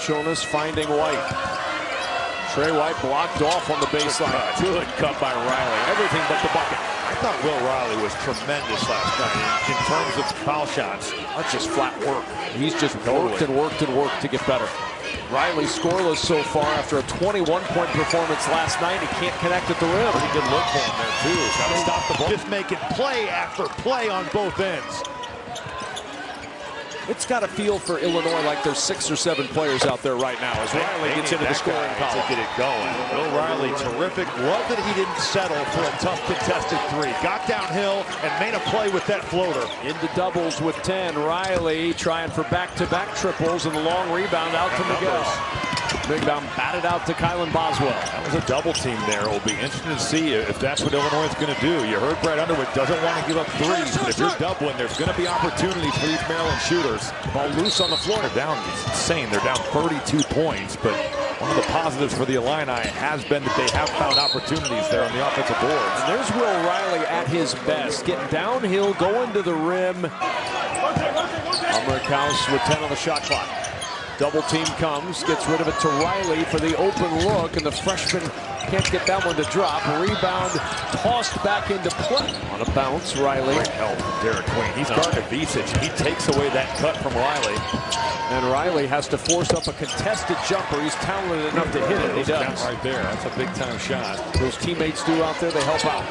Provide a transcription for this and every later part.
Jonas finding White. Trey White blocked off on the baseline. Good cut by Riley. Everything but the bucket. I thought Will Riley was tremendous last night in terms of foul shots. That's just flat work. He's just worked and worked and worked to get better. Riley scoreless so far after a 21-point performance last night. He can't connect at the rim. Pretty good look for him there, too. Got to stop the ball. Just making play after play on both ends. It's got a feel for Illinois like there's 6 or 7 players out there right now as Riley gets into the scoring column. To get it going. Will Riley, terrific. Love that he didn't settle for a tough contested three. Got downhill and made a play with that floater. Into doubles with 10. Riley trying for back-to-back triples and the long rebound out to Miguel. Rebound batted out to Kylan Boswell. That was a double team there. It will be interesting to see if that's what Illinois is going to do. You heard Brad Underwood doesn't want to give up threes, but if you're doubling, there's going to be opportunities for these Maryland shooters. Ball loose on the floor. They're down. It's insane. They're down 32 points, but one of the positives for the Illini has been that they have found opportunities there on the offensive boards. And there's Will Riley at his best, getting downhill, going to the rim. Hummerkaus with 10 on the shot clock. Double team comes, gets rid of it to Riley for the open look, and the freshman can't get that one to drop. Rebound tossed back into play. On a bounce, Riley. Great help from Derek Queen. He's guarding Vicic. He takes away that cut from Riley. And Riley has to force up a contested jumper. He's talented enough to hit it. He does. Right there. That's a big-time shot. Those teammates do out there, they help out.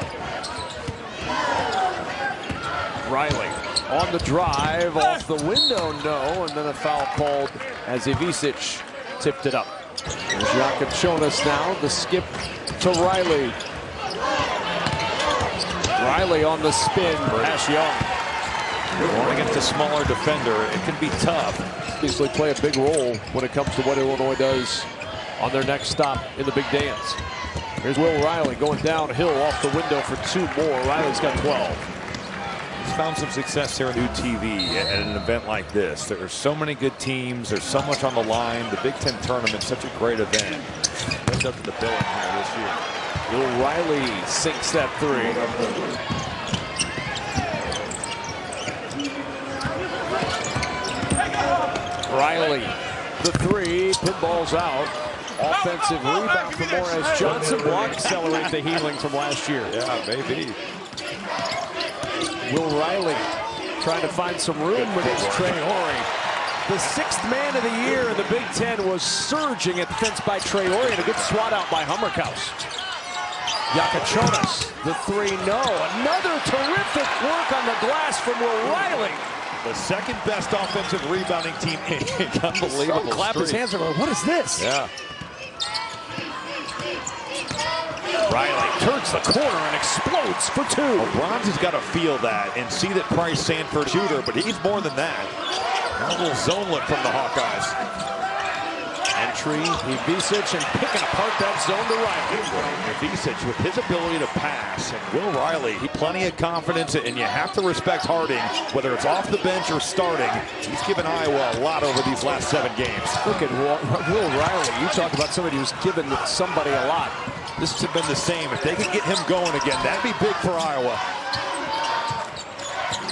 Riley on the drive, off the window, no, and then a foul called as Ivičić tipped it up. There's Jakub Jonas now, the skip to Riley. Riley on the spin, pass Young. Going against a smaller defender, it can be tough. Obviously play a big role when it comes to what Illinois does on their next stop in the big dance. Here's Will Riley going downhill off the window for 2 more. Riley's got 12. He's found some success here on UTV at an event like this. There are so many good teams. There's so much on the line. The Big Ten tournament, such a great event. Lived up to the billing here this year. Will Riley sinks that 3. Riley, the 3, pinballs out. Offensive rebound for Morris Johnson. Will accelerate the healing from last year. Yeah, maybe. Will Riley trying to find some room against Traore. The 6th man of the year in the Big Ten was surging at defense by Traore, and a good swat out by Hummerkaus. Jakub Jonas, the 3, no. Another terrific work on the glass from Will Riley. The second best offensive rebounding team. Unbelievable. Clap his hands over. What is this? Yeah. Riley turns the corner and explodes for 2. Well, Bronze has got to feel that and see that Price Sanford shooter, but he's more than that. A little zone look from the Hawkeyes. Entry, Ivičić, and picking apart that zone to Riley. Ivičić with his ability to pass, and Will Riley, plenty of confidence, and you have to respect Harding, whether it's off the bench or starting. He's given Iowa a lot over these last 7 games. Look at Will Riley. You talk about somebody who's given somebody a lot. This has been the same. If they could get him going again, that'd be big for Iowa.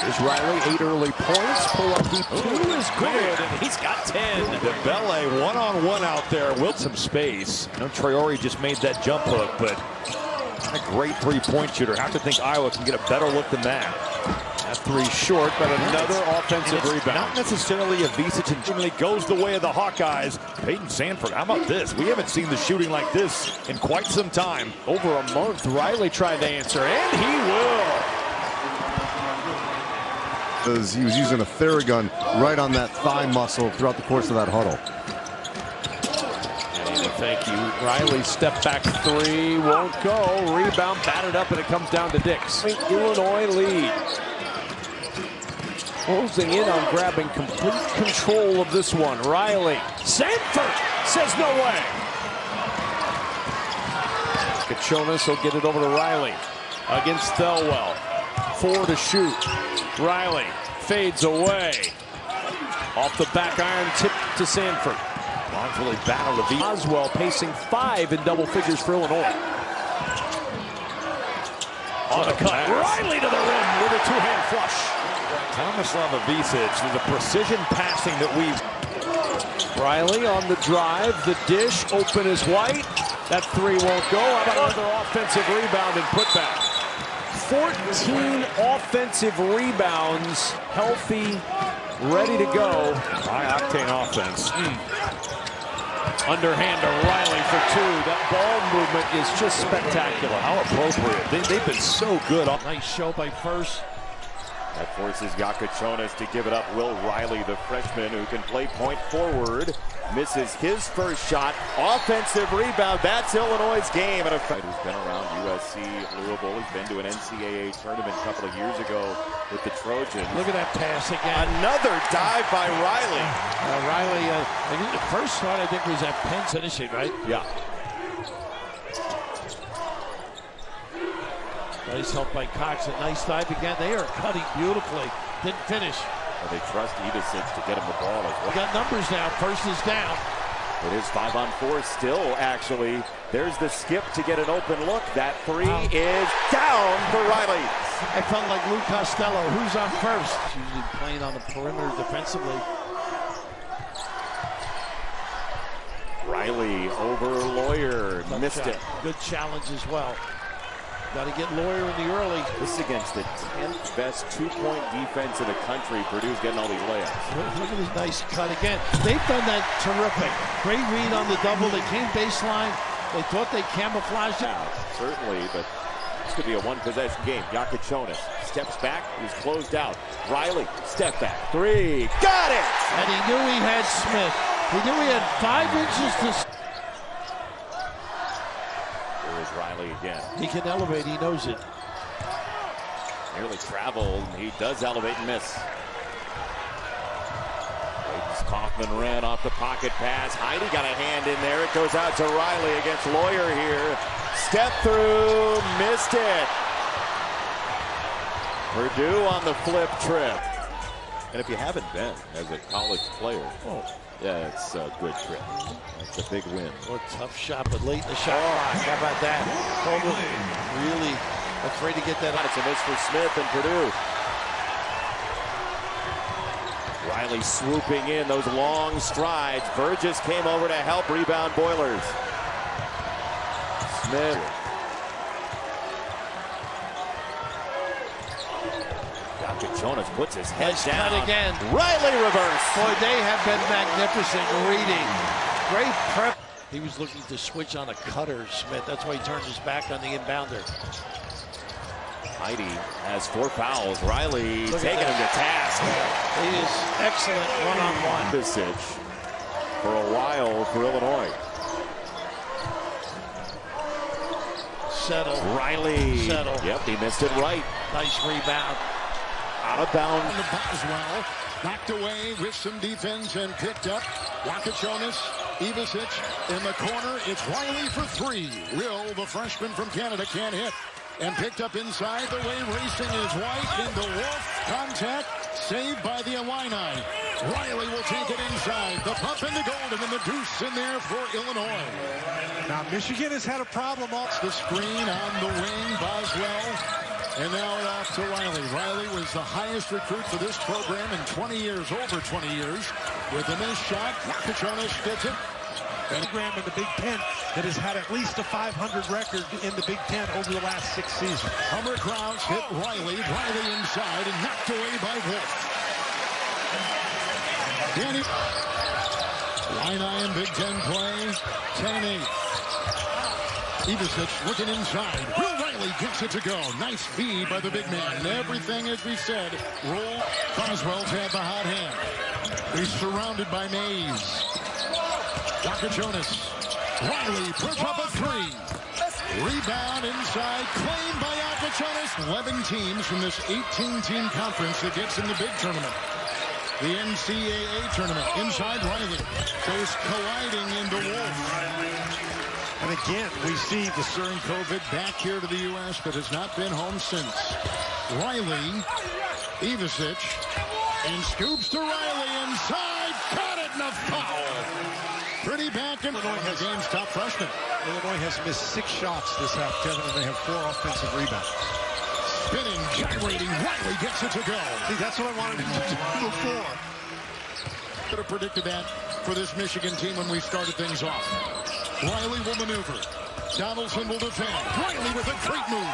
Here's Riley, 8 early points. Pull up deep 2 is good, and he's got 10. DeBelle one-on-one out there with some space. I know Traore just made that jump hook, but not a great 3-point shooter. I have to think Iowa can get a better look than that. That 3 short, but another offensive rebound. Not necessarily a Vicic, and goes the way of the Hawkeyes. Peyton Sanford, how about this? We haven't seen the shooting like this in quite some time. Over a month, Riley tried to answer, and he will. He was using a Theragun right on that thigh muscle throughout the course of that huddle. Thank you. Riley step back 3, won't go. Rebound batted up, and it comes down to Dix. Illinois lead. Closing in on grabbing complete control of this one. Riley. Sanford says no way. Jonas will get it over to Riley against Thelwell. 4 to shoot. Riley fades away. Off the back iron, tip to Sanford. Bonds really battled the Boswell pacing 5 in double figures for Illinois. On the cut. Riley to the rim with a 2-hand flush. Tomislav Ivičić, the precision passing that we've Riley on the drive, the dish, open is White. That three won't go. How about another offensive rebound and putback? 14 offensive rebounds, healthy, ready to go. High-octane offense. Underhand to Riley for two. That ball movement is just spectacular. How appropriate. They've been so good. Nice show by First. That forces Yakachonis to give it up. Will Riley, the freshman who can play point forward, misses his first shot. Offensive rebound. That's Illinois' game. And a fight who's been around USC, Louisville. He's been to an NCAA tournament a couple of years ago with the Trojans. Look at that pass again. Another dive by Riley. Riley, the first shot I think was at Penn finishing, right? Yeah. Nice help by Cox. A nice dive again. They are cutting beautifully. Didn't finish. Well, they trust Ivisic to get him the ball as well. We got numbers now. First is down. It is 5-on-4 still, actually. There's the skip to get an open look. That three is down for Riley. I felt like Lou Costello. Who's on first? Usually playing on the perimeter defensively. Riley over Lawyer. Missed it. Good challenge as well. Got to get Lawyer in the early. This is against the 10th best two-point defense in the country. Purdue's getting all these layups. Look at this nice cut again. They've done that terrific. Great read on the double. They came baseline. They thought they camouflaged it. Certainly, but this could be a one-possession game. Yakachonis steps back. He's closed out. Riley, step back. Three. Got it! And he knew he had Smith. He knew he had 5 inches to... There's Riley again. He can elevate. He knows it. Nearly traveled. He does elevate and miss. Kaufman ran off the pocket pass. Heidi got a hand in there. It goes out to Riley against Lawyer here. Step through. Missed it. Purdue on the flip trip. And if you haven't been as a college player, yeah, it's a good trip. That's a big win. What a tough shot, but late in the shot clock. How about that? Really afraid to get that out. It's a miss for Smith and Purdue. Riley swooping in, those long strides. Burgess came over to help rebound Boilers. Smith. Yakachonis puts his head down. Cut again. Riley reverse. Boy, they have been magnificent reading. Great prep. He was looking to switch on a cutter, Smith. That's why he turned his back on the inbounder. Heidi has 4 fouls. Riley taking him to task. He is excellent one-on-one. Ivisic for a while for Illinois. Settle. Riley. Settle. Yep, he missed it right. Nice rebound. Out of bounds. Boswell knocked away with some defense and picked up. Yakachonis, Ivisic in the corner. It's Riley for 3. Will, the freshman from Canada, can't hit. And picked up inside the way, racing is White into Wolf. Contact, saved by the Illini. Riley will take it inside. The pump in the gold, and then the deuce in there for Illinois. Now, Michigan has had a problem. The screen on the wing, Boswell. And now it off to Riley. Riley was the highest recruit for this program in 20 years, over 20 years. With a missed shot, Yakachonis gets it. Program in the Big Ten that has had at least a 500 record in the Big Ten over the last 6 seasons. Hummer Krause hit Riley. Riley inside and knocked away by Wolf. Danny. Illini in Big Ten play. 10-8. Ivisic looking inside. Will Riley gets it to go. Nice feed by the big man. And everything, as we said, roll. Boswell's had the hot hand. He's surrounded by Mays. Yakachonis. Riley puts up a 3. Rebound inside. Claimed by Yakachonis. 11 teams from this 18-team conference that gets in the big tournament. The NCAA tournament. Inside Riley. Goes colliding into Wolf. And again, we see the during COVID back here to the U.S., but has not been home since. Riley. Ivisic. And scoops to Riley inside. Caught it in a foul. Pretty back in Illinois has game's top freshman. Illinois has missed 6 shots this half, Kevin, and they have 4 offensive rebounds. Spinning, gyrating, Riley gets it to go. See, that's what I wanted to do before. Could have predicted that. for this Michigan team when we started things off. Riley will maneuver. Donaldson will defend. Riley with a great move.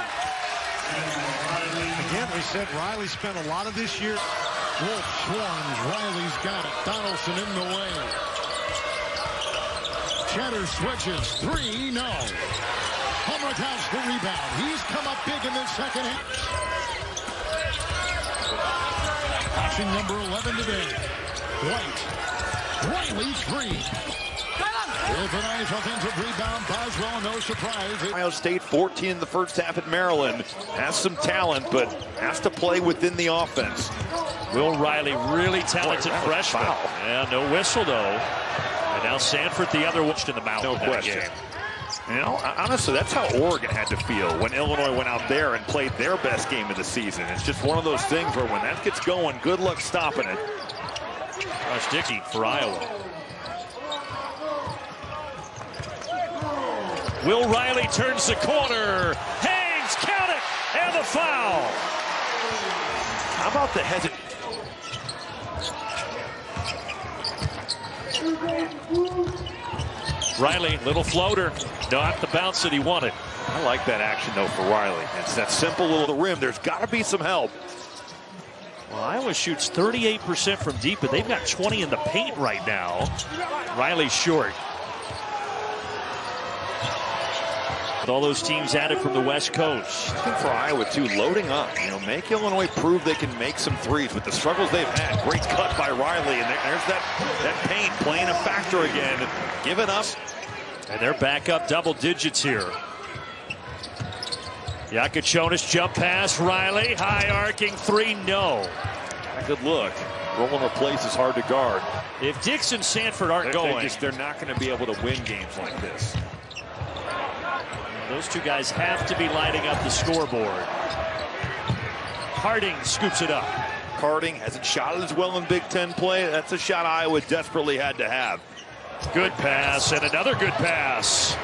Again, we said Riley spent a lot of this year. Wolf swarms. Riley's got it. Donaldson in the way. Cheddar switches. 3, no. Humrickhouse the rebound. He's come up big in this second half. Passing number 11 today. White. Riley 3. With a nice offensive rebound, Boswell, no surprise. Ohio State 14 in the first half at Maryland. Has some talent, but has to play within the offense. Will Riley, really talented freshman. Yeah, no whistle, though. And now Sanford, the other one in the mouth. No question. You know, honestly, that's how Oregon had to feel when Illinois went out there and played their best game of the season. It's just one of those things where when that gets going, good luck stopping it. Josh Dickey for Iowa. Will Riley turns the corner. Hangs, count it, and the foul. How about the hesitation? Riley, little floater. Not the bounce that he wanted. I like that action, though, for Riley. It's that simple little rim. There's got to be some help. Well, Iowa shoots 38% from deep, but they've got 20 in the paint right now. Riley's short. With all those teams added from the West Coast. I think for Iowa, too, loading up. You know, make Illinois prove they can make some threes with the struggles they've had. Great cut by Riley, and there's that paint playing a factor again. Giving up. And they're back up double digits here. Yakachonis jump pass. Riley, high arcing 3, no. A good look. Rolling a place is hard to guard. If Dix and Sanford aren't going, they're not going to be able to win games like this. Those two guys have to be lighting up the scoreboard. Harding scoops it up. Harding hasn't shot it as well in Big Ten play. That's a shot Iowa desperately had to have. Good pass and another good pass.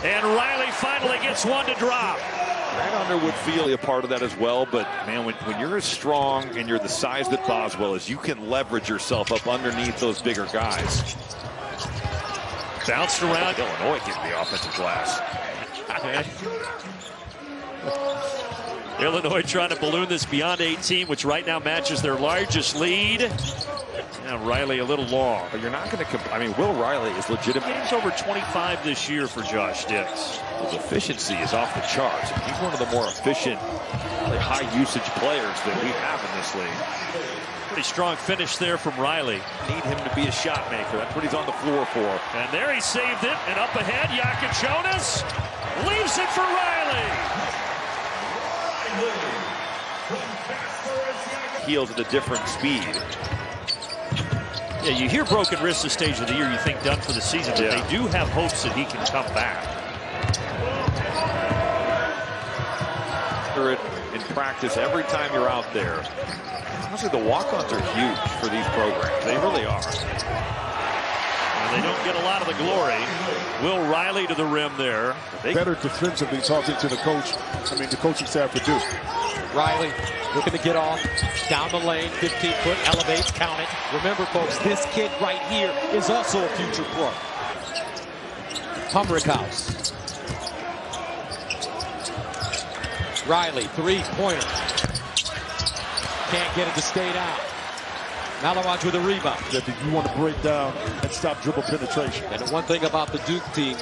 And Riley finally gets one to drop. Grant Underwood feel a part of that as well, but man, when you're as strong and you're the size that Boswell is, you can leverage yourself up underneath those bigger guys. Bounced around. Illinois getting the offensive glass. Illinois trying to balloon this beyond 18, which right now matches their largest lead. Now Riley a little long. But you're not going to, I mean, Will Riley is legitimate. Games over 25 this year for Josh Dix. His efficiency is off the charts. He's one of the more efficient, high usage players that we have in this league. Pretty strong finish there from Riley. Need him to be a shot maker. That's what he's on the floor for. And there he saved it. And up ahead, Yakachonis leaves it for Riley. Heels at a different speed. Yeah, you hear broken wrist this stage of the year, you think done for the season, but they do have hopes that he can come back. In practice, every time you're out there, honestly, the walk-ons are huge for these programs. They really are. And they don't get a lot of the glory. Will Riley to the rim there. Better defensively talking to the coach. I mean, the coaching staff for Duke. Riley looking to get off. Down the lane, 15-foot, elevates, count it. Remember, folks, this kid right here is also a future pro. Humrickhouse. Riley, three-pointer. Can't get it to stay down. Malawaj with a rebound. That you want to break down and stop dribble penetration. And the one thing about the Duke team,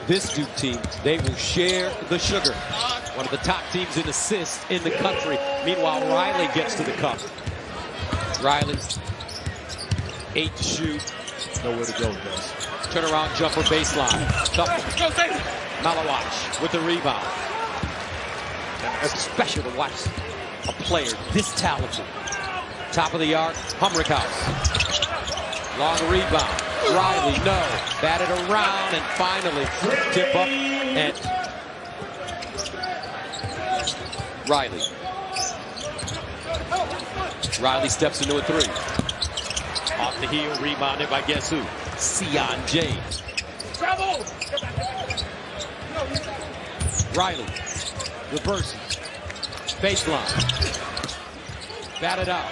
this Duke team, they will share the sugar. One of the top teams in assists in the country. Meanwhile, Riley gets to the cup. Riley, 8 to shoot. Nowhere to go, guys. Turnaround jumper baseline. Malawaj with the rebound. It's special to watch a player this talented. Top of the arc, Humrickhouse. Long rebound. Riley, no. Batted around and finally tip up and Riley. Riley steps into a three. Off the heel, rebounded by guess who? Sion James. Riley. Reverses. Baseline. Batted out.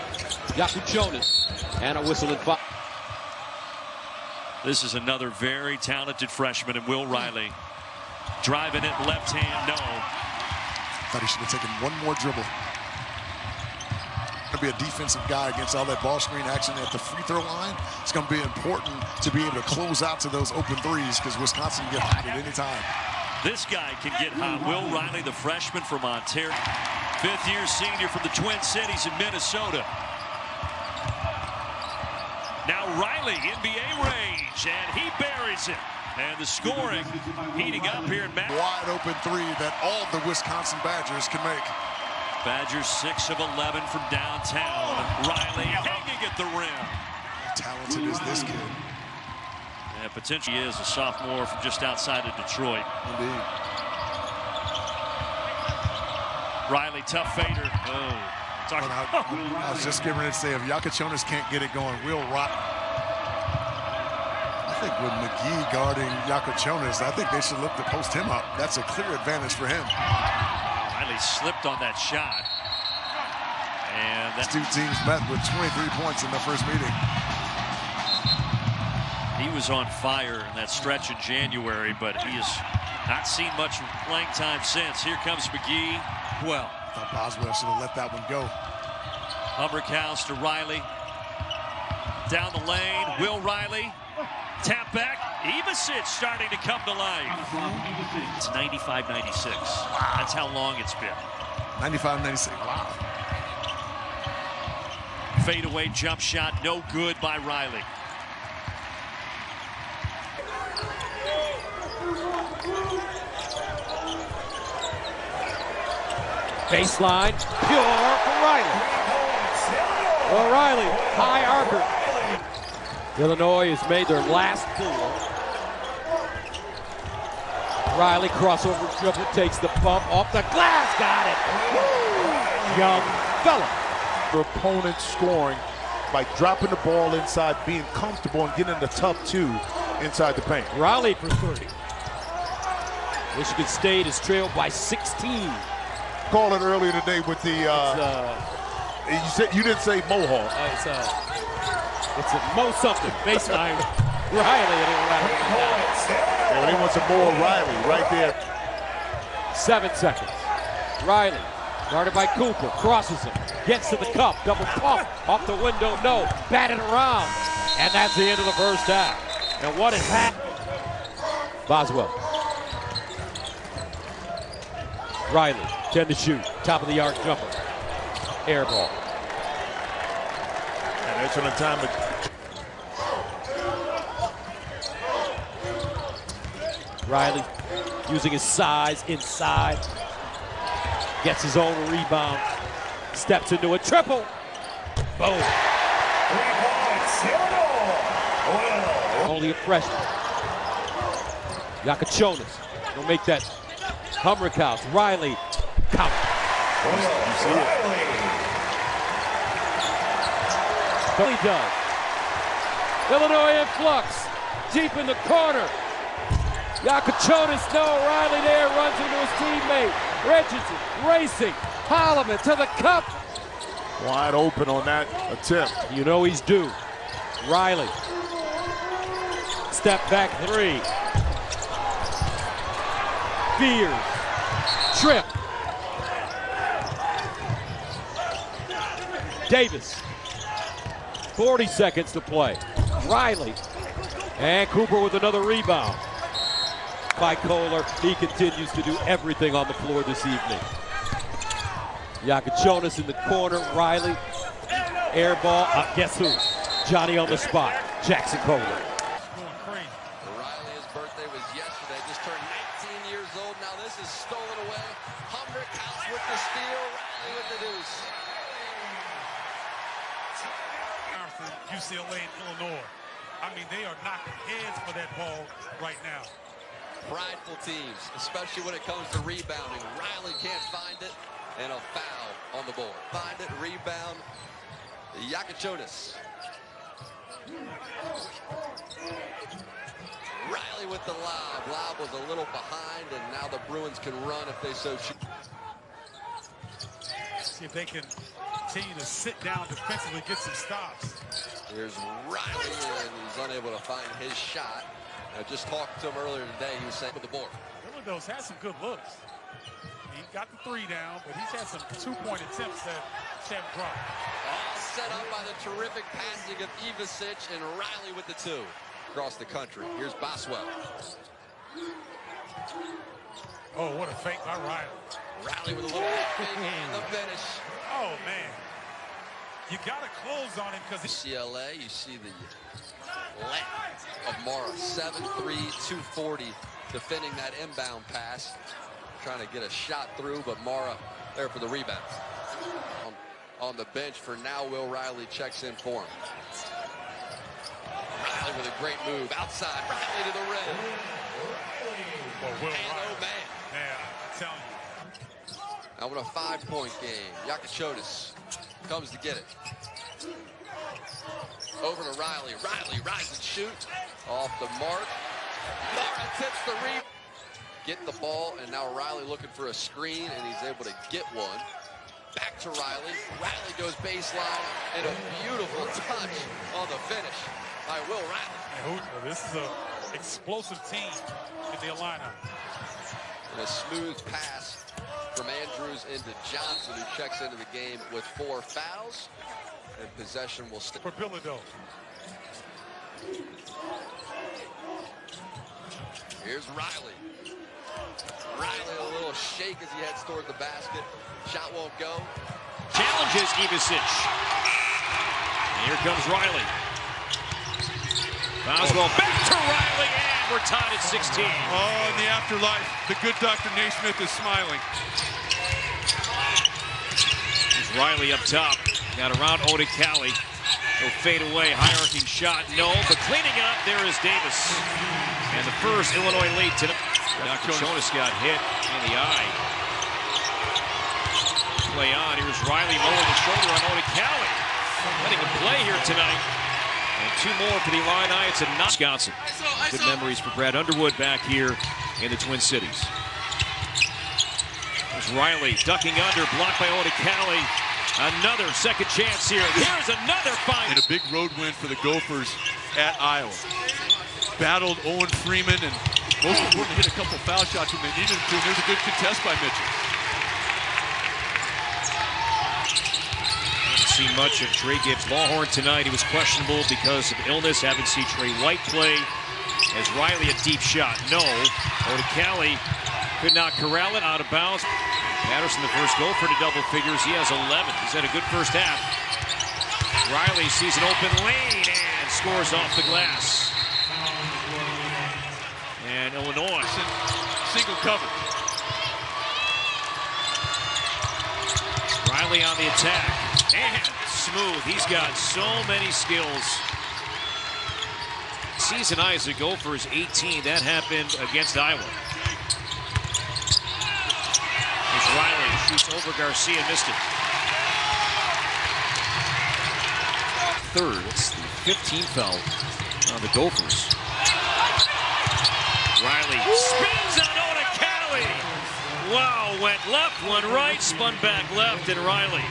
Yakachonis. And a whistle and foul. This is another very talented freshman, and Will Riley driving it left hand, no. Thought he should have taken one more dribble. Going to be a defensive guy against all that ball screen action at the free throw line. It's going to be important to be able to close out to those open threes because Wisconsin can get hot at any time. This guy can get hot. Will Riley, the freshman from Ontario. Fifth-year senior from the Twin Cities in Minnesota. Now Riley, NBA range, and he buries it. And the scoring heating up here in Matt. Wide open three that all the Wisconsin Badgers can make. Badgers 6 of 11 from downtown. Riley hanging at the rim. How talented is this kid? And potentially is a sophomore from just outside of Detroit. Indeed. Riley, tough fader. Oh, I was just getting ready to say, if Yakachonis can't get it going, Will Riley. I think with McGee guarding Yakachonis, I think they should look to post him up. That's a clear advantage for him. Riley slipped on that shot. And these two teams met with 23 points in their first meeting. He was on fire in that stretch in January, but he has not seen much playing time since. Here comes McGee. Well, I thought Boswell should have let that one go. Humberhouse to Riley. Down the lane, Will Riley. Tap back, Ivisic starting to come to life. It's 95-96. Wow. That's how long it's been. 95-96, wow. Fadeaway jump shot, no good by Riley. Baseline, pure for Riley. Well, Riley, high archer. Illinois has made their last 4. Riley crossover dribble, takes the bump off the glass, got it. Woo! Young fella. Your opponent scoring by dropping the ball inside, being comfortable, and getting the tough 2 inside the paint. Riley for 30. Michigan State is trailed by 16. Called it earlier today with the. You didn't say Mohawk. It's a Mo something. Baseline. Riley. Oh, he wants a more Riley right there. 7 seconds. Riley, guarded by Cooper, crosses him, gets to the cup, double pump, off the window, no, batted around. And that's the end of the first half. And what has happened? Boswell. Riley, 10 to shoot, top of the arc jumper. Air ball. And that's on the time. Riley using his size inside. Gets his own rebound. Steps into a triple. Boom. Only a freshman. Yakachonis. Don't make that. Humberhouse. Riley. Count. You see it. He does. Illinois in flux. Deep in the corner. Yakachonis, no. Riley there, runs into his teammate. Richardson racing. Holloman to the cup. Wide open on that attempt. You know he's due. Riley. Step back 3. Fears. Trip. Davis. 40 seconds to play. Riley. And Cooper with another rebound. By Kohler. He continues to do everything on the floor this evening. Yakachonis in the corner. Riley. Air ball. Guess who? Johnny on the spot. Jackson Kohler. Riley, his birthday was yesterday. Just turned 19 years old. Now this is stolen away. Humberhouse with the steal. Riley with the deuce. UCLA and Illinois. I mean, they are knocking heads for that ball right now. Prideful teams, especially when it comes to rebounding. Riley can't find it, and a foul on the board. Find it, rebound, Yakachonis. Riley with the lob. Lob was a little behind, and now the Bruins can run if they so choose. See if they can continue to sit down defensively, get some stops. Here's Riley, and he's unable to find his shot. I just talked to him earlier today. He was saying with the board. Bilodeau's had some good looks. He got the 3 down, but he's had some 2-point attempts that haven't dropped. All set up by the terrific passing of Ivisic, and Riley with the 2 across the country. Here's Boswell. Oh, what a fake by Riley. Riley with a little fake and the finish. Oh, man. You got to close on him because CLA, you see the length of Mara, 7'3", 240, defending that inbound pass. Trying to get a shot through, but Mara there for the rebound. On the bench for now, Will Riley checks in for him. Riley with a great move. Outside, Riley to the rim. Well, Will and Riley. oh, man. Man, I'm telling you. Now in a 5-point game, Yakachonis comes to get it. Over to Riley. Riley, rise and shoot. Off the mark. Mara tips the rebound. Get the ball, and now Riley looking for a screen, and he's able to get one. Back to Riley. Riley goes baseline, and a beautiful touch on the finish by Will Riley. This is an explosive team in the lineup. And a smooth pass from Andrews into Johnson, who checks into the game with 4 fouls. And possession will stay. For Bilodeau. Here's Riley. Riley a little shake as he heads toward the basket. Shot won't go. Challenges Ivisic. And here comes Riley. Boswell back to Riley, and we're tied at 16. Oh, in the afterlife, the good Dr. Naismith is smiling. Here's Riley up top. Got around Odikali. He'll fade away, high arcing shot, no, but cleaning it up, there is Davis. And the first Illinois lead to Yakachonis got hit in the eye. Play on, here's Riley lowering the shoulder on Odikali. Letting him play here tonight. And 2 more for the Illini. It's a Wisconsin. Good memories for Brad Underwood back here in the Twin Cities. There's Riley ducking under, blocked by Odikali. Another second chance here. Here's another find. And a big road win for the Gophers at Iowa. Battled Owen Freeman, and most important, hit a couple foul shots when they needed him to. And there's a good contest by Mitchell. Didn't see much of Trey Gibbs Lawhorn tonight. He was questionable because of illness. Haven't seen Trey White play. As Riley a deep shot. No. Odikali could not corral it, out of bounds. Patterson, the first Gopher to double figures. He has 11. He's had a good first half. Riley sees an open lane and scores off the glass. And Illinois. Single cover. Riley on the attack. And smooth. He's got so many skills. Season high as the Gophers 18. That happened against Iowa. Riley shoots over Garcia, missed it. Third, it's the 15th foul on the Gophers. Riley spins on Odikali. Wow, went left, went right, spun back left, and Riley.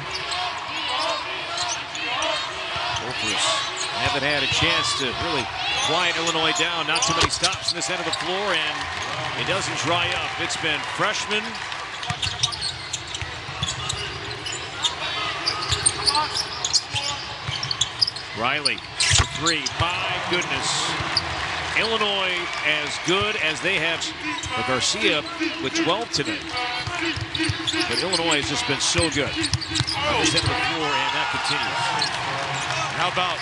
Gophers haven't had a chance to really quiet Illinois down. Not too many stops in this end of the floor, and it doesn't dry up. It's been freshman. Riley for 3. My goodness. Illinois as good as they have. Garcia with 12 tonight. But Illinois has just been so good on this end of the floor, and that continues. How about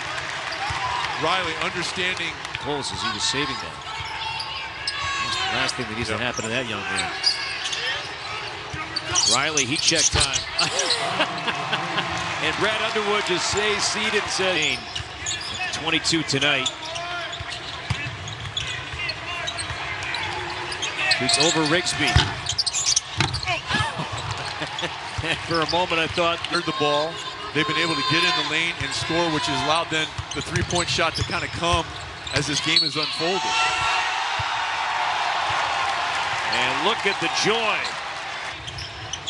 Riley understanding close as he was saving that. That's the last thing that needs to happen to that young man. Riley, he checked time. And Brad Underwood just stays seated and said, 22 tonight. It's over Rigsby. For a moment, I thought. Heard the ball. They've been able to get in the lane and score, which has allowed then the 3-point shot to kind of come as this game has unfolded. And look at the joy.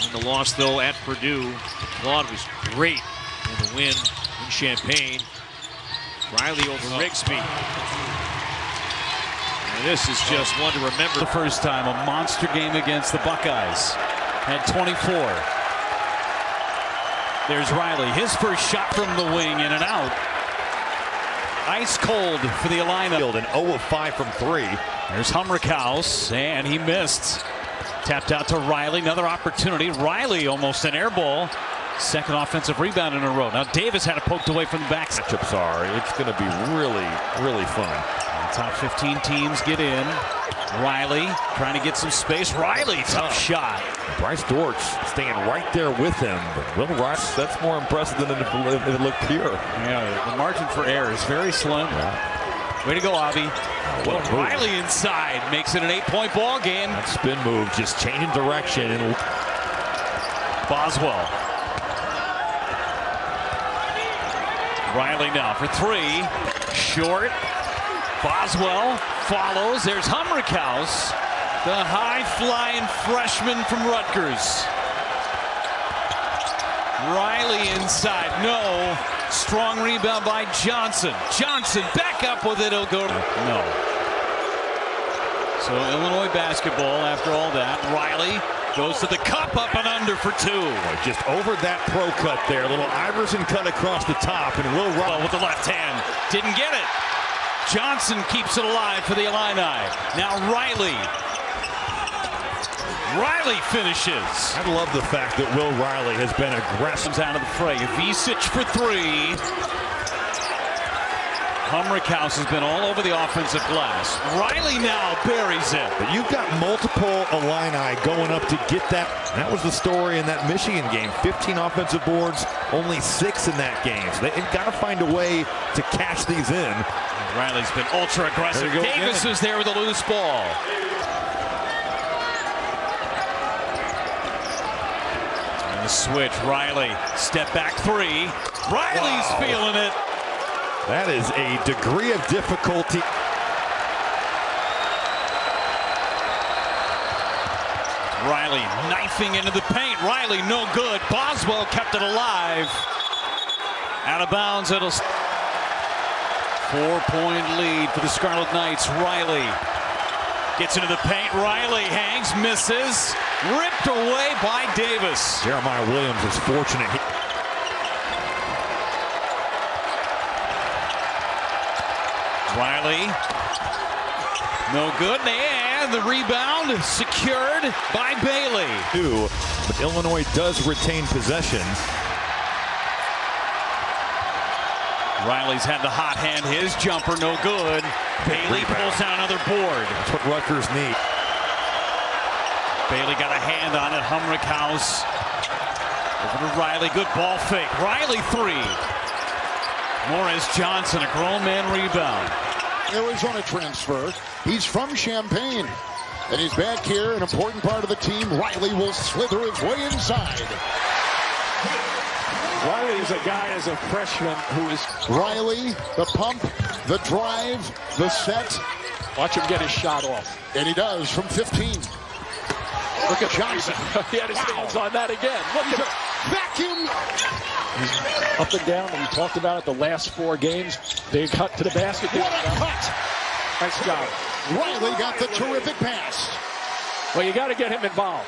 In the loss, though, at Purdue, Claude was great in the win in Champaign. Riley over Rigsby. And this is just one to remember. The first time, a monster game against the Buckeyes. Had 24. There's Riley. His first shot from the wing, in and out. Ice cold for the Illini. And 0 of 5 from 3. There's Humrickhouse, and he missed. Tapped out to Riley. Another opportunity. Riley almost an air ball. Second offensive rebound in a row. Now Davis had it poked away from the back. Matchups are. It's going to be really, really fun. The top 15 teams get in. Riley trying to get some space. Riley, tough shot. Bryce Dortch staying right there with him. But Will Riley, that's more impressive than if it looked pure. Yeah, the margin for error is very slim. Way to go, Avi. Well, Riley inside makes it an 8-point ball game. That spin move just changing direction. And Boswell. Riley now for 3. Short. Boswell follows. There's Humrickhouse, the high-flying freshman from Rutgers. Riley inside. No. Strong rebound by Johnson. Johnson back up with it. He'll go. No. So Illinois basketball after all that. Riley goes to the cup, up and under for 2. Just over that pro cut there. A little Iverson cut across the top. And Will Riley with the left hand. Didn't get it. Johnson keeps it alive for the Illini. Now Riley. Riley finishes. I love the fact that Will Riley has been aggressive. Comes out of the fray. Vicic for 3. Humrickhouse has been all over the offensive glass. Riley now buries it. But you've got multiple Illini going up to get that. That was the story in that Michigan game. 15 offensive boards, only 6 in that game. So they've got to find a way to cash these in. Riley's been ultra aggressive. Davis is there with a loose ball. And the switch. Riley, step back 3. Riley's feeling it. That is a degree of difficulty. Riley knifing into the paint. Riley no good. Boswell kept it alive. Out of bounds. It'll 4-point lead for the Scarlet Knights. Riley gets into the paint. Riley hangs, misses. Ripped away by Davis. Jeremiah Williams is fortunate. Riley, no good, and the rebound secured by Bailey. But Illinois does retain possession. Riley's had the hot hand, his jumper no good. Bailey pulls down another board. That's what Rutgers need. Bailey got a hand on it, Humrickhouse. Over to Riley, good ball fake. Riley 3. Morris Johnson, a grown man rebound. Arizona transfer. He's from Champaign. And he's back here, an important part of the team. Riley will slither his way inside. Riley is a guy as a freshman who is... Riley, the pump, the drive, the set. Watch him get his shot off. And he does from 15. Look at Johnson. He had his hands on that again. Look at vacuum. He's up and down, and we talked about it the last 4 games. They cut to the basket. What a cut. Nice job. Riley got the terrific pass. Well, you got to get him involved.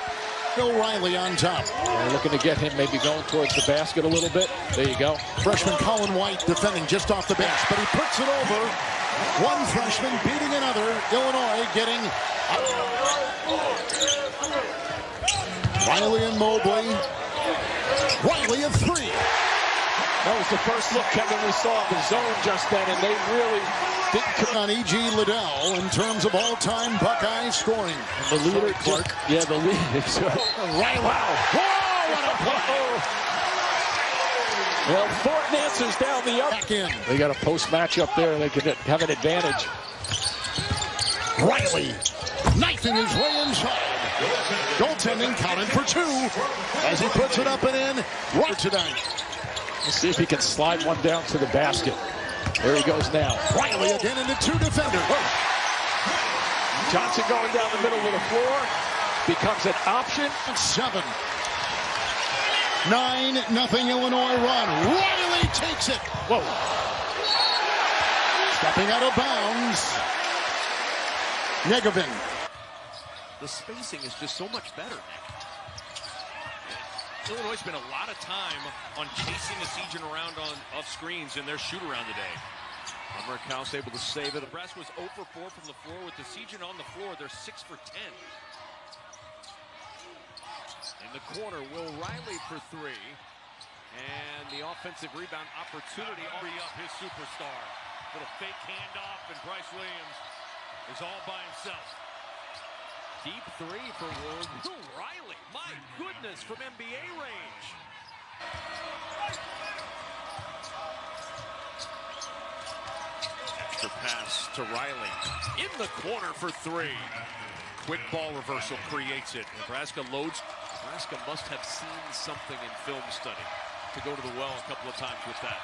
Bill Riley on top. They're looking to get him maybe going towards the basket a little bit. There you go. Freshman Colin White defending just off the bench, but he puts it over. One freshman beating another. Illinois getting Riley and Mobley. Riley of 3. That was the first look, Kevin, we saw of the zone just then, and they really didn't come on E.G. Liddell in terms of all-time Buckeye scoring. And the leader, Clark. Yeah, the leader. Riley. Wow. Whoa, what a play. Well, Thornton answers down the up. Back in. They got a post matchup there. They could have an advantage. Riley knifing his way inside. Goaltending counted for 2 as he puts it up and in right tonight. Let's see if he can slide one down to the basket. There he goes now. Riley again into 2 defenders. Johnson going down the middle of the floor. Becomes an option. 7. 9-0 Illinois run. Riley takes it. Whoa. Stepping out of bounds. Yegovin. The spacing is just so much better. Illinois spent a lot of time on chasing Essegian around off screens in their shoot around today. Hummerkaus able to save it. Nebraska was 0 for 4 from the floor. With Essegian on the floor, they're 6 for 10. In the corner, Will Riley for 3. And the offensive rebound opportunity. Free up his superstar. Little fake handoff, and Bryce Williams is all by himself. Deep 3 for Will Riley. My goodness, from NBA range. Extra pass to Riley. In the corner for 3. Quick ball reversal creates it. Nebraska loads. Nebraska must have seen something in film study to go to the well a couple of times with that.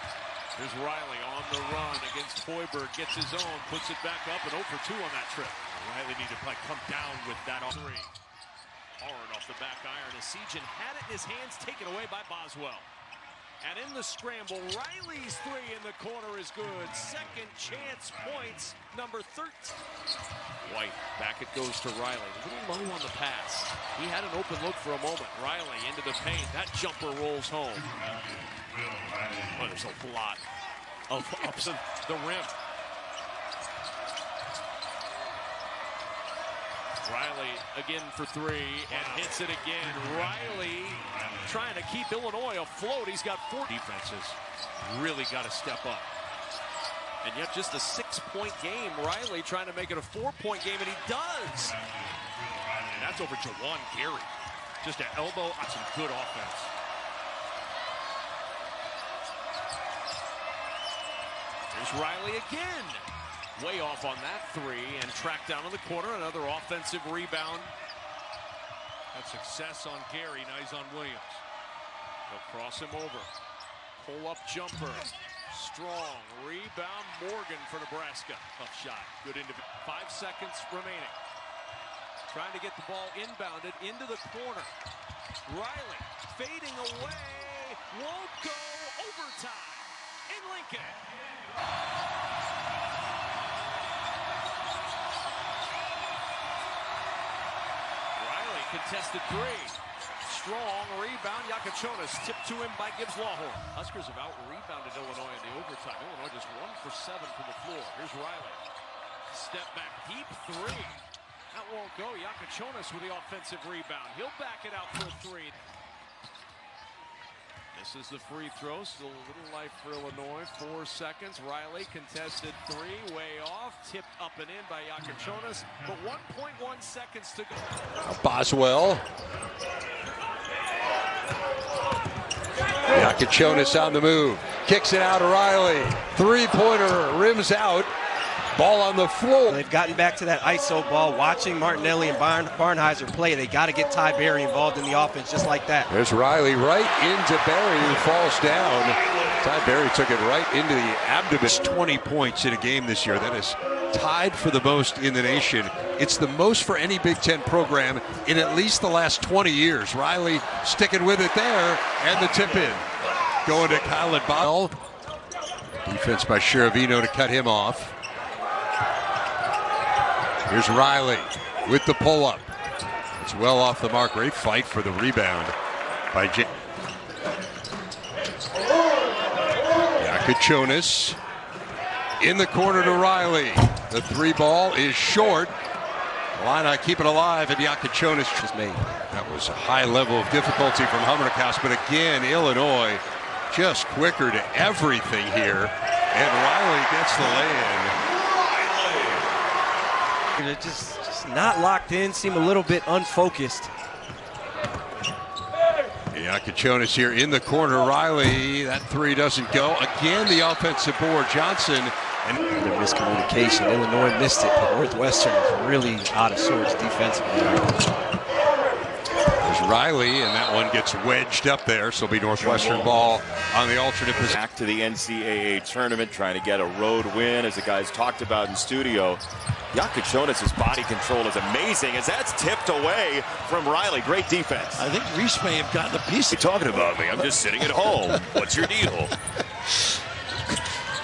Here's Riley on the run against Hoiberg. Gets his own, puts it back up, and 0 for 2 on that trip. Riley needed to probably come down with that on 3. Hard off the back iron. Essegian had it in his hands, taken away by Boswell. And in the scramble, Riley's 3 in the corner is good. Second chance points, number 13. White, back it goes to Riley. A little low on the pass. He had an open look for a moment. Riley into the paint. That jumper rolls home. Oh, there's a lot of ups and the rim. Riley again for 3 and hits it again. Riley trying to keep Illinois afloat. He's got 4 defenses. Really got to step up. And yet just a 6-point game. Riley trying to make it a 4-point game, and he does. And that's over Jawan Gary. Just an elbow on some good offense. There's Riley again. Way off on that 3 and tracked down in the corner. Another offensive rebound. Had success on Gary. Now he's on Williams. They'll cross him over. Pull-up jumper. Strong rebound. Morgan for Nebraska. Tough shot. Good into 5 seconds remaining. Trying to get the ball inbounded into the corner. Riley fading away. Won't go. Overtime in Lincoln. Contested 3. Strong rebound. Yakachonis tipped to him by Gibbs Lawhorn. Huskers have out-rebounded Illinois in the overtime. Illinois just 1 for 7 from the floor. Here's Riley. Step back. Deep 3. That won't go. Yakachonis with the offensive rebound. He'll back it out for a 3. This is the free throw. Still a little life for Illinois. 4 seconds. Riley contested 3. Way off. Tipped up and in by Yakachonis. But 1.1 seconds to go. Boswell. Yakachonis on the move. Kicks it out to Riley. 3-pointer. Rims out. Ball on the floor. They've gotten back to that ISO ball. Watching Martinelli and Barnhizer play, they got to get Ty Berry involved in the offense just like that. There's Riley right into Berry, who falls down. Ty Berry took it right into the abdomen. It's 20 points in a game this year. That is tied for the most in the nation. It's the most for any Big Ten program in at least the last 20 years. Riley sticking with it there, and the tip in. Going to Kyle Ball. Defense by Sheravino to cut him off. Here's Riley with the pull-up. It's well off the mark. Great fight for the rebound by Yakachonis. In the corner to Riley. The 3 ball is short. Illini keep it alive, and Yakachonis just made. That was a high level of difficulty from Hummerkaus, but again, Illinois just quicker to everything here. And Riley gets the lay-in. They're just not locked in, seem a little bit unfocused. Yakachonis here in the corner. Riley, that 3 doesn't go. Again, the offensive board. Johnson. And the miscommunication. Illinois missed it, but Northwestern is really out of sorts defensively. There's Riley, and that one gets wedged up there, so it'll be Northwestern ball on the alternate position. Back to the NCAA tournament, trying to get a road win, as the guys talked about in studio. Yakachonis' body control is amazing as that's tipped away from Riley. Great defense. I think Reese may have gotten a piece. You're talking about me. I'm just sitting at home. What's your deal?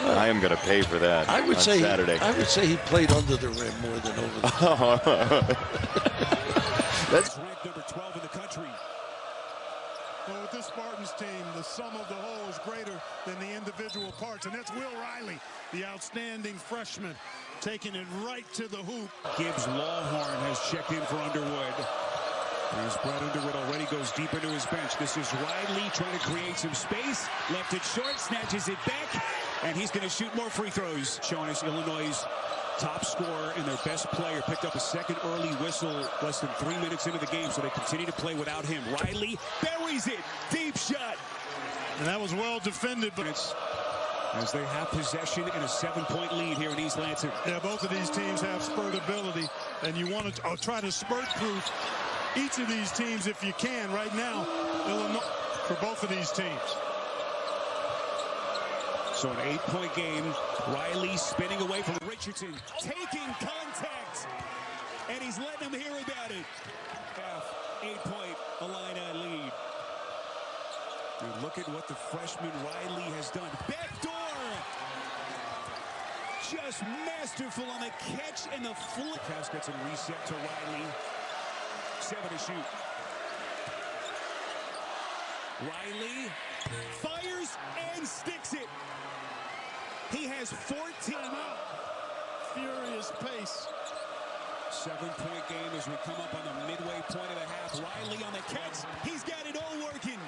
I am going to pay for that I would on say Saturday. I would say he played under the rim more than over the rim. That's ranked number 12 in the country. Well, with this Spartans team, the sum of the whole is greater than the individual parts, and that's Will Riley, the outstanding freshman, taking it right to the hoop. Gibbs Lawhorn has checked in for Underwood. As Brett Underwood already goes deep into his bench. This is Riley trying to create some space. Left it short, snatches it back, and he's going to shoot more free throws. Showing us Illinois' top scorer and their best player picked up a second early whistle less than 3 minutes into the game, so they continue to play without him. Riley buries it. Deep shot. And that was well defended, but it's as they have possession and a 7-point lead here in East Lansing. Yeah, both of these teams have spurt ability, and you want to try to spurt proof each of these teams if you can right now. Illinois for both of these teams. So an 8-point game. Riley spinning away from Richardson, taking contact, and he's letting them hear about it. 8-point Illini lead. And look at what the freshman Riley has done. Backdoor! Just masterful on the catch and the flip. Pass gets a reset to Riley. 7 to shoot. Riley fires and sticks it. He has 14 out. Furious pace. 7-point game as we come up on the midway point of the half. Riley on the catch. He's got it all working.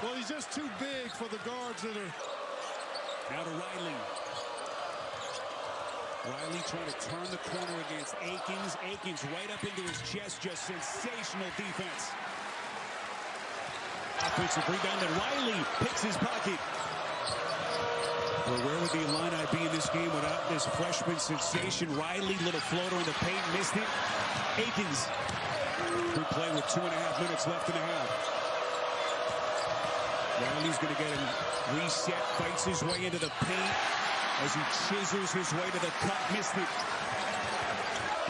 Well, he's just too big for the guards that are. Now to Riley. Riley trying to turn the corner against Akins. Akins right up into his chest. Just sensational defense. Offensive rebound, and Riley picks his pocket. Well, where would the Illini be in this game without this freshman sensation? Riley, little floater in the paint, missed it. Akins, good play with 2.5 minutes left in the half. Riley's going to get him reset, fights his way into the paint as he chisels his way to the cup, missed it.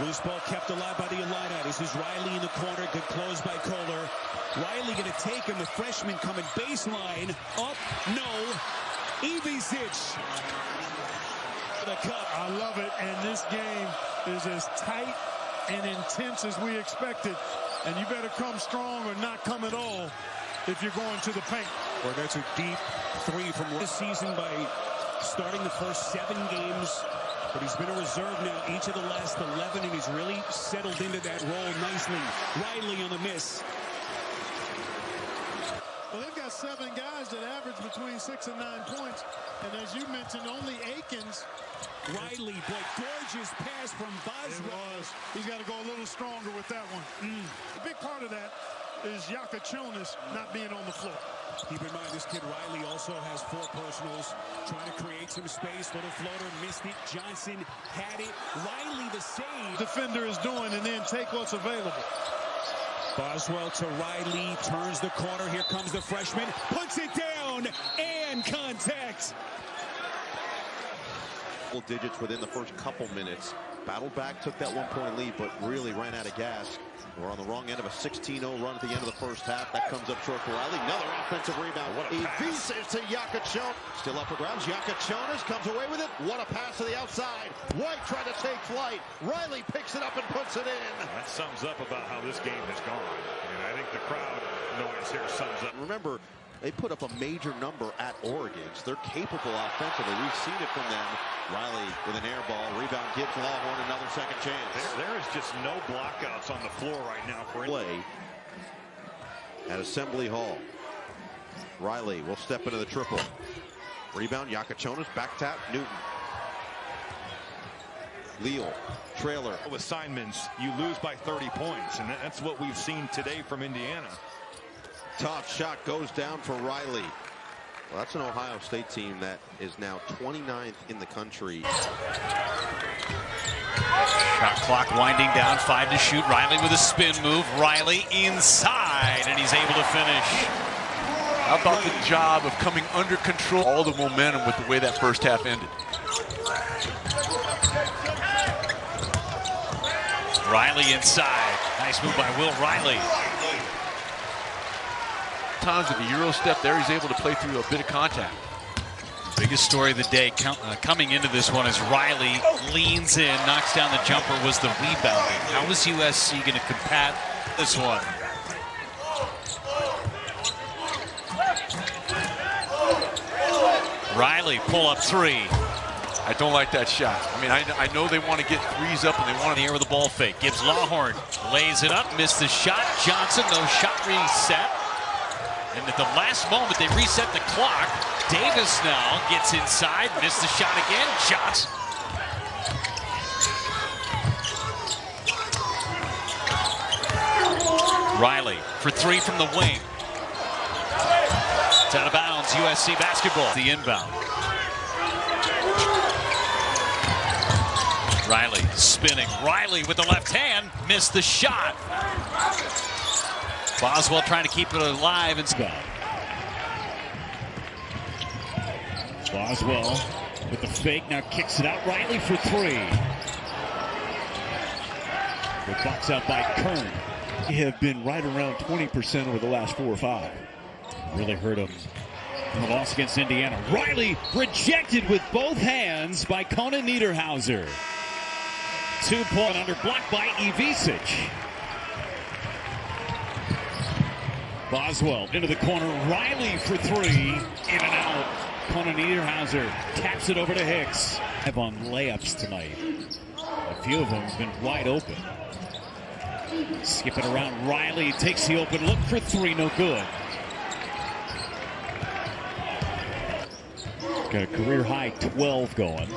Loose ball kept alive by the Illini. This is Riley in the corner, good close by Kohler. Riley going to take him, the freshman coming baseline, up, no. Ivisic. The cup. I love it, and this game is as tight and intense as we expected. And you better come strong or not come at all if you're going to the paint. Well, that's a deep three from this season by starting the first 7 games. But he's been a reserve now each of the last 11, and he's really settled into that role nicely. Riley on the miss. Well, they've got 7 guys that average between 6 and 9 points. And as you mentioned, only Akins. Riley, but gorgeous pass from Boswell. It was. He's got to go a little stronger with that one. A big part of that is Yakachonis not being on the floor. Keep in mind, this kid Riley also has 4 personals. Trying to create some space. Little floater, missed it. Johnson had it. Riley the save. Defender is doing, and then take what's available. Boswell to Riley, turns the corner. Here comes the freshman, puts it down, and contact. Double digits within the first couple minutes. Battled back, took that 1-point lead, but really ran out of gas. We're on the wrong end of a 16-0 run at the end of the first half. That comes up short for Riley. Another offensive rebound. What a pass. Ivisic to Yakachonis. Still up for grabs. Yakachonis comes away with it. What a pass to the outside. White tried to take flight. Riley picks it up and puts it in. That sums up about how this game has gone. And I think the crowd noise here sums up. Remember, they put up a major number at Oregon. So they're capable offensively. We've seen it from them. Riley with an air ball. Rebound Gibbs Lawhorn, another second chance. There is just no blockouts on the floor right now for play at Assembly Hall. Riley will step into the triple. Rebound, Yakachonis, back tap, Newton. Leal, trailer. With Simons, you lose by 30 points, and that's what we've seen today from Indiana. Tough shot goes down for Riley. Well, that's an Ohio State team that is now 29th in the country. Shot clock winding down, 5 to shoot. Riley with a spin move. Riley inside, and he's able to finish. How about the job of coming under control, all the momentum with the way that first half ended. Riley inside. Nice move by Will Riley. Times with the Euro step there, he's able to play through a bit of contact. Biggest story of the day coming into this one is Riley leans in, knocks down the jumper, was the rebounding. How is USC going to combat this one? Riley, pull-up three. I don't like that shot. I mean, I know they want to get threes up and they want to. In the air with the ball fake. Gibbs Lawhorn lays it up, missed the shot. Johnson, no shot reset. And at the last moment, they reset the clock. Davis now gets inside, missed the shot again. Johnson. Riley for three from the wing. It's out of bounds, USC basketball. The inbound. Riley spinning. Riley with the left hand, missed the shot. Boswell trying to keep it alive and Boswell with the fake, now kicks it out. Riley for three. The box out by Kern. They have been right around 20% over the last 4 or 5. Really hurt him in the loss against Indiana. Riley rejected with both hands by Conan Niederhauser. 2-point under, blocked by Ivisic. Boswell into the corner. Riley for three. In and out. Conan Niederhauser taps it over to Hicks. Have on layups tonight. A few of them have been wide open. Skip it around. Riley takes the open look for three. No good. Got a career high 12 going.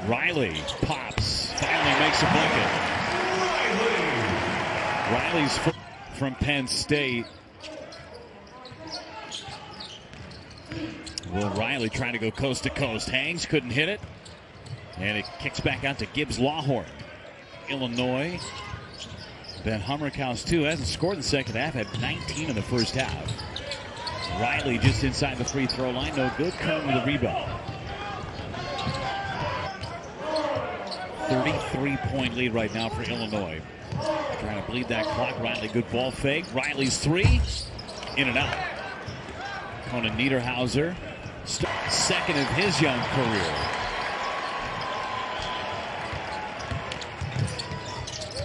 Riley pops. Finally makes a bucket. Riley's from Penn State. Will Riley trying to go coast to coast. Hangs, couldn't hit it. And it kicks back out to Gibbs Lawhorn. Illinois. Ben Hummerkaus, too, hasn't scored in the second half. Had 19 in the first half. Riley just inside the free throw line. No good. Kern with a rebound. 33-point lead right now for Illinois. Trying to bleed that clock. Riley, good ball fake. Riley's three. In and out. Conan Niederhauser. Second of his young career.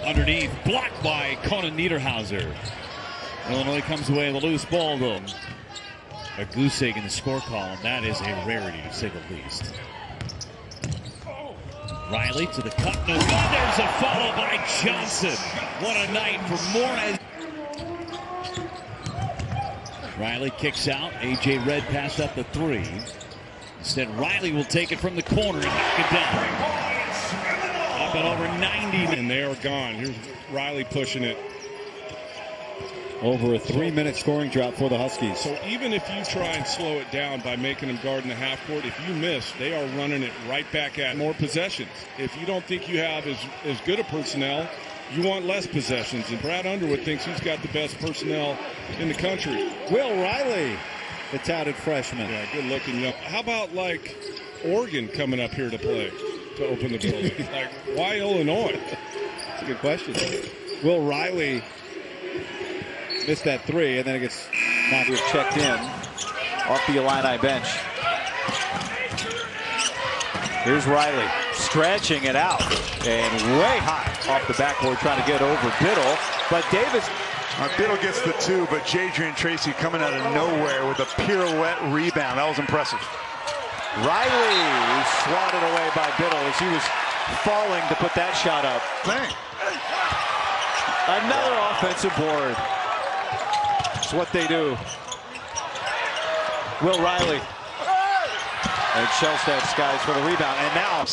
Underneath. Blocked by Conan Niederhauser. Illinois comes away with a loose ball, though. A goose egg in the score column. That is a rarity, to say the least. Riley to the cut. No good. There's a follow by Johnson. What a night for Moore. Riley kicks out. A.J. Red passed up the three. Instead, Riley will take it from the corner and knock it down. Up at over 90. And they are gone. Here's Riley pushing it. Over a 3-minute scoring drought for the Huskies. So even if you try and slow it down by making them guard in the half court, if you miss, they are running it right back at more possessions. If you don't think you have as good a personnel, you want less possessions. And Brad Underwood thinks he's got the best personnel in the country. Will Riley, the touted freshman. Yeah, good looking young. How about like Oregon coming up here to play, to open the building? Like, why Illinois? That's a good question. Will Riley missed that three, and then it gets now checked in off the Illini bench. Here's Riley stretching it out and way high off the backboard trying to get over Biddle, but Davis. Biddle gets the two, but Jadrian Tracy coming out of nowhere with a pirouette rebound. That was impressive. Riley swatted away by Biddle as he was falling to put that shot up. Another offensive board. It's what they do. Will Riley. And Shellstad skies for the rebound. And now.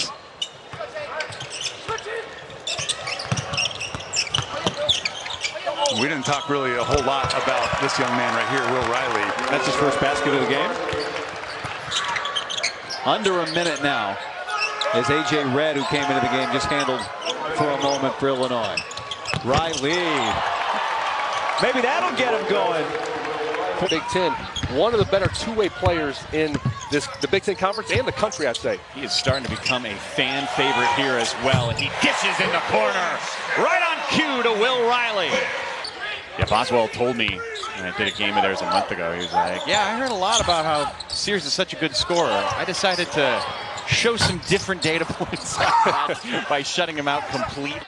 We didn't talk really a whole lot about this young man right here, Will Riley. That's his first basket of the game. Under a minute now. As A.J. Red, who came into the game, just handled for a moment for Illinois. Riley. Maybe that'll get him going. Big Ten, one of the better two-way players in the Big Ten Conference and the country, I'd say. He is starting to become a fan favorite here as well. And he dishes in the corner. Right on cue to Will Riley. Yeah, Boswell told me when I did a game of theirs a month ago, he was like, yeah, I heard a lot about how Sears is such a good scorer. I decided to show some different data points by shutting him out complete.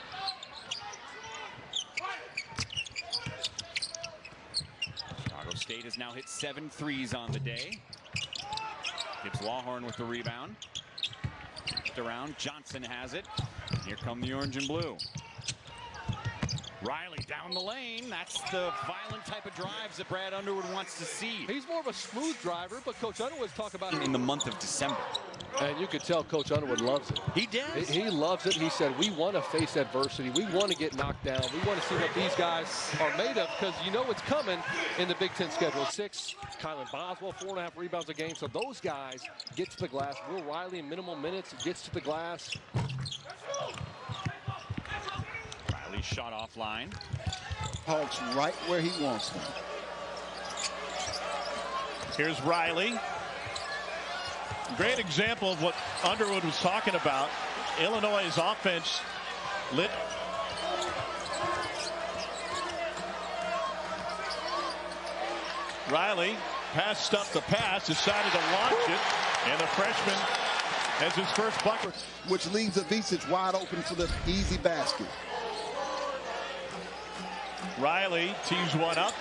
Chicago State has now hit 7 threes on the day. Gibbs Lawhorn with the rebound. Around, Johnson has it. Here come the orange and blue. Riley down the lane. That's the violent type of drives that Brad Underwood wants to see. He's more of a smooth driver, but Coach Underwood's talking about it in the month of December. And you could tell Coach Underwood loves it. He does. He loves it. He said, we want to face adversity. We want to get knocked down. We want to see what these guys are made of, because you know what's coming in the Big Ten schedule. 6, Kylan Boswell, 4.5 rebounds a game. So those guys get to the glass. Will Riley in minimal minutes gets to the glass. Riley shot offline. Hawks right where he wants them. Here's Riley. Great example of what Underwood was talking about. Illinois' offense lit. Riley passed up the pass, decided to launch it, and the freshman has his first bucket. Which leaves Avicic wide open for the easy basket. Riley tees one up.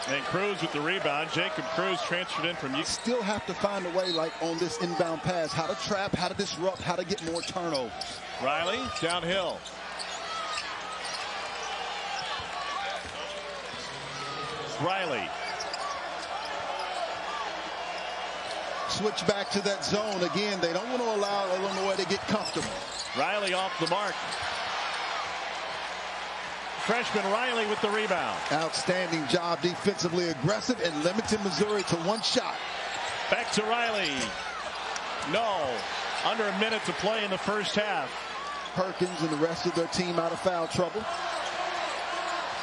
And Cruz with the rebound. Jacob Cruz transferred in from you. Still have to find a way, like on this inbound pass, how to trap, how to disrupt, how to get more turnovers. Riley downhill. Riley. Switch back to that zone again. They don't want to allow Illinois to get comfortable. Riley off the mark. Freshman Riley with the rebound. Outstanding job defensively aggressive and limited Missouri to 1 shot. Back to Riley. No. Under a minute to play in the first half. Perkins and the rest of their team out of foul trouble.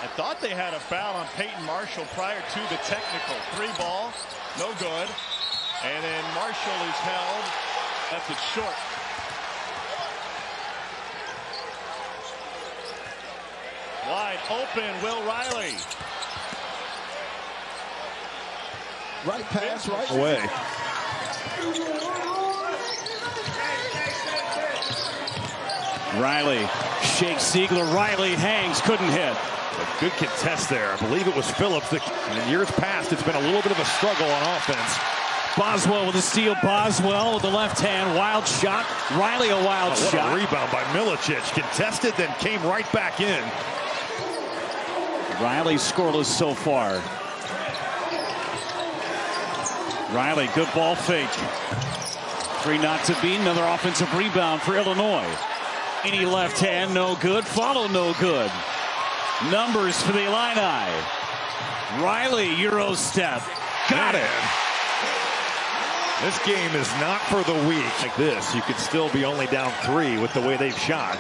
I thought they had a foul on Peyton Marshall prior to the technical. 3 ball, no good. And then Marshall is held. Left it short. Wide open, Will Riley. Right pass, right away. Riley shakes Ziegler. Riley hangs, couldn't hit. A good contest there. I believe it was Phillips. And in years past, it's been a little bit of a struggle on offense. Boswell with a steal. Boswell with the left hand. Wild shot. Riley a wild shot. A rebound by Milicic. Contested, then came right back in. Riley scoreless so far. Riley, good ball fake. 3 not to beat. Another offensive rebound for Illinois. Any left hand, no good. Follow, no good. Numbers for the Illini. Riley, Euro step. Got it. This game is not for the weak. Like this, you could still be only down 3 with the way they've shot.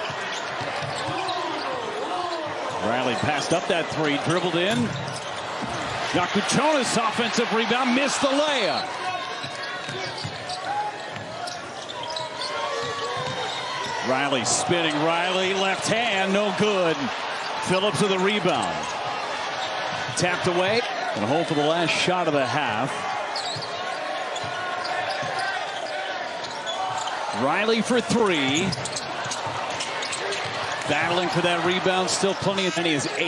Riley passed up that 3, dribbled in. Yakuchonis offensive rebound, missed the layup. Riley spinning. Riley left hand, no good. Phillips with the rebound. Tapped away and hold for the last shot of the half. Riley for 3. Battling for that rebound, still plenty of. And he is 8.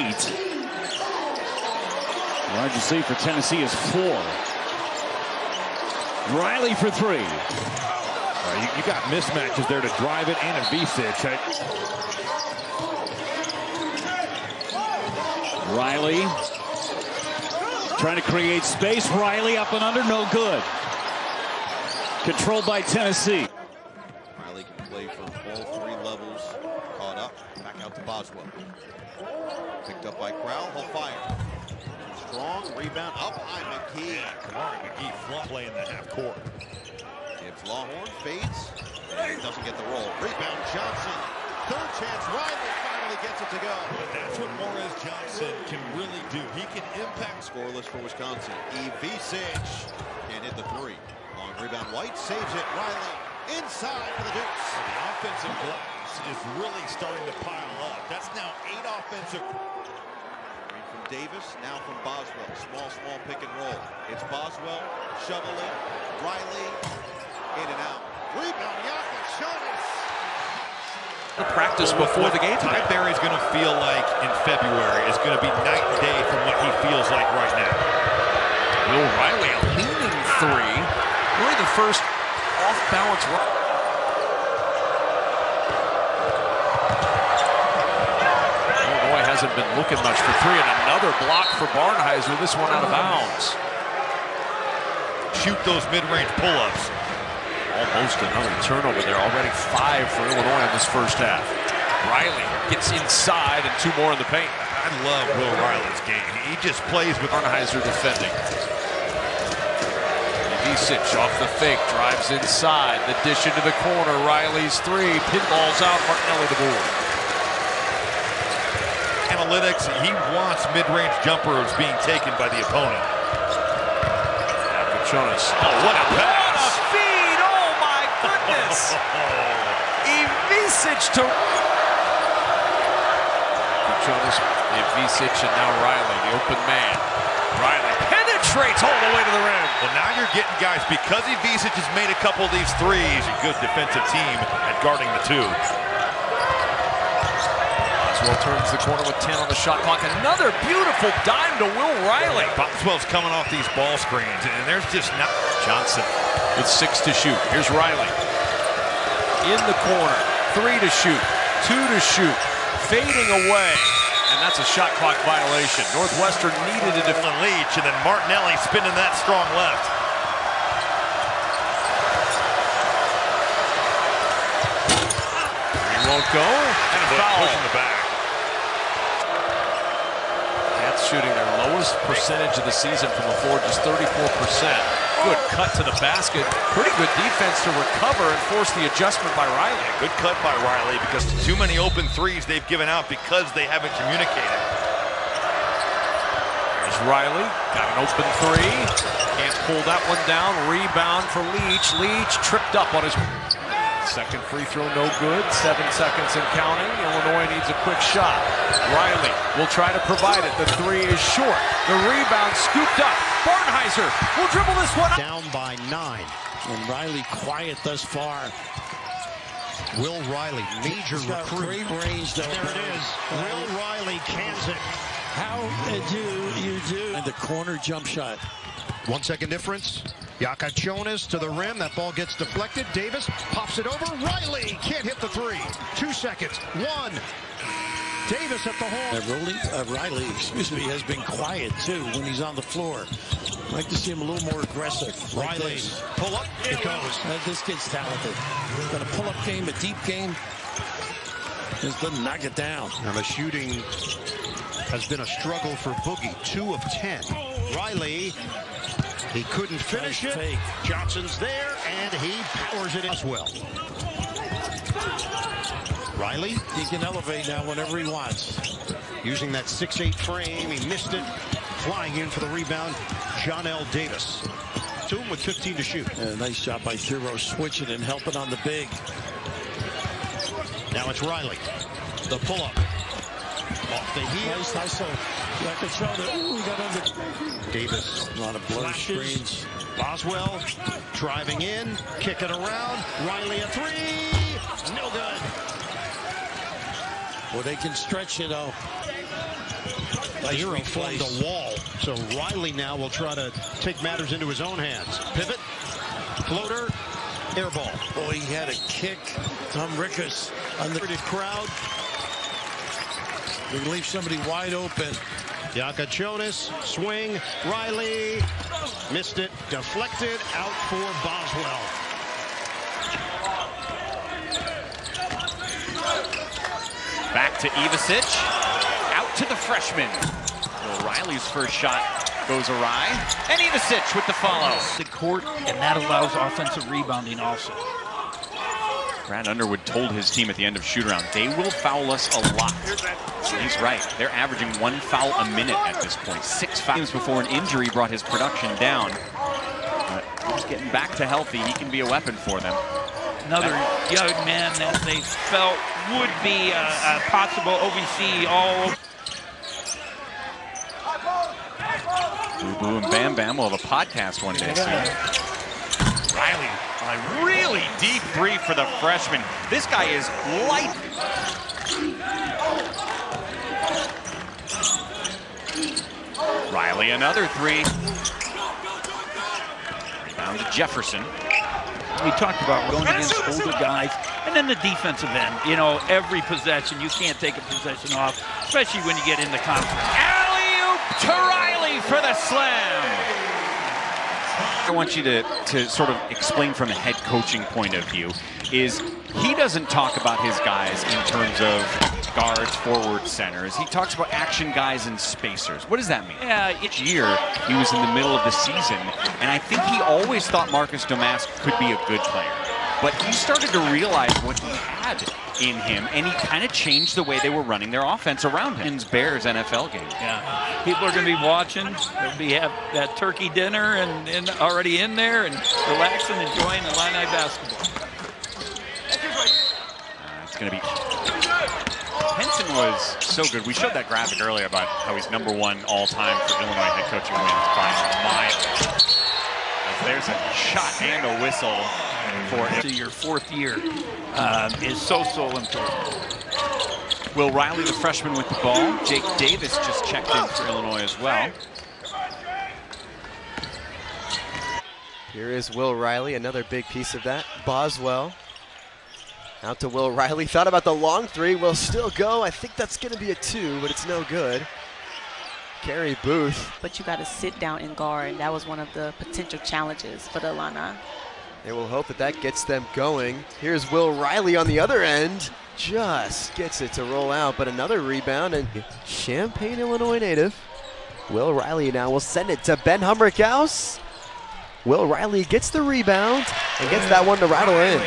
Largest lead for Tennessee is 4. Riley for 3. You got mismatches there to drive it, and Avicic. Riley trying to create space. Riley up and under, no good. Controlled by Tennessee. Riley can play from all 3 levels. Caught up, back out to Boswell. Picked up by Crowell, he'll fire. Strong rebound up high, McGee. Kamari McGee flop play in the half court. Gibbs Lawhorn fades and doesn't get the roll. Rebound Johnson. 3rd chance. Riley finally gets it to go. But that's what Morris Johnson can really do. He can impact. Scoreless for Wisconsin. Avicic can't hit the 3. Long rebound. White saves it. Riley inside for the Dukes. The offensive glass is really starting to pile up. That's now 8 offensive. Davis, now from Boswell. Small pick and roll. It's Boswell, shoveling, Riley, in and out. Rebound, Jonas. The practice before the game. Ty Berry's going to feel like in February is going to be night and day from what he feels like right now. Will Riley, a leaning three. Really the first off-balance run. Illinois hasn't been looking much for three, and another block for Barnhizer. This one out of bounds. Shoot those mid-range pull-ups. Almost another turnover there. Already 5 for Illinois in this first half. Riley gets inside and 2 more in the paint. I love Will Riley's game. He just plays with Barnhizer defending. Ivisic off the fake, drives inside. The dish into the corner. Riley's 3. Pinballs out. Martinelli the board. Analytics, he wants mid-range jumpers being taken by the opponent. Jonas. Oh, what a pass! What a feed! Oh my goodness! Ivisic to Jonas, Ivisic, and now Riley, the open man. Riley penetrates all the way to the rim. Well, now you're getting guys, because Ivisic has made a couple of these threes, a good defensive team at guarding the 2. Boswell turns the corner with 10 on the shot clock. Another beautiful dime to Will Riley. Boswell's coming off these ball screens, and there's just not. Johnson with 6 to shoot. Here's Riley. In the corner. 3 to shoot. 2 to shoot. Fading away. And that's a shot clock violation. Northwestern needed to defend Leach, and then Martinelli spinning that strong left. He won't go. And a foul. Pushing the back. Cats shooting their lowest percentage of the season from the floor, just 34%. Good cut to the basket. Pretty good defense to recover and force the adjustment by Riley. Good cut by Riley, because too many open threes they've given out because they haven't communicated. There's Riley. Got an open 3. Can't pull that one down. Rebound for Leach. Leach tripped up on his second free throw, no good. 7 seconds and counting. Illinois needs a quick shot. Riley will try to provide it. The 3 is short. The rebound scooped up. Barnhizer will dribble this one. Down by 9. And Riley quiet thus far. Will Riley, major recruit. Great range though. There it is. Will Riley cans it. How do you do? And the corner jump shot. 1 second difference. Jonas to the rim. That ball gets deflected. Davis pops it over. Riley can't hit the 3. 2 seconds. 1. Davis at the horn. Riley, has been quiet too when he's on the floor. I'd like to see him a little more aggressive. Riley, pull up. It goes. This kid's talented. Got a pull-up game, a deep game. Just doesn't knock it down. Now the shooting has been a struggle for Boogie. 2 of 10. Riley. He couldn't finish it. Fake. Johnson's there, and he powers it as well. Riley, he can elevate now whenever he wants. Using that 6'8" frame, he missed it. Flying in for the rebound, John L. Davis. 2 with 15 to shoot. Nice job by Thero switching and helping on the big. Now it's Riley. The pull-up. Off the heel. Nice hustle. Ooh, we got under. Davis. A lot of blur screens. Boswell driving in, kicking around. Riley a 3. No good. Well, they can stretch it out. Here he formed a wall. So Riley now will try to take matters into his own hands. Pivot. Floater. Air ball. Boy, he had a kick. Tom Rickus on the crowd. We leave somebody wide open. Jonas, swing, Riley, missed it, deflected, out for Boswell. Back to Ivisic, out to the freshman. Well, Riley's first shot goes awry, and Ivisic with the follow. The court, and that allows offensive rebounding also. Brad Underwood told his team at the end of shoot-around, they will foul us a lot. And he's right. They're averaging 1 foul a minute at this point. 6 fouls before an injury brought his production down. But he's getting back to healthy. He can be a weapon for them. Another young man that they felt would be a possible OVC all. Boo Boo and Bam Bam will have a podcast one day soon. Riley, a really deep three for the freshman. This guy is light. Riley, another three. Rebound to Jefferson. We talked about going against older guys, and then the defensive end. You know, every possession, you can't take a possession off, especially when you get into conference. Alley-oop to Riley for the slam. I want you to sort of explain from a head coaching point of view is he doesn't talk about his guys in terms of guards, forward, centers. He talks about action guys and spacers. What does that mean? Yeah, each year he was in the middle of the season, and I think he always thought Marcus Domask could be a good player. But he started to realize what he had in him, and he kind of changed the way they were running their offense around him. Bears NFL game. Yeah, people are going to be watching. They'll be have that turkey dinner and already in there and relaxing, enjoying Illini basketball. It's going to be. Henson was so good. We showed that graphic earlier about how he's #1 all-time for Illinois head coaching wins by mile. There's a shot and a whistle for your 4th year is so important. Will Riley, the freshman, with the ball. Jake Davis just checked in for Illinois as well. Here is Will Riley, another big piece of that. Boswell out to Will Riley. Thought about the long three. Will still go. I think that's going to be a 2, but it's no good. Carrie Booth. But you got to sit down and guard, and that was one of the potential challenges for the Illini. They will hope that that gets them going. Here's Will Riley on the other end. Just gets it to roll out, but another rebound, and Champaign, Illinois native. Will Riley now will send it to Ben Humrickhouse. Will Riley gets the rebound and gets that one to rattle in.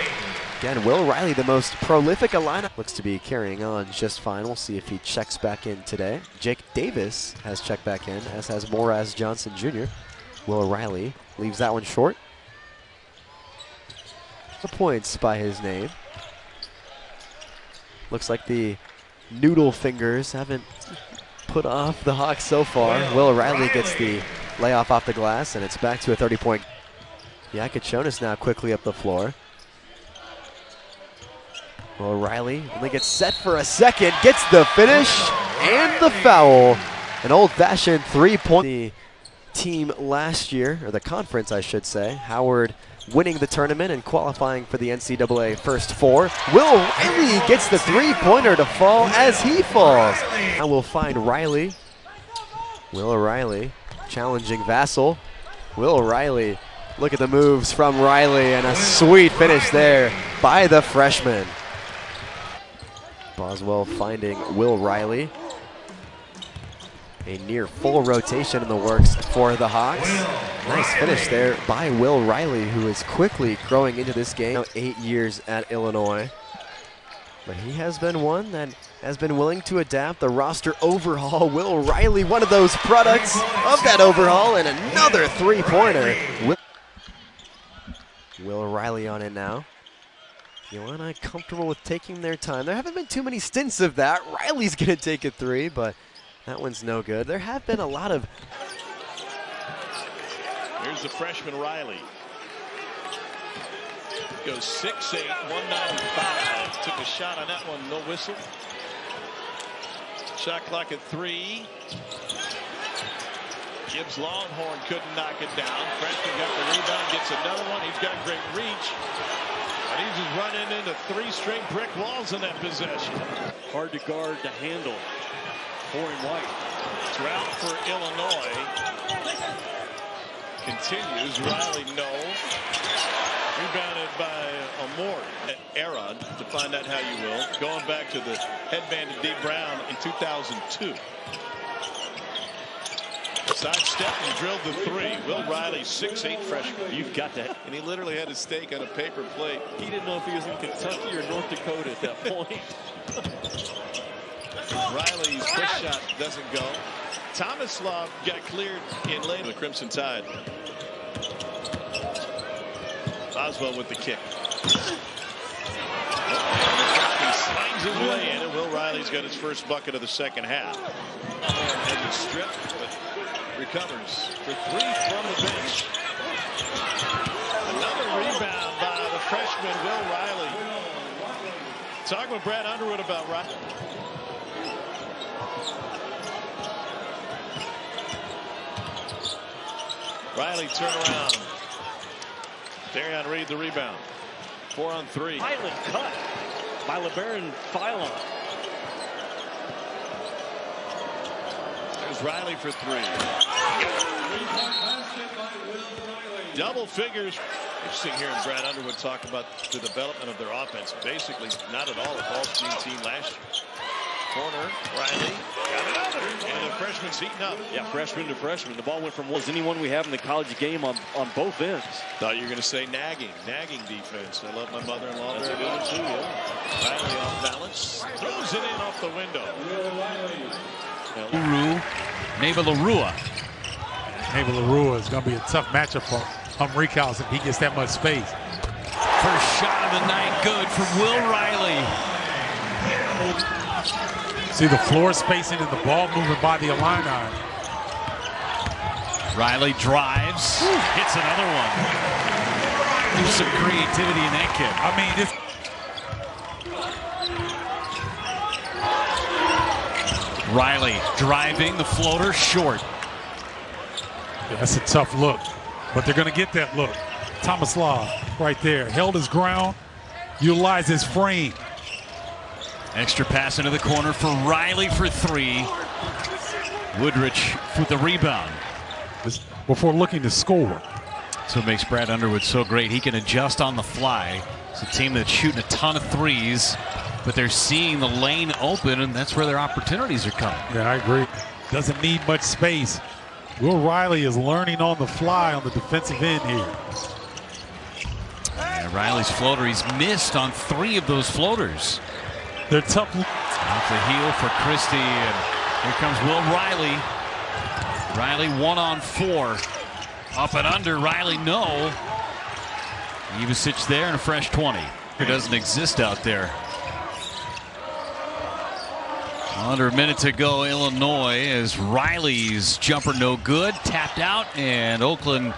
Again, Will Riley, the most prolific Illini. Looks to be carrying on just fine. We'll see if he checks back in today. Jake Davis has checked back in, as has Moraz Johnson Jr. Will Riley leaves that one short. The points by his name. Looks like the noodle fingers haven't put off the Hawks so far. Will Riley gets the layoff off the glass, and it's back to a 30-point. Yakachonis now quickly up the floor. Will Riley only gets set for a second, gets the finish and the foul. An old-fashioned 3-point. The team last year, or the conference I should say, Howard winning the tournament and qualifying for the NCAA First Four. Will Riley gets the 3-pointer to fall as he falls. Now we'll find Riley. Will Riley challenging Vassell. Will Riley, look at the moves from Riley, and a sweet finish there by the freshman. Boswell finding Will Riley. A near full rotation in the works for the Hawks. Nice finish there by Will Riley, who is quickly growing into this game. Now 8 years at Illinois. But he has been one that has been willing to adapt. The roster overhaul. Will Riley, one of those products of that overhaul, and another 3-pointer. Will Riley on it now. The Illini comfortable with taking their time. There haven't been too many stints of that. Riley's going to take a 3, but that one's no good. There have been a lot of... Here's the freshman Riley. Goes 6'8", 195. Took a shot on that one, no whistle. Shot clock at 3. Gibbs Longhorn couldn't knock it down. Freshman got the rebound, gets another one. He's got great reach. And he's just running into 3-string brick walls in that possession. Hard to guard to handle. Pouring White. Drought for Illinois. Continues. Riley, no. Rebounded by Amort at Era, to find out how you will. Going back to the headband to Dee Brown in 2002. Sidestep and drilled the 3. Will Riley, 6'8" freshman. You've got that. And he literally had a steak on a paper plate. He didn't know if he was in Kentucky or North Dakota at that point. Riley's push shot doesn't go. Tomislav got cleared in late. The Crimson Tide. Boswell with the kick. He slings his way in, and Will Riley's got his first bucket of the second half. Has it stripped, but recovers for three from the bench. Another rebound by the freshman, Will Riley. Talking with Brad Underwood about Riley. Riley turnaround. Darion Reed the rebound. 4 on 3. Highland cut by LeBaron Philon. There's Riley for 3. Double figures. Interesting hearing Brad Underwood talk about the development of their offense. Basically, not at all a ball screen team last year. Corner, Riley, got another. And the freshman's heating up. Yeah, freshman to freshman. The ball went from anyone we have in the college game on both ends. Thought you were going to say nagging defense. I love my mother-in-law very much too. Yeah. Riley off balance, throws it in off the window. Neighbor Larua. Neighbor Larua is going to be a tough matchup for Humphrey House if he gets that much space. First shot of the night, good from Will Riley. See the floor spacing and the ball moving by the Illini. Riley drives, hits another one. There's some creativity in that kid. I mean, this. Riley driving, the floater short. Yeah, that's a tough look, but they're going to get that look. Thomas Law right there, held his ground, utilized his frame. Extra pass into the corner for Riley for 3. Woodrich with the rebound. Before looking to score. So it makes Brad Underwood so great. He can adjust on the fly. It's a team that's shooting a ton of threes, but they're seeing the lane open, and that's where their opportunities are coming. Yeah, I agree. Doesn't need much space. Will Riley is learning on the fly on the defensive end here. And Riley's floater, he's missed on 3 of those floaters. They're tough. Off the heel for Christie, and here comes Will Riley. Riley 1 on 4. Up and under, Riley no. Ivicic there and a fresh 20. It doesn't exist out there. Under a minute to go, Illinois, as Riley's jumper no good, tapped out, and Oakland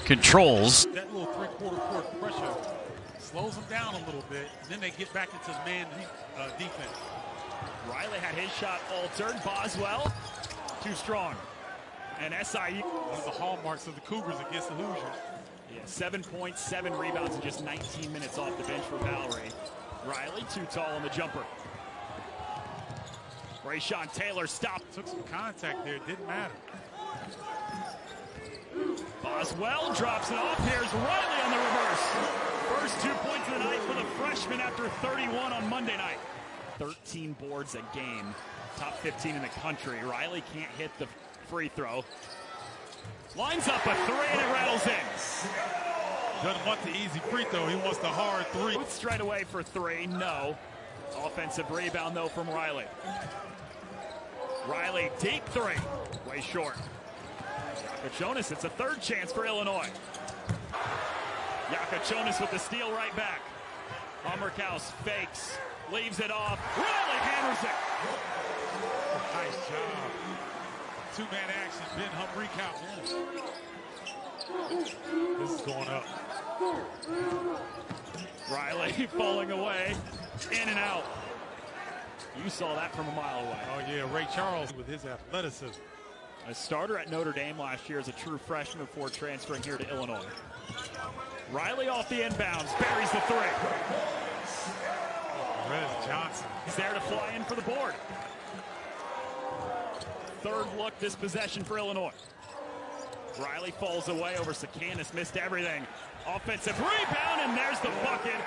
controls. That little three-quarter court pressure slows them down a little bit, and then they get back into man defense. Riley had his shot altered. Boswell, too strong. And SIU. One of the hallmarks of the Cougars against the Hoosiers. Yeah, 7 points, 7 rebounds in just 19 minutes off the bench for Valerie. Riley too tall on the jumper. Rayshawn Taylor stopped. Took some contact there, didn't matter. Boswell drops it off. Here's Riley on the reverse. First 2 points of the night for the freshman after 31 on Monday night. 13 boards a game. Top 15 in the country. Riley can't hit the free throw. Lines up a 3 and it rattles in. Doesn't want the easy free throw. He wants the hard 3. Straight away for 3. No. Offensive rebound though from Riley. Riley deep 3. Way short. Yakachonis, it's a 3rd chance for Illinois. Yakachonis with the steal right back. Hummerkaus fakes, leaves it off. Riley hammers it. Nice job. 2-man action, Ben Hummerkaus. This is going up. Riley falling away, in and out. You saw that from a mile away. Oh yeah, Ray Charles with his athleticism. A starter at Notre Dame last year as a true freshman before transferring here to Illinois. Riley off the inbounds, buries the 3. Rez Johnson. He's there to fly in for the board. 3rd look this possession for Illinois. Riley falls away over Sakanis, missed everything. Offensive rebound, and there's the bucket.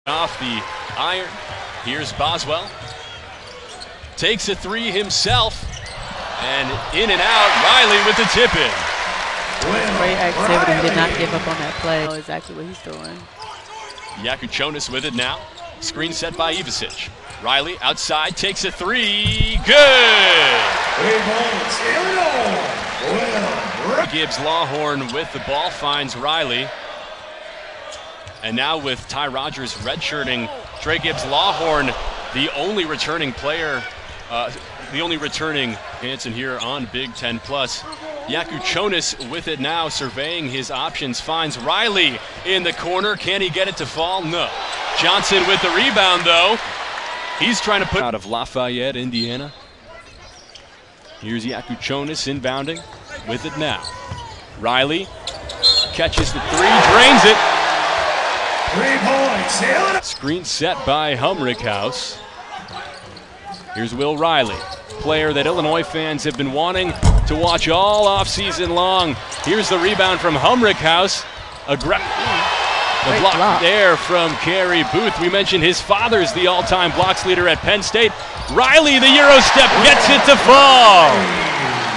Off the iron. Here's Boswell. Takes a 3 himself. And in and out, Riley with the tip in. Great activity. He did not give up on that play. Know exactly what he's doing. Yakuchonis with it now. Screen set by Ivisic. Riley outside takes a three. Good! Gibbs Lawhorn with the ball finds Riley. And now with Ty Rogers redshirting, Trey Gibbs Lawhorn, the only returning player, the only returning Hanson here on Big Ten Plus. Yakuchonis with it now, surveying his options, finds Riley in the corner. Can he get it to fall? No. Johnson with the rebound, though. He's trying to put out of Lafayette, Indiana. Here's Yakuchonis inbounding with it now. Riley catches the three, drains it. 3 points. Screen set by Humrickhouse. Here's Will Riley, player that Illinois fans have been wanting to watch all offseason long. Here's the rebound from Humrickhouse. The block there from Kerry Booth. We mentioned his father's the all-time blocks leader at Penn State. Riley, the Euro step, gets it to fall.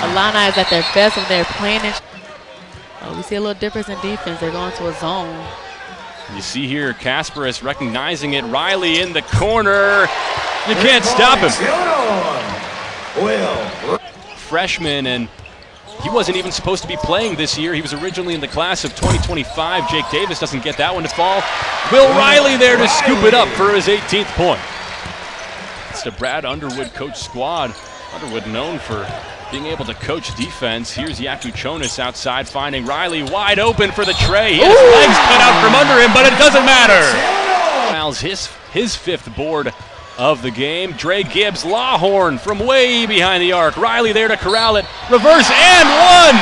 Illini is at their best when they're playing it. We see a little difference in defense. They're going to a zone. You see here Kasparis recognizing it. Riley in the corner. You can't stop him. Freshman, and he wasn't even supposed to be playing this year. He was originally in the class of 2025. Jake Davis doesn't get that one to fall. Will Riley there to scoop it up for his 18th point. It's the Brad Underwood coach squad. Underwood known for being able to coach defense. Here's Yakuchonis outside, finding Riley wide open for the tray. He has legs cut out from under him, but it doesn't matter. Fouls his fifth board of the game. Trey Gibbs Lawhorn from way behind the arc. Riley there to corral it. Reverse and one!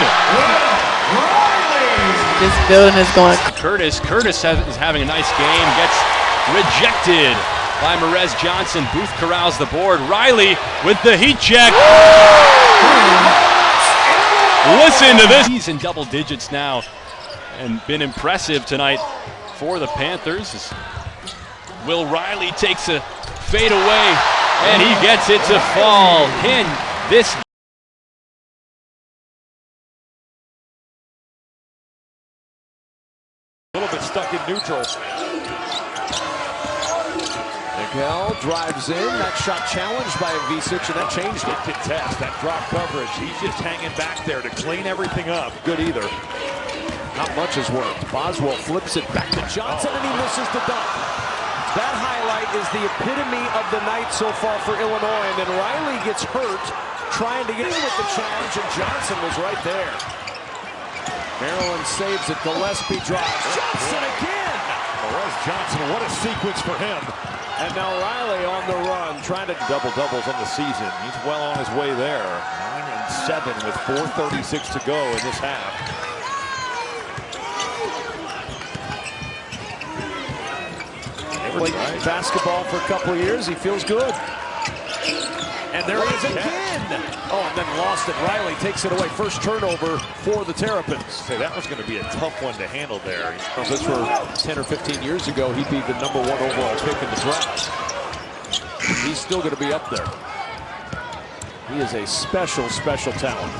This building is going. Curtis is having a nice game. Gets rejected by Merez Johnson. Booth corrals the board. Riley with the heat check. Listen to this. He's in double digits now and been impressive tonight for the Panthers. Will Riley takes a fade away and he gets it to fall. Can this a little bit stuck in neutral. Miguel drives in. That shot challenged by Ivisic, and that changed it. Contest, that drop coverage. He's just hanging back there to clean everything up. Good either. Not much has worked. Boswell flips it back to Johnson, and he misses the dunk. That highlight is the epitome of the night so far for Illinois, and then Riley gets hurt trying to get in with the challenge, and Johnson was right there. Maryland saves it. Gillespie drives. Johnson again! Merez Johnson, what a sequence for him. And now Riley on the run, trying to double-doubles on the season. He's well on his way there. 9 and 7 with 4:36 to go in this half. Played basketball for a couple of years. He feels good. And there he is again. Oh, and then lost it. Riley takes it away. First turnover for the Terrapins. Say that was going to be a tough one to handle there. If this were 10 or 15 years ago, he'd be the #1 overall pick in the draft. He's still going to be up there. He is a special, special talent.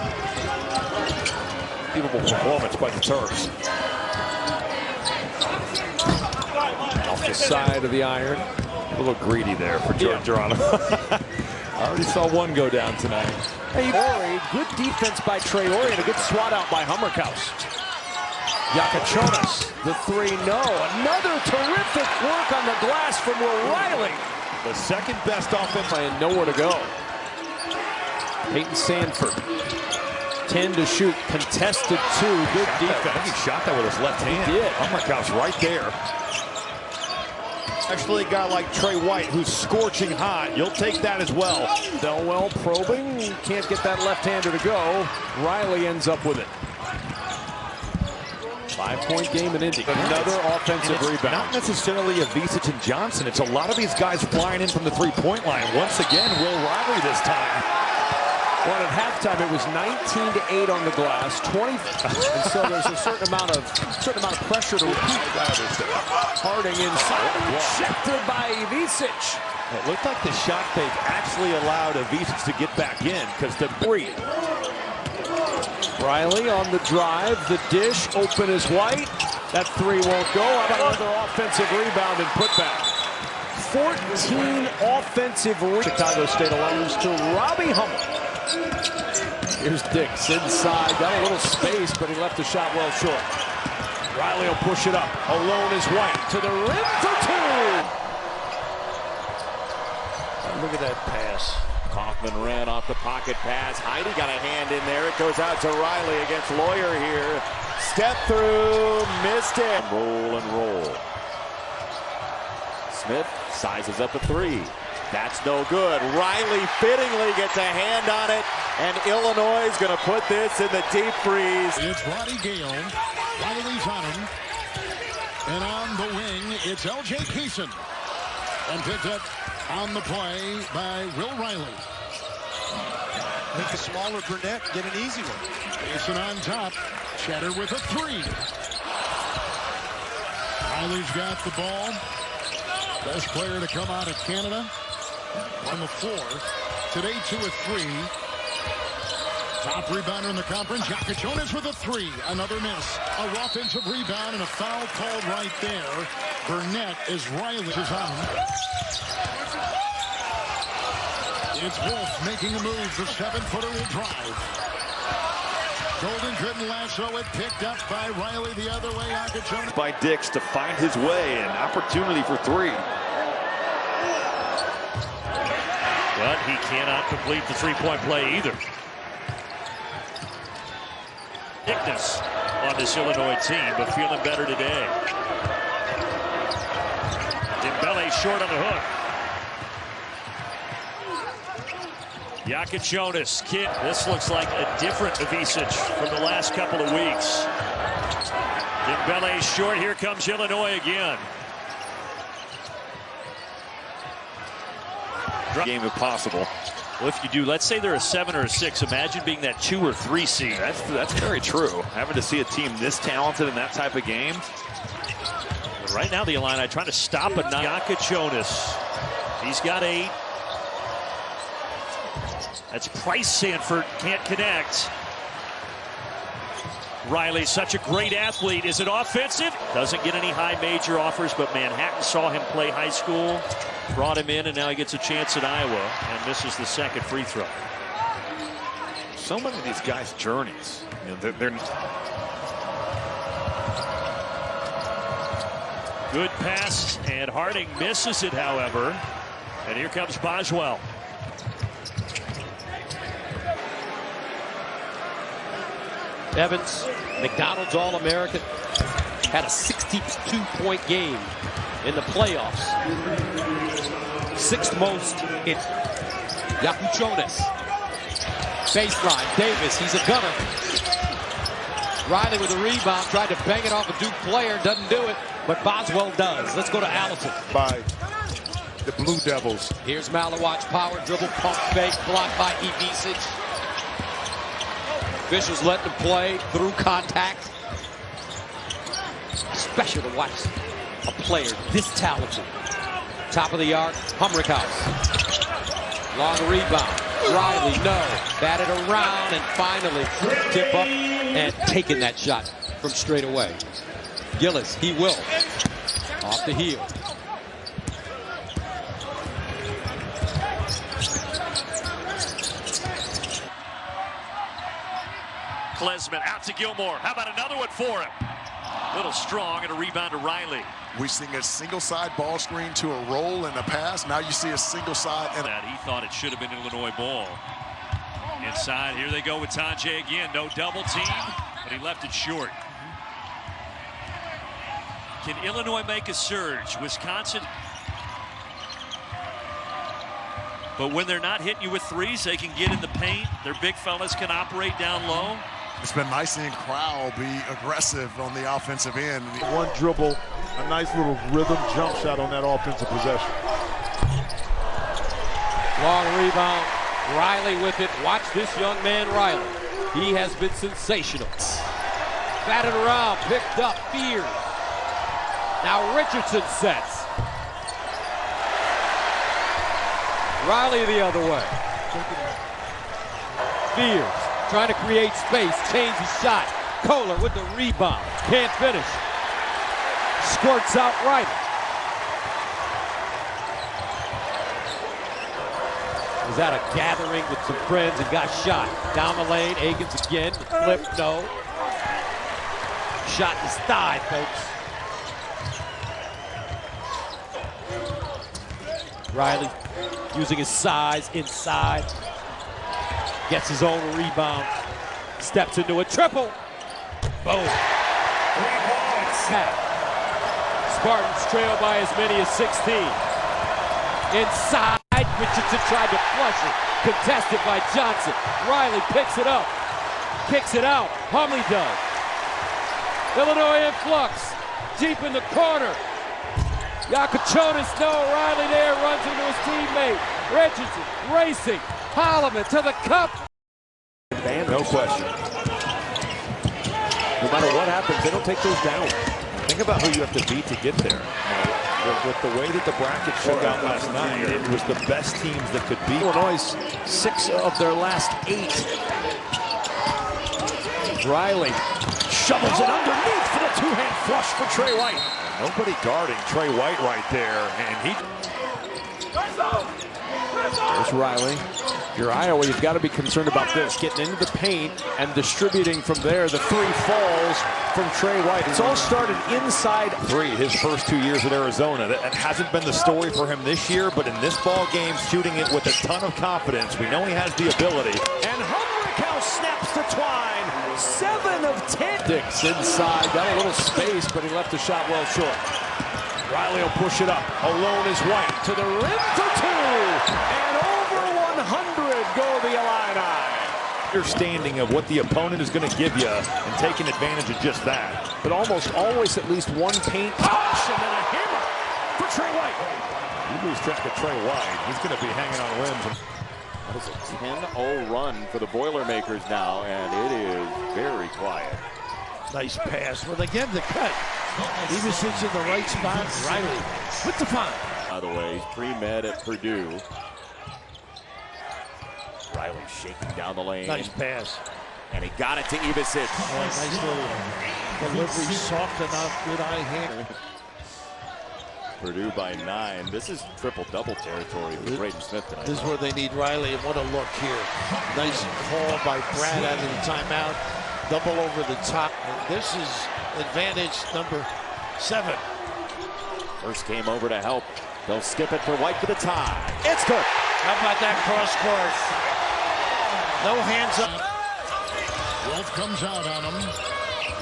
Unbelievable performance by the Terps. Off the side of the iron. A little greedy there for Geronimo. I already saw one go down tonight. Hey, Horry, good defense by Trey Horry and a good swat out by Humrickhouse. Yakuchonis, the three, no. Another terrific work on the glass from Will Riley. The second best offense. And nowhere to go. Peyton Sanford, 10 to shoot, contested 2, good defense. I think he shot that with his left hand. He did. Humrickhouse right there. Actually, a guy like Trey White, who's scorching hot. You'll take that as well. Delwell probing. Can't get that left-hander to go. Riley ends up with it. 5-point game in Indy. Another offensive rebound. Not necessarily Ivisic and Johnson. It's a lot of these guys flying in from the three-point line. Once again, Will Riley this time. Well, at halftime, it was 19-8 on the glass, 20, and so there's a certain amount of pressure to repeat. Harding inside, rejected by Ivisic. It looked like the shot fake actually allowed Ivisic to get back in because the three. Riley on the drive, the dish, open is White. That three won't go. How about another offensive rebound and putback? 14 offensive rebounds. Chicago State belongs to Robbie Hummel. Here's Dix inside, got a little space, but he left the shot well short. Riley will push it up. Alone is White to the rim for two. Look at that pass. Kaufman ran off the pocket pass. Heidi got a hand in there. It goes out to Riley against Lawyer here. Step through, missed it. Roll and roll. Smith sizes up a three. That's no good. Riley fittingly gets a hand on it, and Illinois is going to put this in the deep freeze. It's Roddy Gale. Riley's on him. And on the wing, it's L.J. Keeson. And picked up on the play by Will Riley. Make a smaller Burnett get an easy one. Keeson on top. Cheddar with a three. Riley's got the ball. Best player to come out of Canada on the floor. Today 2 of 3. Top rebounder in the conference. Yakachonis with a three. Another miss. A offensive rebound and a foul called right there. Burnett is Riley's on. It's Wolf making a move. The 7-footer will drive. Golden couldn't lasso it. Picked up by Riley the other way. Yakachonis. By Dix to find his way. An opportunity for three. But he cannot complete the three-point play either. Thickness on this Illinois team, but feeling better today. Dembele short on the hook. Yakachonis, kid. This looks like a different Ivisic from the last couple of weeks. Dembele short. Here comes Illinois again. Game if possible. Well, if you do, let's say they're a 7 or a 6. Imagine being that 2 or 3 seed. That's very true. Having to see a team this talented in that type of game. But right now, the Illini trying to stop a Yakachonis. He's got 8. That's Price Sanford. Can't connect. Riley, such a great athlete. Is it offensive? Doesn't get any high major offers, but Manhattan saw him play high school, brought him in, and now he gets a chance at Iowa, and misses the second free throw. So many of these guys' journeys. You know, they're good pass, and Harding misses it, however. And here comes Boswell. Evans, McDonald's All-American, had a 62-point game in the playoffs. 6th most in Yakachonis. Baseline, Davis, he's a gunner. Riley with a rebound, tried to bang it off a Duke player, doesn't do it, but Boswell does. Let's go to Allison. By the Blue Devils. Here's Malawatch, power dribble, pump fake, blocked by Ivisic. Officials letting him play through contact. Special to watch a player this talented. Top of the arc, Humrickhouse. Long rebound. Riley, no. Batted around and finally tip up and taking that shot from straight away. Gillis, he will. Off the heel. Klesman out to Gilmore. How about another one for him? Little strong and a rebound to Riley. We're seeing a single side ball screen to a roll and a pass. Now you see a single side. And that he thought it should have been Illinois ball. Inside, here they go with Tajay again. No double team, but he left it short. Can Illinois make a surge? Wisconsin. But when they're not hitting you with threes, they can get in the paint. Their big fellas can operate down low. It's been nice seeing Crowell be aggressive on the offensive end. One dribble, a nice little rhythm jump shot on that offensive possession. Long rebound. Riley with it. Watch this young man, Riley. He has been sensational. Batted around, picked up, Fears. Now Richardson sets. Riley the other way. Fears trying to create space, change the shot. Kohler with the rebound, can't finish. Squirts out Riley. Was at a gathering with some friends and got shot. Down the lane, Agins again, flip, no. Shot in his thigh, folks. Riley using his size inside. Gets his own rebound. Steps into a triple. Boom. Spartans trail by as many as 16. Inside, Richardson tried to flush it. Contested by Johnson. Riley picks it up. Kicks it out. Humley does. Illinois in flux. Deep in the corner. Yakachonis, no. Riley there runs into his teammate. Richardson racing. Holloman to the cup. No question. No matter what happens, they don't take those down. Think about who you have to beat to get there. With the way that the bracket shook out last night, it was the best teams that could beat. Illinois, 6 of their last 8. Riley shovels it underneath for the two-hand flush for Trey White. Nobody guarding Trey White right there, and he... There's Riley. If you're Iowa, you've got to be concerned about this. Getting into the paint and distributing from there. The 3 falls from Trey White. It's all started inside 3 his first 2 years at Arizona. That hasn't been the story for him this year, but in this ball game, shooting it with a ton of confidence. We know he has the ability. And Humrickhouse snaps to Twine. 7 of 10. Dix inside, got a little space, but he left the shot well short. Riley will push it up. Alone is White to the rim for 2. And over 100 go the Illini. Understanding of what the opponent is going to give you and taking advantage of just that. But almost always at least one paint touch and then a hammer for Trey White. You lose track of Trey White, he's going to be hanging on limbs. That is a 10-0 run for the Boilermakers now, and it is very quiet. Nice pass. Well, again, the cut. Ivisic in the right spot. Riley with the find. By the way, he's pre-med at Purdue. Riley shaking down the lane. Nice pass. And he got it to Ivisic. Nice little delivery, soft enough, good eye hand. Purdue by 9. This is triple-double territory for Braden Smith tonight. This is where they need Riley, and what a look here. Nice call by Brad out of the timeout. Double over the top. And this is advantage number 7. First came over to help. They'll skip it for White for the tie. It's good. How about that cross court? No hands up. Wolf comes out on him.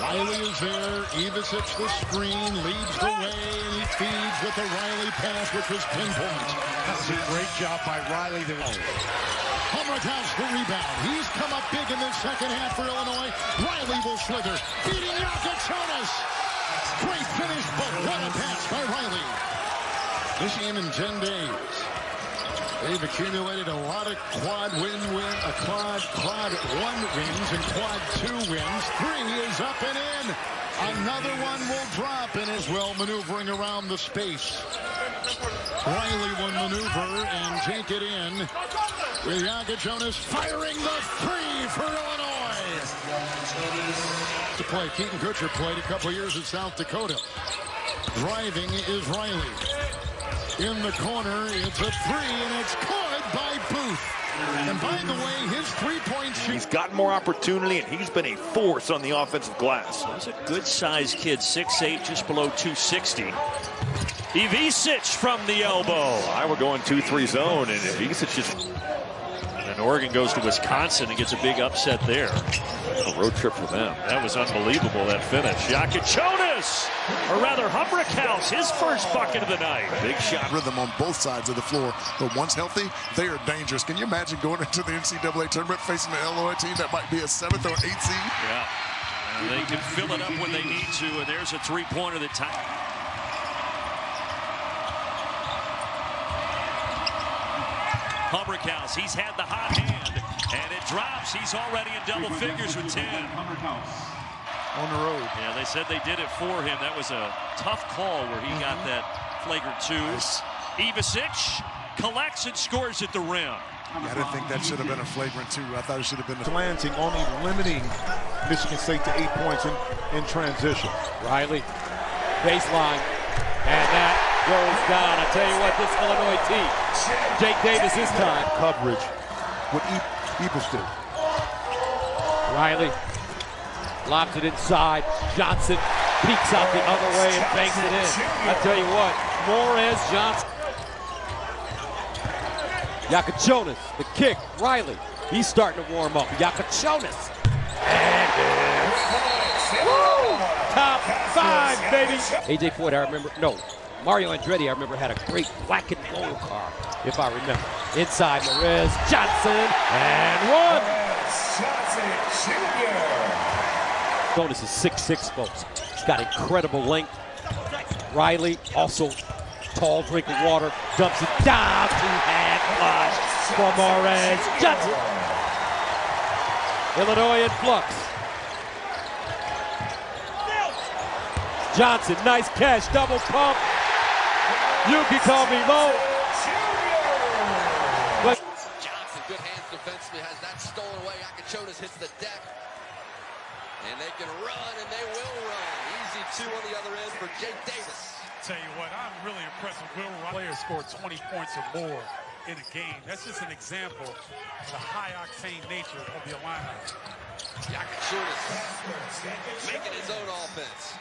Riley is there. Ivisic the screen, leads the way, and he feeds with the Riley pass, which was pinpoint. That's a great job by Riley there. Humrickhouse the rebound. He's come up big in the second half for Illinois. Riley will slither, beating Yakachonis. Great finish, but what a pass by Riley. This game in 10 days. They've accumulated a lot of quad 1 wins and quad 2 wins. 3 is up and in. Another one will drop and is well maneuvering around the space. Riley will maneuver and take it in with Yakachonis firing the 3 for Illinois. To play, Keaton Kutcher played a couple years in South Dakota. Driving is Riley. In the corner, it's a 3, and it's good by Booth. And by the way, his three-point shoot. He's got more opportunity, and he's been a force on the offensive glass. He's a good-sized kid, 6'8", just below 260. Ivisic from the elbow. We're going 2-3 zone, and Ivisic just... And Oregon goes to Wisconsin and gets a big upset there. A road trip for them. That was unbelievable, that finish. Yakachonis, or rather Humrickhouse, his first bucket of the night. Big shot. Rhythm on both sides of the floor, but once healthy, they are dangerous. Can you imagine going into the NCAA tournament facing an Illinois team that might be a 7th or 8th seed? Yeah, and they can fill it up when they need to, and there's a three-pointer that time. Humrickhouse, he's had the hot hand, and it drops. He's already in double figures with 10. On the road. Yeah, they said they did it for him. That was a tough call where he got that flagrant 2. Ivisic collects and scores at the rim. I didn't think that should have been a flagrant two. I thought it should have been a Lansing only limiting Michigan State to 8 points in transition. Riley, baseline, and that goes down. I tell you what, this Illinois team, Jake Davis this time. Coverage with Eapleston. Riley lobs it inside. Johnson peeks out the other way and banks it in. I tell you what, Morez Johnson. Yakachonis, the kick. Riley, he's starting to warm up. Yakachonis. And top 5, baby. AJ Foyt, I remember. No, Mario Andretti, I remember, had a great black and gold car, if I remember. Inside, Morez Johnson, and one. Jonas is 6'6", folks. He's got incredible length. Riley, also tall drink of water, dumps it down, two-hand flush for Morez Johnson. Illinois in flux. Johnson, nice catch, double pump. You can call me Mo. But Johnson, good hands defensively, has that stolen away. Yakachonis hits the deck. And they can run, and they will run. Easy two on the other end for Jake Davis. Tell you what, I'm really impressed with Will Riley. Players scored 20 points or more in a game. That's just an example of the high-octane nature of the Illini. Yakachonis making his own offense.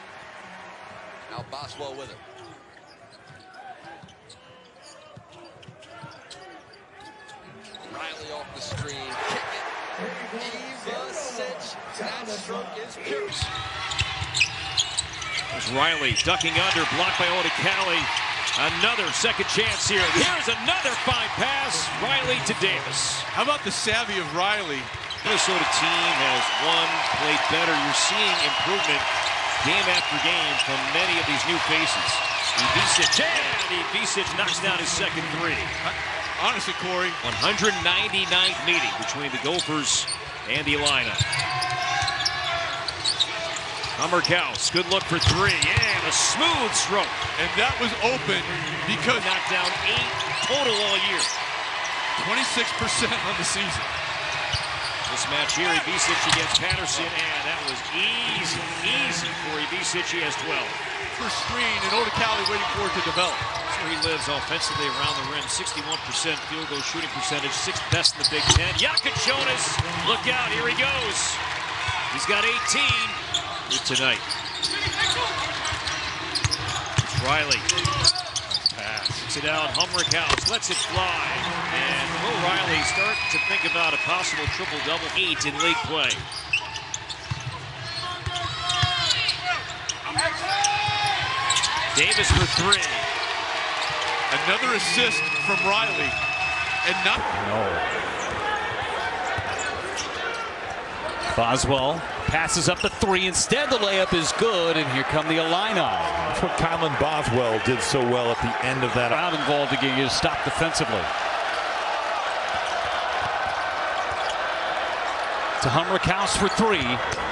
Now Boswell with it. Riley off the screen, kick it. Ivisic, that stroke is pierced. There's Riley ducking under, blocked by Odikali. Another second chance here. Here's another fine pass. Riley to Davis. How about the savvy of Riley? Minnesota team has won, played better. You're seeing improvement game after game from many of these new faces. Ivisic, and Ivisic knocks down his second three. Honestly, Corey, 199th meeting between the Gophers and the Illini. Hummerkaus, good look for three, and a smooth stroke. And that was open because knocked down 8 total all year. 26% on the season. This match here, Ivisic against Patterson, and that was easy for Ivisic. He has 12. First screen, and Odikali waiting for it to develop. That's where he lives offensively around the rim. 61% field goal shooting percentage, 6th best in the Big Ten. Yakachonis, look out, here he goes. He's got 18 here tonight. It's Riley. Pass. Sit down, Hummerkaus lets it fly. And Will Riley start to think about a possible triple-double, 8 in league play. Davis for 3. Another assist from Riley. And not... Boswell passes up the 3. Instead, the layup is good, and here come the Illini. That's what Kylan Boswell did so well at the end of that. Crowd involved to get you to stop defensively. To Hummerkaus for 3.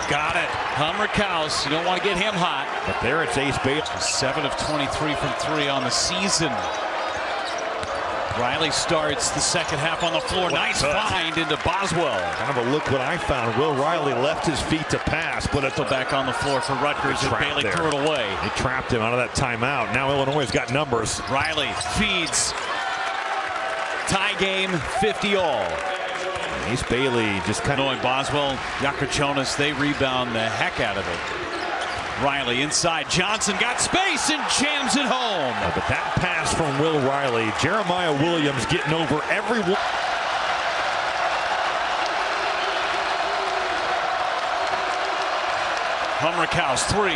Got it. Hummerkaus, you don't want to get him hot. But there it's Ace Bailey. 7 of 23 from 3 on the season. Riley starts the second half on the floor. Nice find into Boswell. Kind of a look what I found. Will Riley left his feet to pass, but it's back on the floor for Rutgers, and Bailey threw it away. They trapped him out of that timeout. Now Illinois has got numbers. Riley feeds. Tie game, 50-all. Ace Bailey just kind of... Knowing Boswell, Yakachonis, they rebound the heck out of it. Riley inside. Johnson got space and jams it home. But that pass from Will Riley, Jeremiah Williams getting over everyone. Hummerkaus 3.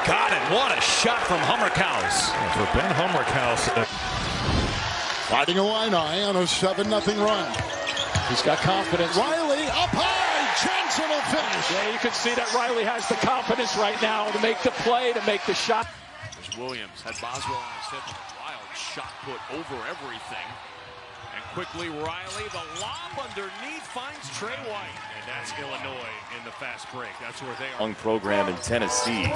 Got it. What a shot from Hummerkaus. For Ben Hummerkaus. Fighting Illini on a 7-0 run. He's got confidence. Riley up high. Johnson will finish. Yeah, you can see that Riley has the confidence right now to make the play, to make the shot. There's Williams, had Boswell on his hip. Wild shot put over everything. And quickly Riley, the lob underneath finds Trey White. And that's Illinois in the fast break. That's where they are. Young program in Tennessee.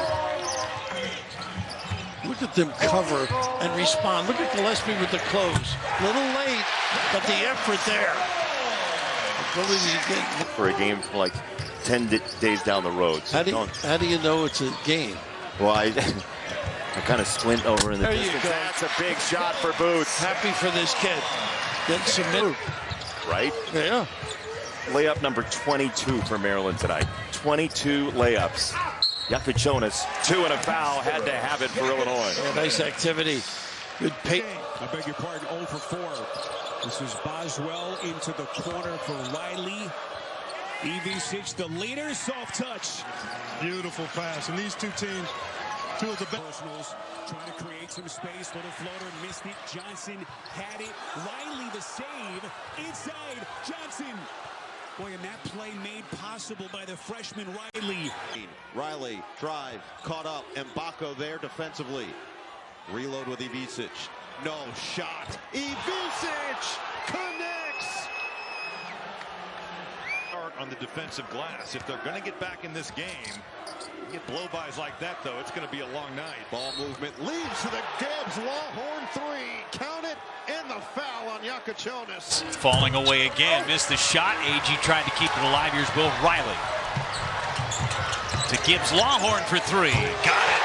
Look at them cover and respond. Look at Gillespie with the close. Little late, but the effort there. Ability to get for a game for like 10 days down the road. So how do you know it's a game? Well, I kind of squint over in the There distance. you go. That's a big shot for Boots. Happy for this kid. Getting submitted. Right? Yeah. Layup number 22 for Maryland tonight. 22 layups. Yakuchonis, 2 and a foul, had to have it for Illinois. Yeah, nice activity. Good pace. I beg your pardon, 0 for 4. This is Boswell into the corner for Riley. EV6, the leader, soft touch. Beautiful pass. And these two teams, two of the best. Personals trying to create some space. Little floater, missed it. Johnson had it. Riley the save. Inside, Johnson. Boy, and that play made possible by the freshman Riley. Riley, drive, caught up. Mbako there defensively. Reload with Ivisic. No shot. Ivisic connects. On the defensive glass. If they're going to get back in this game, get blow-bys like that, though, it's going to be a long night. Ball movement leads to the Gibbs Lawhorn 3. Count it, and the foul on Yakuchonis. Falling away again, missed the shot. AG tried to keep it alive. Here's Will Riley. To Gibbs Lawhorn for 3. Got it.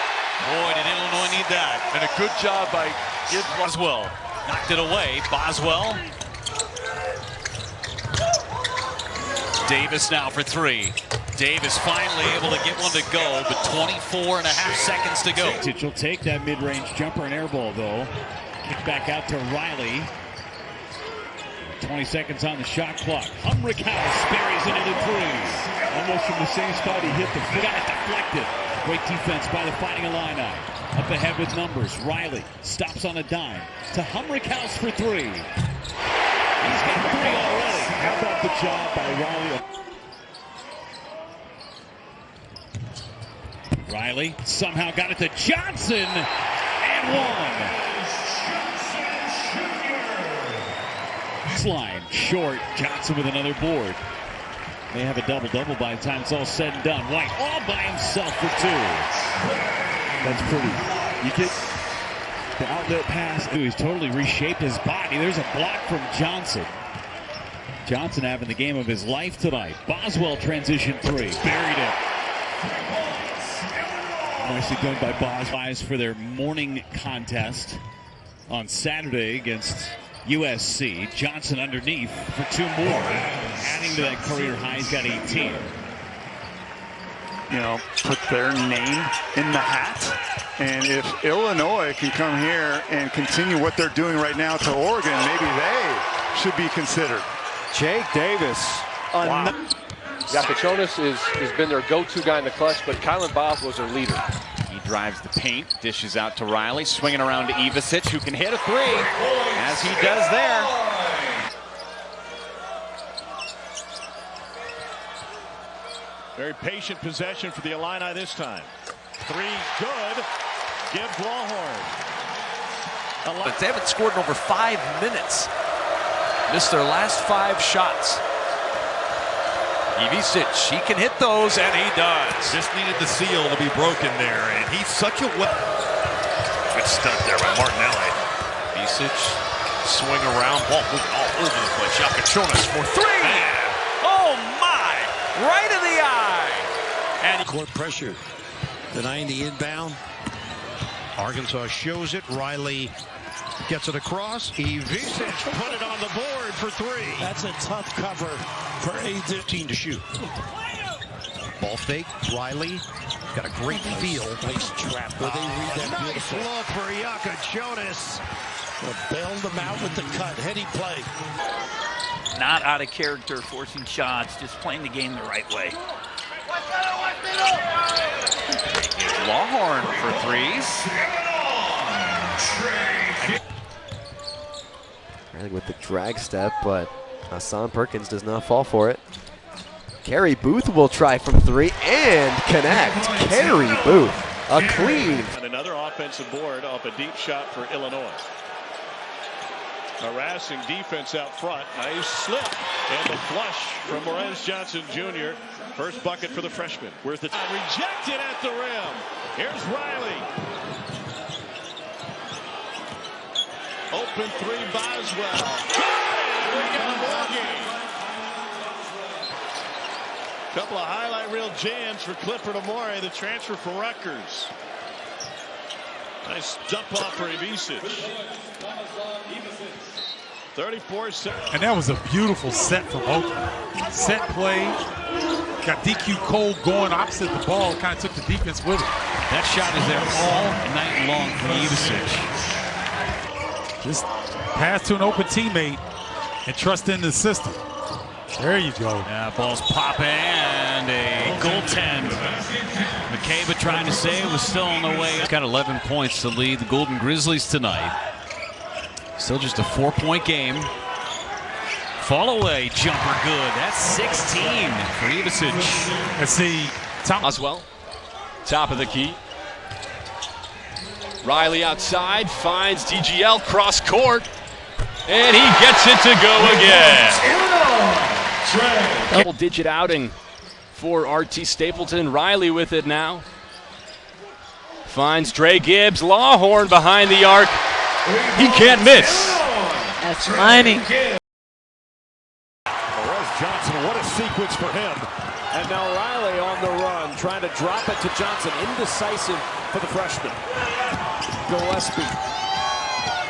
Boy, did Illinois need that. And a good job by Gibbs. Boswell knocked it away. Boswell. Davis now for 3. Davis finally able to get one to go, but 24.5 seconds to go. Will take that mid-range jumper and air ball, though. Kick back out to Riley. 20 seconds on the shot clock. Humrickhouse buries it into 3. Almost from the same spot he hit the foot. Got it deflected. Great defense by the Fighting Illini. Up ahead with numbers. Riley stops on a dime to Humrickhouse for 3. He's got 3 already. How about the job by Riley? Riley somehow got it to Johnson and 1. Line short. Johnson with another board. May have a double-double by the time it's all said and done. White all by himself for 2. That's pretty. You get the outlet pass. He's totally reshaped his body. There's a block from Johnson. Johnson having the game of his life tonight. Boswell transition 3. Buried it. Nicely done by Boswell for their morning contest on Saturday against USC. Johnson underneath for 2 more. Adding to that career high, he's got 18. You know, put their name in the hat. And if Illinois can come here and continue what they're doing right now to Oregon, maybe they should be considered. Jake Davis. Wow. Yakuchonis has been their go-to guy in the clutch, but Kylan Boswell was their leader. He drives the paint, dishes out to Riley, swinging around to Ivisic, who can hit a 3, as he does there. Very patient possession for the Illini this time. 3 good. Gibbs Lawhorn. But they haven't scored in over 5 minutes. Missed their last 5 shots. Ivisic, he can hit those, and he does. Just needed the seal to be broken there, and he's such a good stunt there by Martinelli. Ivisic, swing around, ball moving all over the place. Yakuchonis for 3. Man. Oh my! Right in the eye. And court pressure, denying the inbound. Arkansas shows it. Riley gets it across. Ivisic put it on the board for 3. That's a tough cover for A-15 to shoot. Ball fake. Riley got a great feel. Nice trap. Where they read that nice look for Yakuchonis. Bailed them out with the cut. Heady play. Not out of character, forcing shots, just playing the game the right way. Lawhorn for 3s. Riley with the drag step, but Hassan Perkins does not fall for it. Kerry Booth will try from 3 and connect. Kerry Booth, a clean. And another offensive board off a deep shot for Illinois. Harassing defense out front. Nice slip. And the flush from Morez Johnson Jr. First bucket for the freshman. Where's the rejected at the rim. Here's Riley. open three, Boswell. We got a ball game. Couple of highlight reel jams for Clifford Amore, the transfer from Rutgers. Nice dump off for Ivisic. 34 seconds. And that was a beautiful set from Oakland. Set play. Got DQ Cole going opposite the ball. Kind of took the defense with it. That shot is there all night long for Ivisic. Just pass to an open teammate and trust in the system. There you go. Yeah, ball's popping and a goaltend. McCabe trying to save, was still on the way. He's got 11 points to lead the Golden Grizzlies tonight. Still just a 4-point game. Fall away jumper good. That's 16 for Ivisic. Let's see. Oswell, top of the key. Riley outside, finds DGL cross court, and he gets it to go again. Double-digit outing for RT Stapleton. Riley with it now. Finds Dre Gibbs. Lawhorn behind the arc. He can't miss. That's money. Perez Johnson, what a sequence for him. And now Riley on the run, trying to drop it to Johnson. Indecisive for the freshman. Gillespie.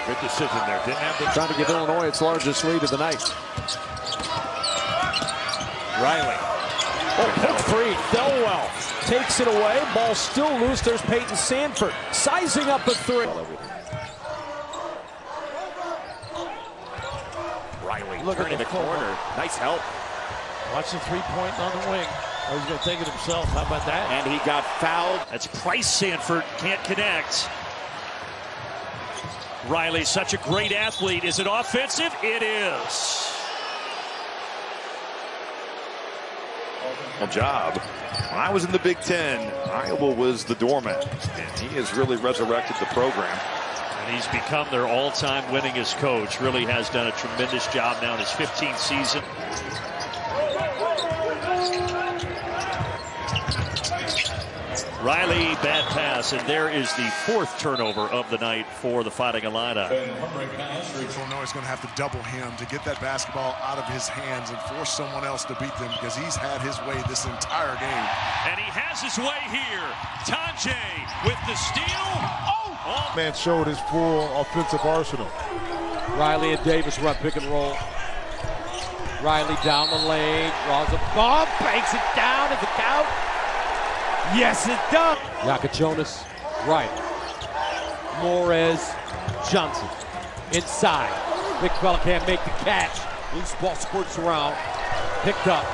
Good decision there. Didn't have the trying to give Illinois its largest lead of the night. Riley. Oh, poked free. Thelwell takes it away. Ball still loose. There's Peyton Sanford sizing up a three. Riley Look turning at the the corner. Nice help. Watch the three-point on the wing. Oh, he's going to take it himself. How about that? And he got fouled. That's Price Sanford. Can't connect. Riley, such a great athlete. Is it offensive? It is. job. When I was in the Big Ten, Iowa was the doormat, and he has really resurrected the program. And he's become their all-time winningest coach. Really has done a tremendous job now in his 15th season. Riley, bad pass, and there is the fourth turnover of the night for the Fighting Illini. Illinois is going to have to double him to get that basketball out of his hands and force someone else to beat them, because he's had his way this entire game. And he has his way here. Tonje with the steal. Oh! Man showed his full offensive arsenal. Riley and Davis run pick and roll. Riley down the lane, draws a bomb, banks it down. Is it count? Yes, it does. Yakachonis, right. Morez, Johnson, inside. Big fella can't make the catch. Loose ball squirts around. Picked up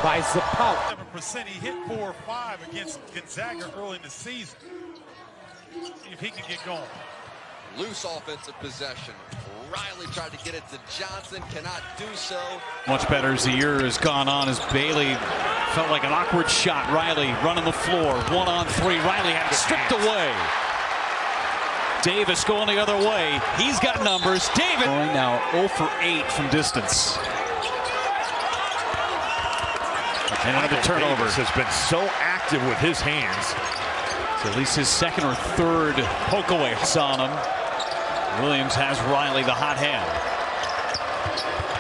by Zapata. 7%. He hit 4 or 5 against Gonzaga early in the season. See if he can get going. Loose offensive possession. Riley tried to get it to Johnson, cannot do so. Much better as the year has gone on, as Bailey felt like an awkward shot. Riley running the floor, 1-on-3. Riley had it stripped away. Davis going the other way. He's got numbers. Davis now 0 for 8 from distance. And another turnover. Davis has been so active with his hands. It's at least his second or third poke away on him. Williams has Riley the hot hand.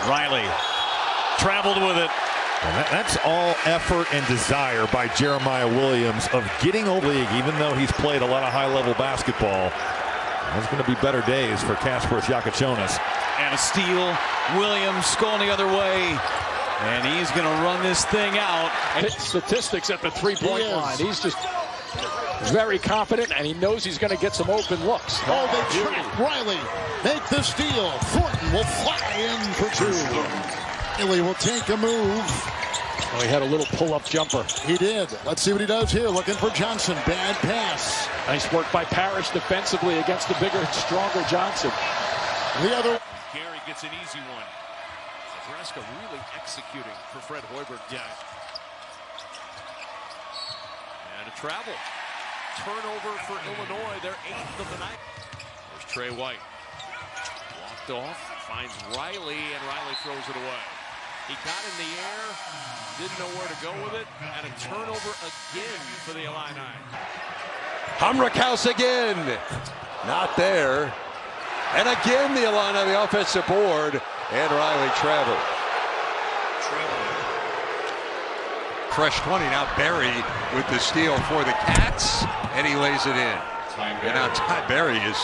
Riley traveled with it. That's all effort and desire by Jeremiah Williams of getting over the league, even though he's played a lot of high-level basketball. There's going to be better days for Kasparas Yakachonis. And a steal. Williams going the other way. And he's going to run this thing out. Statistics at the three-point line. He's just very confident, and he knows he's going to get some open looks. Oh, they trap Riley. Make the steal. Thornton will fly in for 2. Bailey will take a move. Oh, he had a little pull-up jumper. He did. Let's see what he does here. Looking for Johnson. Bad pass. Nice work by Parrish defensively against the bigger, stronger Johnson. The other. Gary gets an easy one. Nebraska really executing for Fred Hoiberg. Yeah. And a travel. Turnover for Illinois, their 8th of the night. There's Trey White. Walked off, finds Riley, and Riley throws it away. He got in the air, didn't know where to go with it, and a turnover again for the Illini. Humrickhouse again. Not there. And again, the Illini on the offensive board, and Riley traveled. Fresh 20, now Berry with the steal for the Cats, and he lays it in. And now Ty Berry is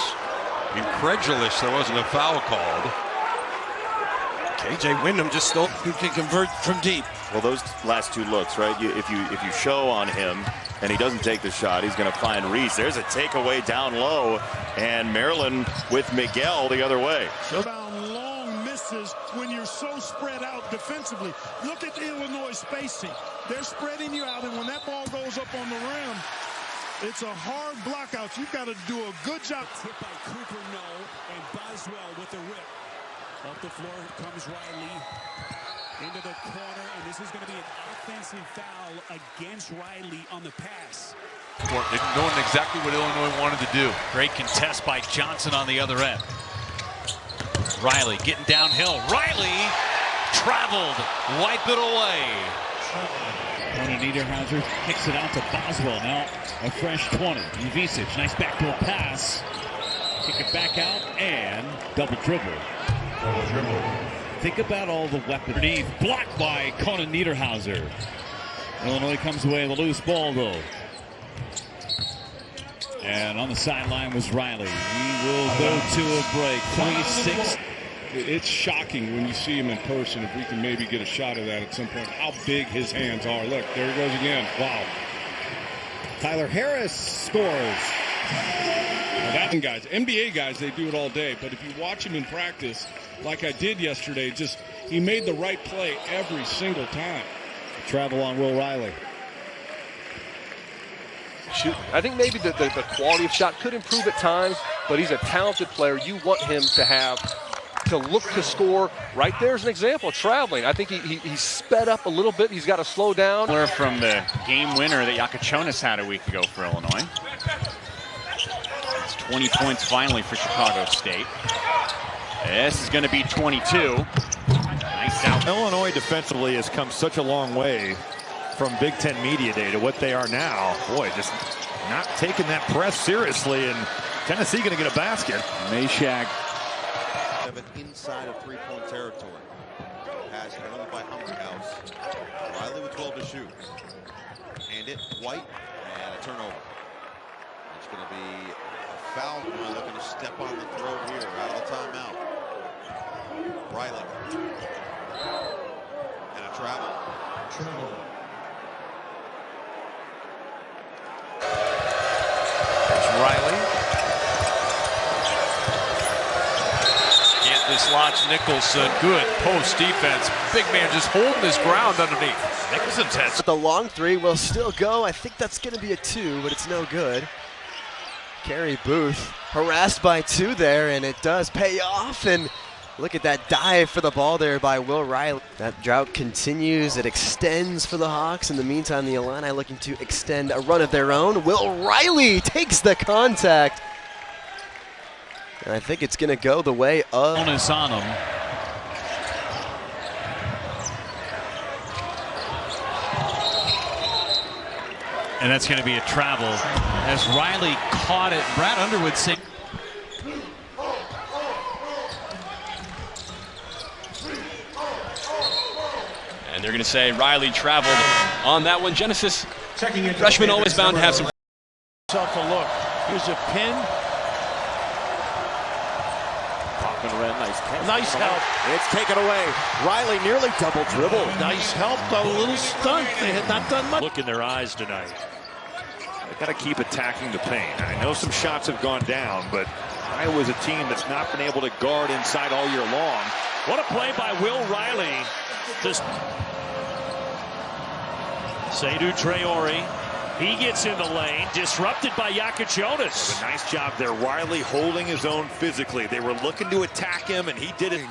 incredulous there wasn't a foul called. KJ Wyndham just still who can convert from deep. Well, those last two looks, right? If you show on him and he doesn't take the shot, he's going to find Reese. There's a takeaway down low, and Maryland with Miguel the other way. Showdown long misses when you're so spread out defensively. Look at Illinois spacing. They're spreading you out, and when that ball goes up on the rim, it's a hard block out. You've got to do a good job. Tip by Cooper, no, and Boswell with the rip. Up the floor comes Riley into the corner, and this is going to be an offensive foul against Riley on the pass. Knowing exactly what Illinois wanted to do. Great contest by Johnson on the other end. Riley getting downhill. Riley traveled, wipe it away. Conan Niederhauser kicks it out to Boswell. Now a fresh 20. Ivisic, nice backdoor pass. Kick it back out and double dribble. Think about all the weapons. Blocked by Conan Niederhauser. Illinois comes away with a loose ball though. And on the sideline was Riley. He will go to a break. 26. It's shocking when you see him in person, if we can maybe get a shot of that at some point, how big his hands are. Look, there he goes again. Wow. Tyler Harris scores. Now that guys, NBA guys, they do it all day, but if you watch him in practice, like I did yesterday, just he made the right play every single time. Travel on Will Riley. Shoot, I think maybe the quality of shot could improve at times, but he's a talented player. You want him to look to score. Right there's an example of traveling. I think he sped up a little bit. He's got to slow down. From the game winner that Yakachonis had a week ago for Illinois. It's 20 points finally for Chicago State. This is going to be 22. Nice out. Illinois defensively has come such a long way from Big Ten Media Day to what they are now. Boy, just not taking that press seriously, and Tennessee going to get a basket. Meshack. Inside of three-point territory. Pass handled by Humberhouse. Riley with 12 to shoot. And it White, and a turnover. It's going to be a foul. Looking to step on the throat here out of the timeout. Riley. And a travel. There's Riley. Can't dislodge Nicholson. Good post defense. Big man just holding his ground underneath. Nicholson's head. But the long three will still go. I think that's going to be a 2, but it's no good. Carey Booth harassed by 2 there, and it does pay off. And look at that dive for the ball there by Will Riley. That drought continues. It extends for the Hawks. In the meantime, the Illini looking to extend a run of their own. Will Riley takes the contact. And I think it's going to go the way of... Bonus on him. And that's going to be a travel as Riley caught it. Brad Underwood saying... And they're going to say Riley traveled on that one. Genesis freshman always bound to have some. Tough a look. Here's a pin. Nice help. It's taken away. Riley nearly double dribble. Nice help, though. A little stunt. They had not done much. Look in their eyes tonight. They've got to keep attacking the paint. I know some shots have gone down, but Iowa's a team that's not been able to guard inside all year long. What a play by Will Riley. Just Seydou Traore. He gets in the lane, disrupted by Yakachonis. A nice job there. Riley holding his own physically. They were looking to attack him, and he did it.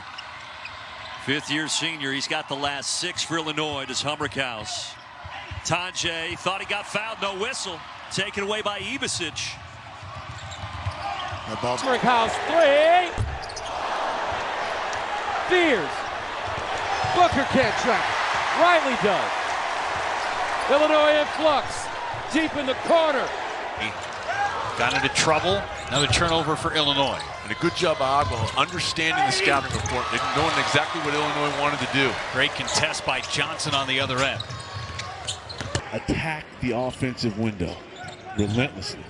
Fifth-year senior. He's got the last 6 for Illinois. Does Humberhouse. Tanjay thought he got fouled. No whistle. Taken away by Ivisic. Humberhouse 3. Fears. Booker can't track. Riley does. Illinois in flux. Deep in the corner. got into trouble. Another turnover for Illinois. And a good job by Agbo understanding the scouting report, knowing exactly what Illinois wanted to do. Great contest by Johnson on the other end. Attack the offensive window relentlessly.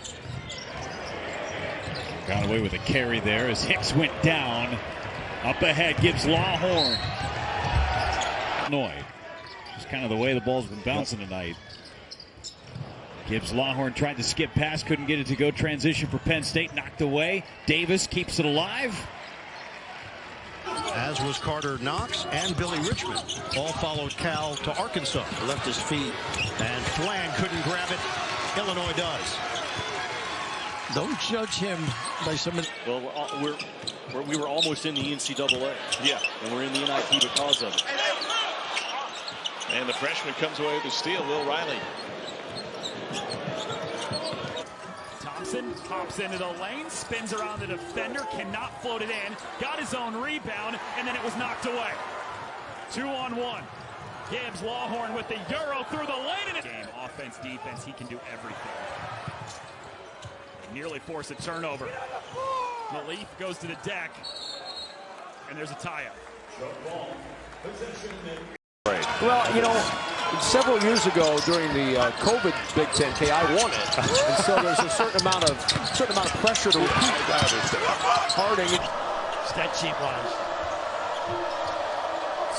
Got away with a carry there as Hicks went down. Up ahead, gives Lawhorn. Illinois. Just kind of the way the ball's been bouncing tonight. Gibbs Lawhorn tried to skip past, couldn't get it to go. Transition for Penn State, knocked away. Davis keeps it alive. As was Carter Knox and Billy Richmond. All followed Cal to Arkansas. Left his feet, and Flan couldn't grab it. Illinois does. Don't judge him by some of... Well, we were almost in the NCAA. Yeah. And we're in the NIT because of it. And the freshman comes away with a steal, Will Riley. Thompson hops into the lane, spins around the defender, cannot float it in, got his own rebound, and then it was knocked away. 2-on-1. Gibbs Lawhorn with the Euro through the lane. Game, offense, defense, he can do everything. Nearly force a turnover. Malif goes to the deck, and there's a tie-up. Well, you know, several years ago during the COVID Big Ten, I won it, and so there's a certain amount of pressure to repeat. Harding, stat sheet wise.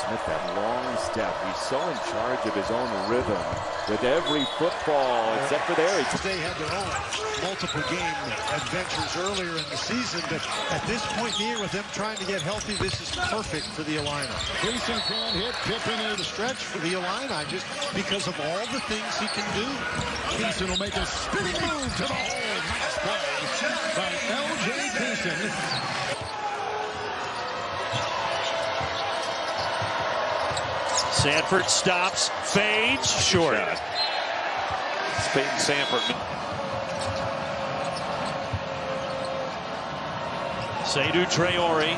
Smith, that long step. He's so in charge of his own rhythm with every football, except for there. They had their own multiple game adventures earlier in the season, but at this point in the year, with them trying to get healthy, this is perfect for the Illini. Gleason can't hit, Pippen into the stretch for the Illini just because of all the things he can do. Gleason will make a spinning move to the hole. Nice play by L.J. Gleason. Sanford stops, fades, short. It's Peyton Sanford. Seydou Traore,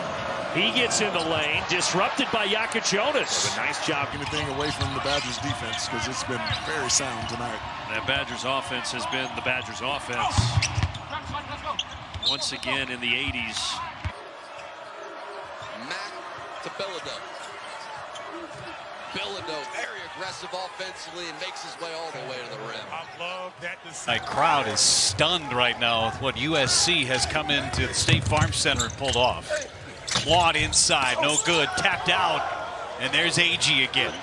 he gets in the lane, disrupted by Yakachonis. A nice job getting the thing away from the Badgers defense because it's been very sound tonight. That Badgers offense has been the Badgers offense once again in the 80s. Mack to Bilodeau. Bilodeau very aggressive offensively and makes his way all the way to the rim. I love that. The crowd is stunned right now with what USC has come into the State Farm Center and pulled off. Clawed inside, no good, tapped out, and there's AG again.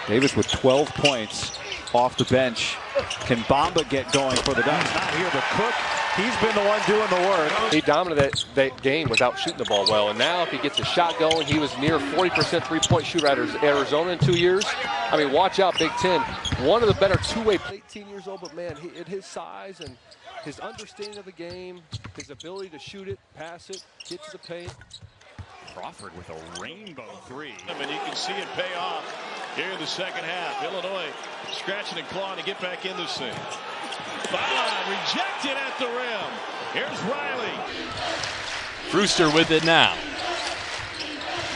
Davis with 12 points off the bench. Can Bamba get going for the Ducks? Not here, but Cook, he's been the one doing the work. He dominated that game without shooting the ball well, and now if he gets a shot going, he was near 40% three-point shooter at Arizona in 2 years. I mean, watch out, Big Ten. One of the better two-way 18 years old, but man, at his size and his understanding of the game, his ability to shoot it, pass it, get to the paint. Crawford with a rainbow three. And you can see it pay off here in the second half. Illinois scratching and clawing to get back in this thing. Foul, rejected at the rim. Here's Riley. Brewster with it now.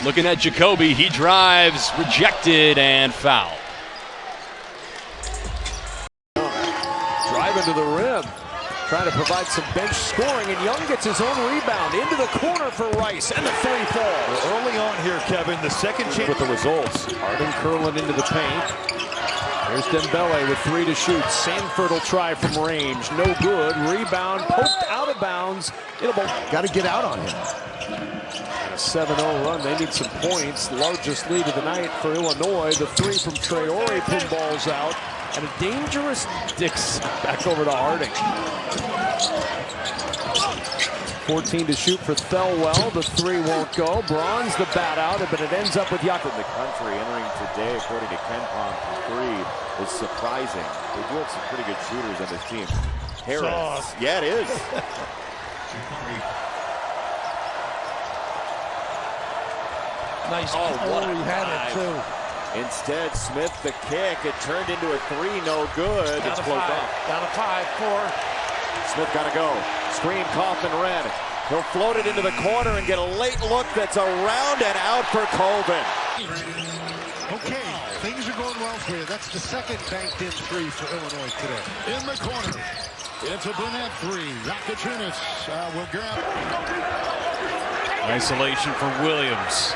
Looking at Jacoby, he drives, rejected, and foul. Driving to the rim, trying to provide some bench scoring, and Young gets his own rebound into the corner for Rice, and the three falls. Early on here, Kevin, the second chance with the results. Harding curling into the paint. There's Dembele with 3 to shoot. Sanford will try from range. No good. Rebound poked out of bounds. Got to get out on him. And a 7-0 run. They need some points. Largest lead of the night for Illinois. The 3 from Traore. Pinballs out. And a dangerous Dix back over to Harding. 14 to shoot for Thelwell. The 3 won't go. Bronze the bat out, but it ends up with Yaku. The country entering today, according to Ken Pom, from 3 is surprising. They do have some pretty good shooters on this team. Harris. Sauce. Yeah, it is. Nice. what he had it too. Instead, Smith the kick. It turned into a 3, no good. Down It's to closed 5. off. Down to 5, 4. Smith got to go. Screen, Kaufman-Renn. He'll float it into the corner and get a late look that's around and out for Colvin. Okay, things are going well for you. That's the second banked in 3 for Illinois today. In the corner, It's a Burnett three. Yakachunic will grab. Isolation for Williams.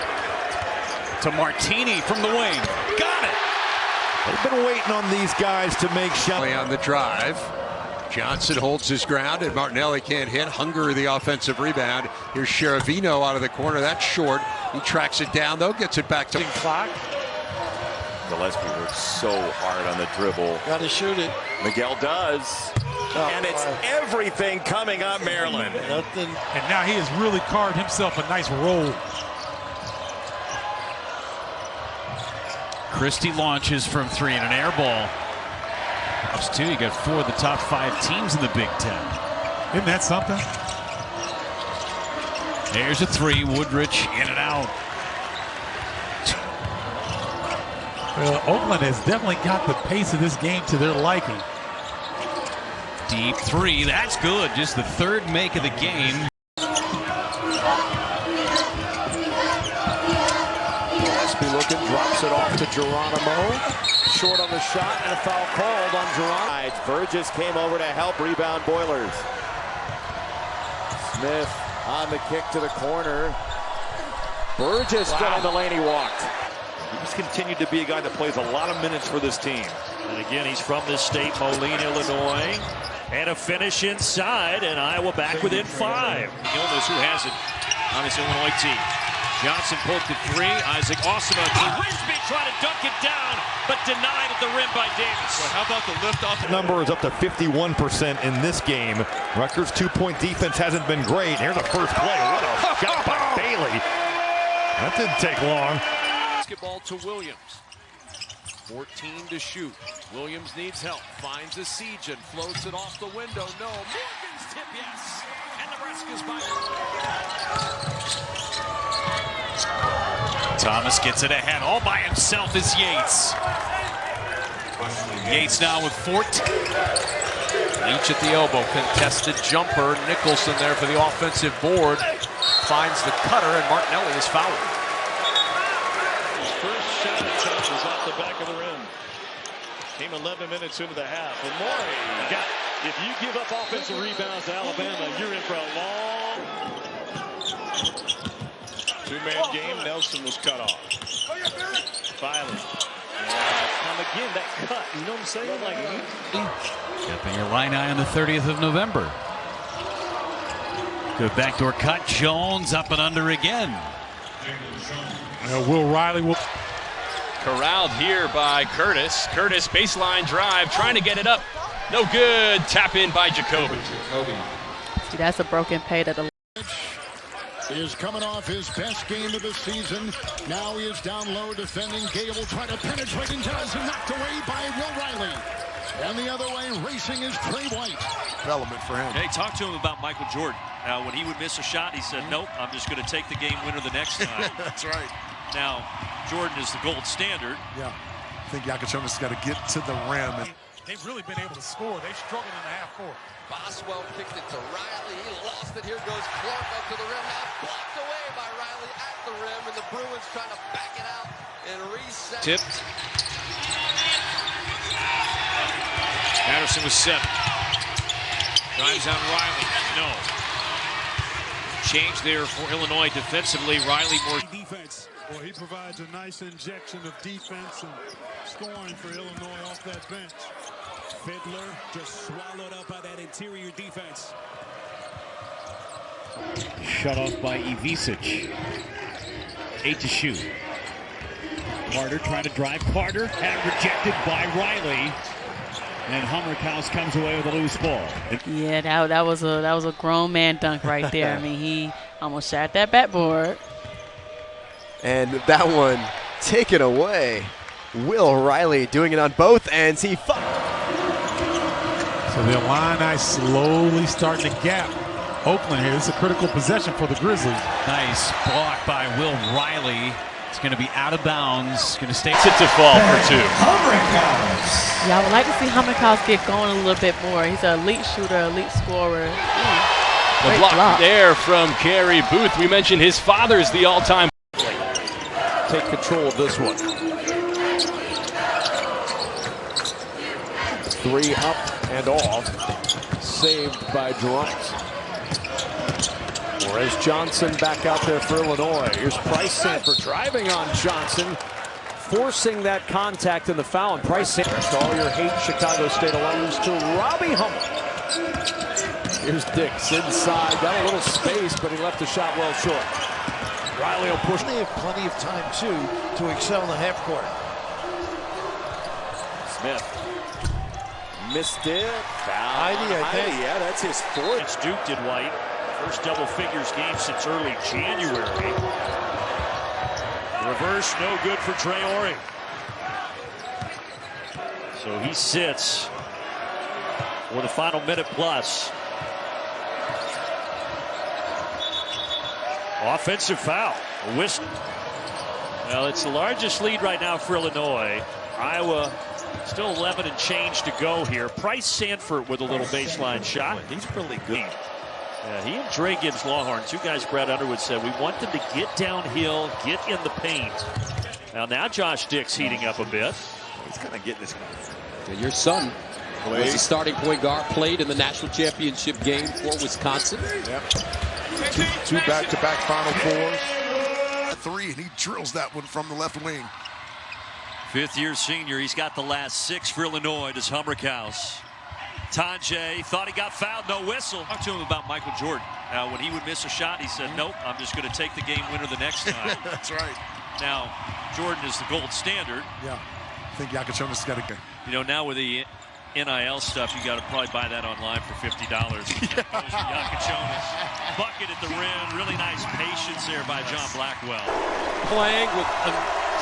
To Martini from the wing. Got it! They've been waiting on these guys to make shots. On the drive. Johnson holds his ground, and Martinelli can't hit. Hunger, the offensive rebound. Here's Sheravino out of the corner. That's short. He tracks it down, though. Gets it back to clock. Gillespie works so hard on the dribble. Got to shoot it. Miguel does. And it's everything coming on Maryland. Nothing. And now he has really carved himself a nice roll. Christie launches from three and an air ball. That's two. You got 4 of the top 5 teams in the Big Ten. Isn't that something? There's a three. Woodrich in and out. Well, Oakland has definitely got the pace of this game to their liking. Deep three. That's good. Just the third make of the game. Gillespie looking, drops it off to Geronimo. Short on the shot and a foul called on Geronimo. Burgess came over to help rebound Boilers. Smith on the kick to the corner. Burgess down the lane he walked. He's continued to be a guy that plays a lot of minutes for this team. And again, he's from this state, Moline, Illinois. And a finish inside, and Iowa back within 5. Gilmas, who has it on his Illinois team. Johnson poked at 3. Isaac Osima to Risby, trying to dunk it down, but denied at the rim by Davis. Well, how about the lift off? Number is up to 51% in this game. Rutgers' 2-point defense hasn't been great. Here's a first play. What a shot by Bailey. That didn't take long. Basketball to Williams. 14 to shoot. Williams needs help. Finds a siege and floats it off the window. No. Morgan's tip, yes. And Nebraska's by. Thomas gets it ahead. All by himself is Yates. Yates now with 14. Leach at the elbow. Contested jumper. Nicholson there for the offensive board. Finds the cutter, and Martinelli is fouled. First shot attempt is off the back of the rim. Came 11 minutes into the half. And Morey got it. If you give up offensive rebounds to Alabama, you're in for a long two-man game. Nelson was cut off. Filing. Time again, that cut. You know what I'm saying? Like, Got the Illini on the 30th of November. Good backdoor cut. Jones up and under again. Will Riley will. Corralled here by Curtis. Curtis baseline drive, trying to get it up. No good. Tap in by Jacoby. See, that's a broken pay to the. Is coming off his best game of the season. Now he is down low defending. Gable trying to penetrate and does, and knocked away by Will Riley. And the other way racing is Trey White. Development for him. Hey, talk to him about Michael Jordan. When he would miss a shot, he said, nope, I'm just going to take the game winner the next time. That's right. Now, Jordan is the gold standard. Yeah. I think Yakachonic has got to get to the rim. They've really been able to score. They struggled in the half court. Boswell kicked it to Riley. He lost it. Here goes Clark up to the rim. Now blocked away by Riley at the rim. And the Bruins trying to back it out and reset. Tipped. Patterson with 7. Drives on Riley. No. Change there for Illinois defensively. Riley more Defense. Well, he provides a nice injection of defense and scoring for Illinois off that bench. Fiddler just swallowed up by that interior defense. Shut off by Ivisic. 8 to shoot. Carter trying to drive. Carter had it rejected by Riley. And Hummerkaus comes away with a loose ball. Yeah, that was a grown man dunk right there. I mean, he almost shot that backboard. And that one taken away. Will Riley doing it on both ends. He So the Illini slowly starting to gap Oakland here. This is a critical possession for the Grizzlies. Nice block by Will Riley. It's going to be out of bounds. Going to stay. Sit to fall for 2. Yeah, I would like to see Hummerkaus get going a little bit more. He's an elite shooter, elite scorer. The block there from Carey Booth. We mentioned his father's the all-time. Take control of this one. 3 up and off. saved by Durant. Whereas Johnson back out there for Illinois. Here's Price Sanford driving on Johnson, forcing that contact in the foul. And Price Sanford, all your hate Chicago State alums to Robbie Hummel. Here's Dix inside, got a little space, but he left the shot well short. Riley will push. They have plenty of time, too, to excel in the half court. Smith missed it. Heidi, I think. Yeah, that's his fourth. It's Duke did White. First double figures game since early January. Reverse, no good for Traore. So he sits for the final minute plus. Offensive foul. A whistle. Well, it's the largest lead right now for Illinois. Iowa still 11 and change to go here. Price Sanford with a little baseline shot. He's really good. Yeah, he and Dre Gibbs Lawhorn, two guys Brad Underwood said, we want them to get downhill, get in the paint. Now Josh Dix heating up a bit. He's kind of getting this. Your son was the starting point guard, played in the national championship game for Wisconsin. Yep. Two back-to-back Final Fours. 3, and he drills that one from the left wing. Fifth-year senior. He's got the last 6 for Illinois. Does Hummerkaus. Tanjay thought he got fouled. No whistle. Talked to him about Michael Jordan. Now, when he would miss a shot, he said, nope, I'm just going to take the game winner the next time. That's right. Now, Jordan is the gold standard. Yeah. I think Yakachonis got to go. You know, now with the NIL stuff, you got to probably buy that online for $50. Yakachonis. Bucket at the rim. Really nice patience there by John Blackwell. Playing with a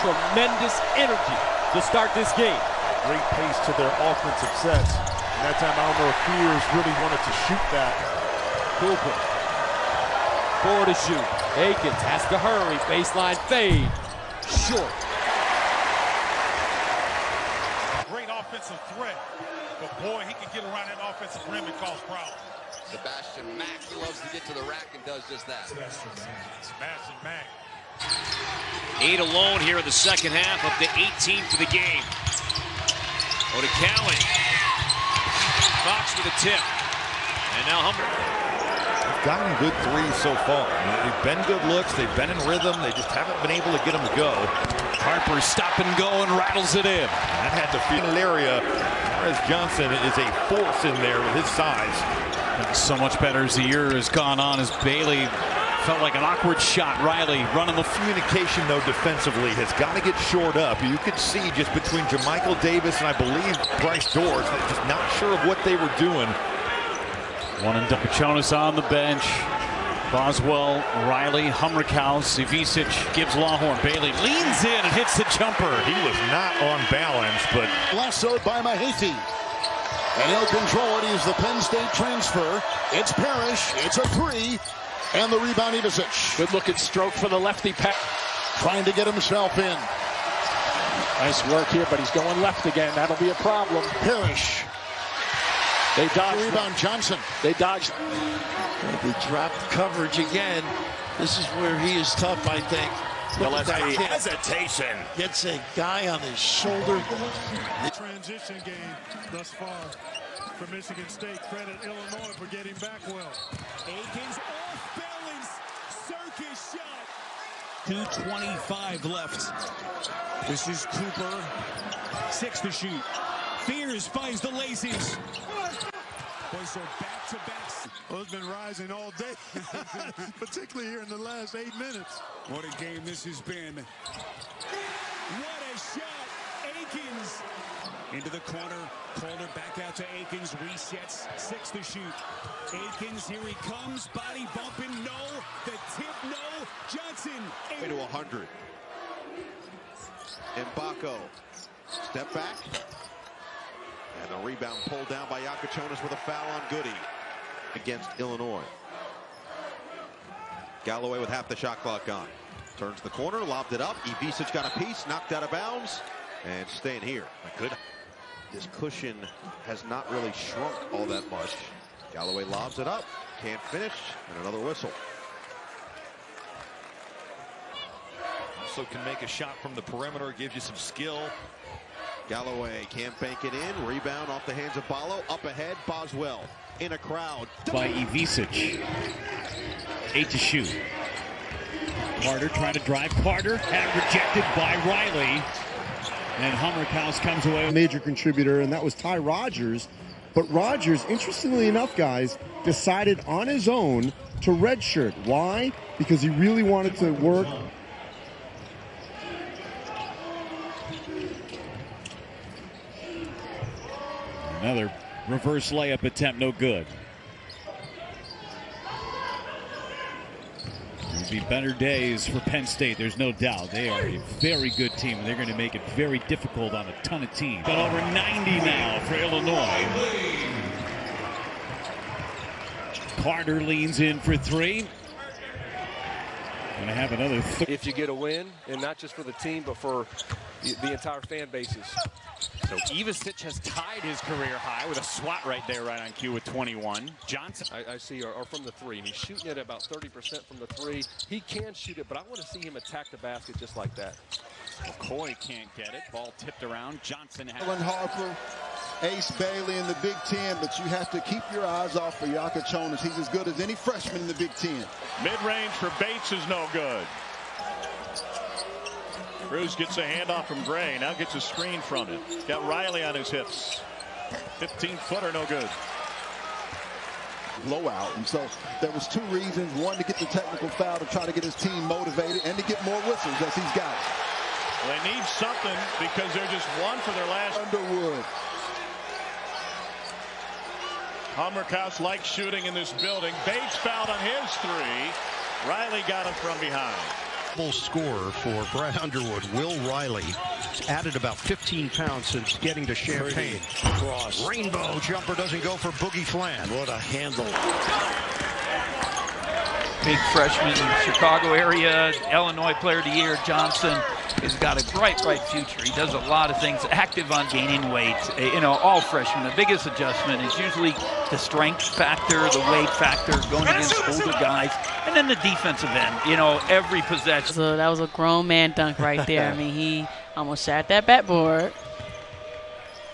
tremendous energy to start this game. Great pace to their offensive sets. And that time, I don't know if Fears really wanted to shoot that. Cooper. 4 to shoot. Akins has to hurry. Baseline fade. Short. Great offensive threat. But boy, he can get around that offensive rim and cause problems. Sebastian Mack, he loves to get to the rack and does just that. Sebastian Mack. 8 alone here in the second half, up to 18 for the game. Odekale. Fox with a tip. And now Humber. They've gotten good threes so far. They've been good looks. They've been in rhythm. They just haven't been able to get them to go. Harper stop and go and rattles it in. That had to feel an area. Whereas Johnson is a force in there with his size. So much better as the year has gone on as Bailey felt like an awkward shot. Riley running the communication, though, defensively has got to get shored up. You could see just between Jermichael Davis and I believe Bryce Doors, just not sure of what they were doing. One and Yakachonis on the bench. Boswell, Riley, Hummerkaus, Ivisic, Gibbs Lawhorn. Bailey leans in and hits the jumper. He was not on balance, but lassoed by Mahaffey. And he'll control it. He's the Penn State transfer. It's Parrish. It's a 3. And the rebound, Ivisic. Good looking stroke for the lefty. Trying to get himself in. Nice work here, but he's going left again. That'll be a problem. Parrish. They dodged. Rebound, Johnson. They dodged. They dropped coverage again. This is where he is tough, I think. Gillespie, hesitation. Gets a guy on his shoulder. Transition game thus far for Michigan State. Credit Illinois for getting back well. Akins off balance. Circus shot. 2:25 left. This is Cooper. 6 to shoot. Fears finds the laces. Boy, so back-to-back. Well, it's been rising all day, particularly here in the last 8 minutes. What a game this has been. What a shot. Akins. Into the corner. Calder back out to Akins. Resets. 6 to shoot. Akins, here he comes. Body bumping. No. The tip, no. Johnson. To 100. Mbako. Step back. And the rebound pulled down by Yakachonis with a foul on Goody against Illinois. Galloway with half the shot clock gone. Turns the corner, lobbed it up. Ivisic got a piece, knocked out of bounds, and staying here. Good. This cushion has not really shrunk all that much. Galloway lobs it up, can't finish, and another whistle. Also can make a shot from the perimeter, gives you some skill. Galloway can't bank it in. Rebound off the hands of Ballo. Up ahead, Boswell in a crowd. By Ivica. 8 to shoot. Carter trying to drive. Carter had rejected by Riley. And Hummerkaus comes away. Major contributor, and that was Ty Rodgers. But Rodgers, interestingly enough, guys, decided on his own to redshirt. Why? Because he really wanted to work. Another reverse layup attempt, no good. It'll be better days for Penn State, there's no doubt. They are a very good team, and they're going to make it very difficult on a ton of teams. Got over 90 now for Illinois. Carter leans in for 3. Going to have another. If you get a win, and not just for the team, but for the entire fan bases. So Ivica has tied his career high with a swat right there, right on cue with 21. Johnson. I see, or from the 3. And he's shooting it about 30% from the 3. He can shoot it, but I want to see him attack the basket just like that. McCoy can't get it. Ball tipped around. Johnson has Alan Harper, Ace Bailey in the Big Ten, but you have to keep your eyes off for Yakachonis. He's as good as any freshman in the Big Ten. Mid-range for Bates is no good. Cruz gets a handoff from Gray. Now gets a screen from it. Got Riley on his hips. 15-footer, no good. Blowout. And so there was 2 reasons. One, to get the technical foul to try to get his team motivated, and to get more whistles as he's got it. Well, they need something because they're just 1 for their last. Underwood. Hummerkaus likes shooting in this building. Bates fouled on his 3. Riley got him from behind. Scorer for Brad Underwood. Will Riley added about 15 pounds since getting to Champaign. Cross. Rainbow jumper doesn't go for Boogie Flan. What a handle. Big freshman, Chicago area, Illinois Player of the Year, Johnson has got a bright future. He does a lot of things, active on gaining weight. You know, all freshmen, the biggest adjustment is usually the strength factor, the weight factor, going against older guys, and then the defensive end, you know, every possession. So that was a grown man dunk right there. I mean, he almost shot that backboard.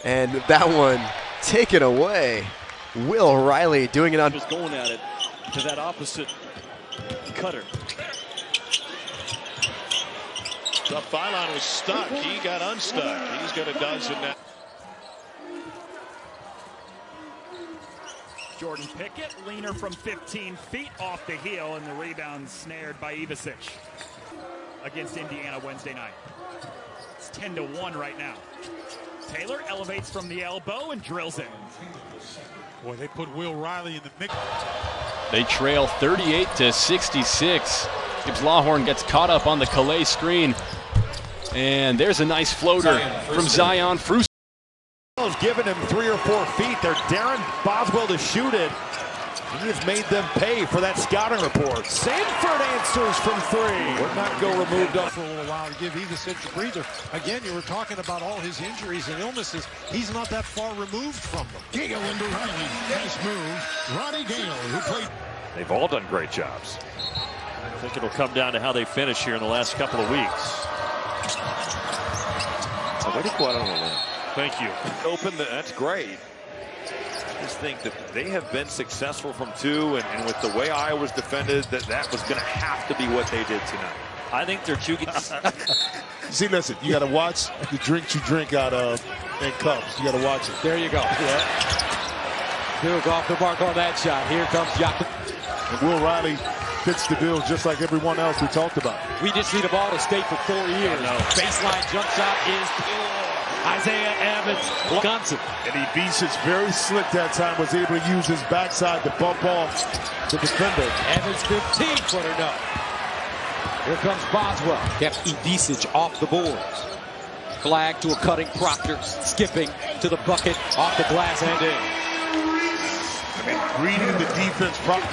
And that one taken away. Will Riley doing it on. Just going at it to that opposite cutter. The Phylon was stuck. He got unstuck. He's got a dozen now. Jordan Pickett, leaner from 15 feet off the heel, and the rebound snared by Ivica against Indiana Wednesday night. It's 10-1 right now. Taylor elevates from the elbow and drills it. Boy, they put Will Riley in the mix. They trail 38-66. Gibbs Lawhorn gets caught up on the Calais screen. And there's a nice floater from Zion Fruce. Giving him 3 or 4 feet. They're daring Boswell to shoot it. He has made them pay for that scouting report. Sanford answers from 3. Would not go removed for a little while to give Ivica a breather. Again, you were talking about all his injuries and illnesses. He's not that far removed from them. Gale into Riley. Nice move. Ronnie Gale, who played. They've all done great jobs. I think it'll come down to how they finish here in the last couple of weeks. Thank you. That's great. I just think that they have been successful from 2, and with the way Iowa's defended, that was going to have to be what they did tonight. I think they're 2 See, listen, you got to watch the drinks you drink out of in cups. You got to watch it. There you go. Yeah. Duke off the mark on that shot. Here comes Jakob. And Will Riley fits the bill just like everyone else we talked about. We just need a ball to stay for 4 years. Baseline jump shot is pure. Isaiah Evans, Wisconsin. And Ivica's very slick that time, was able to use his backside to bump off the defender. Evans 15-footer, no. Here comes Boswell. Kept Ivica off the boards. Flag to a cutting Proctor, skipping to the bucket, off the glass and in. Reading the defense properly.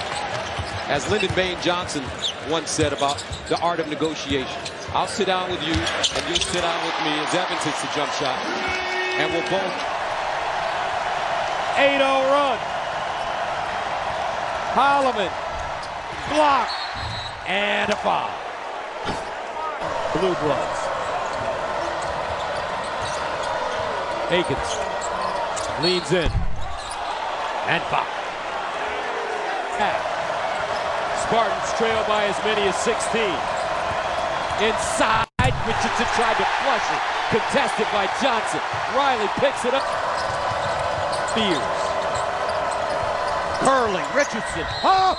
As Lyndon Baines Johnson once said about the art of negotiation. I'll sit down with you, and you'll sit down with me as Evans hits the jump shot. And we'll both 8-0 run. Holloman, block, and a foul. Blue Bloods. Akins leans in. And foul. Spartans trail by as many as 16. Inside, Richardson tried to flush it. Contested by Johnson. Riley picks it up. Fears. Curling, Richardson. Oh,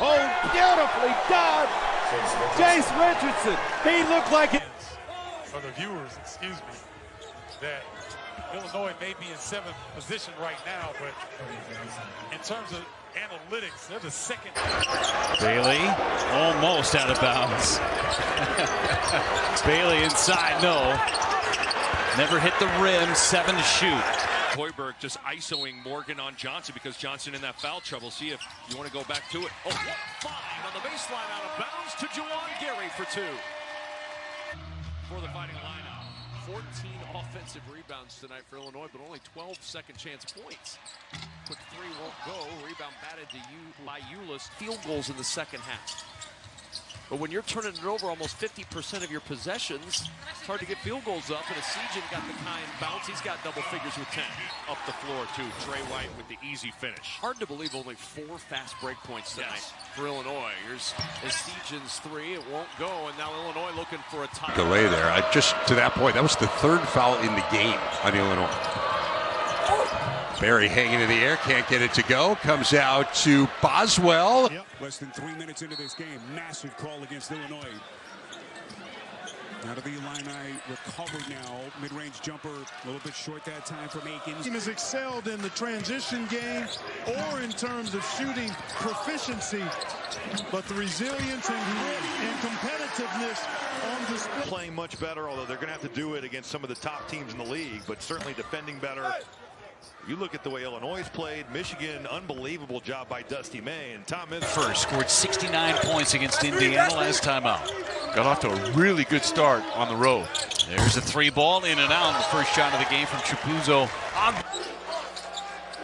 beautifully done. Jace Richardson. He looked like it. For the viewers, excuse me, that Illinois may be in 7th position right now, but in terms of analytics, they're the second. Bailey almost out of bounds. Bailey inside, no. Never hit the rim, 7 to shoot. Hoiberg just isoing Morgan on Johnson because Johnson in that foul trouble. See if you want to go back to it. Oh, what find on the baseline out of bounds to Juwan Gary for 2. For the Fighting Illini. 14 offensive rebounds tonight for Illinois, but only 12 second chance points. Quick 3 won't go. Rebound batted by Ulis. Field goals in the second half. But when you're turning it over almost 50% of your possessions, it's hard to get field goals up. And Esijan got the kind bounce. He's got double figures with 10. Up the floor, too. Trey White with the easy finish. Hard to believe only 4 fast break points tonight for Illinois. Here's Esijan's 3. It won't go. And now Illinois looking for a tie. Delay there. Just to that point, that was the 3rd foul in the game on Illinois. Barry hanging in the air, can't get it to go. Comes out to Boswell. Yep. Less than 3 minutes into this game. Massive call against Illinois. Out of the Illini recovered now. Mid-range jumper, a little bit short that time from Akins. Team has excelled in the transition game or in terms of shooting proficiency, but the resilience and grit and competitiveness on display. Playing much better, although they're going to have to do it against some of the top teams in the league, but certainly defending better. You look at the way Illinois played. Michigan, unbelievable job by Dusty May. And Tom Izzo first scored 69 points against Indiana last time out. Got off to a really good start on the road. There's a 3 ball in and out. The first shot of the game from Chapuzzo.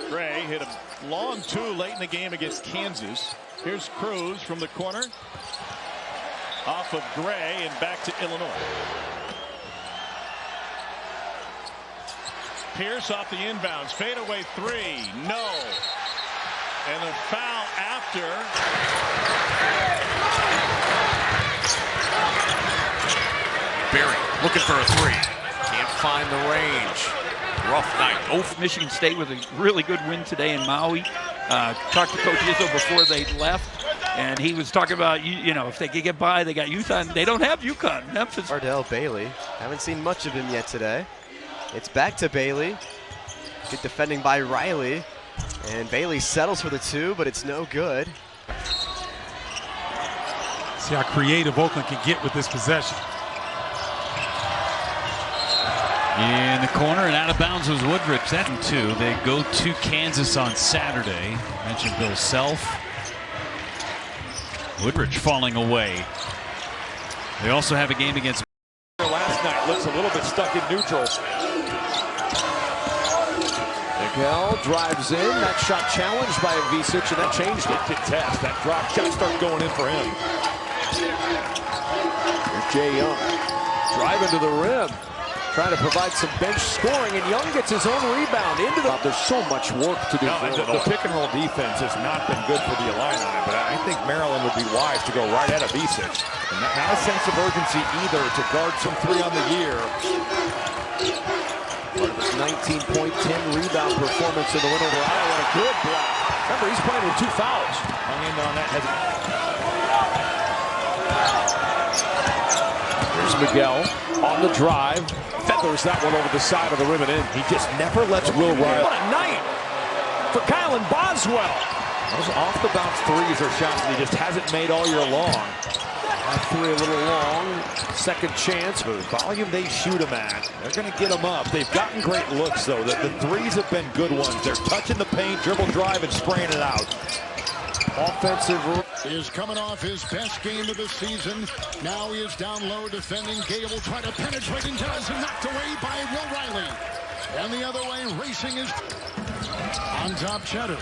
Gray hit a long 2 late in the game against Kansas. Here's Cruz from the corner. Off of Gray and back to Illinois. Pierce off the inbounds. Fadeaway 3. No. And a foul after. Barry looking for a 3. Can't find the range. Rough night. Oh, Michigan State with a really good win today in Maui. Talked to Coach Izzo before they left, and he was talking about, you know, if they could get by, they got UConn. They don't have UConn. Memphis. Ardell Bailey. Haven't seen much of him yet today. It's back to Bailey. Good defending by Riley. And Bailey settles for the 2, but it's no good. See how creative Oakland can get with this possession. In the corner and out of bounds was Woodridge. That 2. They go to Kansas on Saturday. Mentioned Bill Self. Woodridge falling away. They also have a game against last night. Looks a little bit stuck in neutral. Miguel drives in. That shot challenged by Ivisic, and that changed it. Contest. That drop shot starts going in for him. Here's Jay Young. Driving to the rim. Trying to provide some bench scoring, and Young gets his own rebound into the... There's so much work to do. The pick and roll defense has not been good for the Illini, but I think Maryland would be wise to go right at Ivisic. And not a sense of urgency either to guard some 3 on the year. Part of his 19-point, 10-rebound performance in the win over Iowa. A good block. Remember, he's playing with 2 fouls. Hung in on that. Here's Miguel on the drive. Feathers that one over the side of the rim and in. He just never lets Will Riley. What a night for Kylan Boswell. Those off-the-bounce 3s are shots that he just hasn't made all year long. That 3 a little long. Second chance. The volume they shoot them at, they're going to get them up. They've gotten great looks, though. The 3s have been good ones. They're touching the paint, dribble drive, and spraying it out. Offensive is coming off his best game of the season. Now he is down low defending. Gay will try to penetrate and does, and knocked away by Will Riley. And the other way, racing is on top. Cheddar.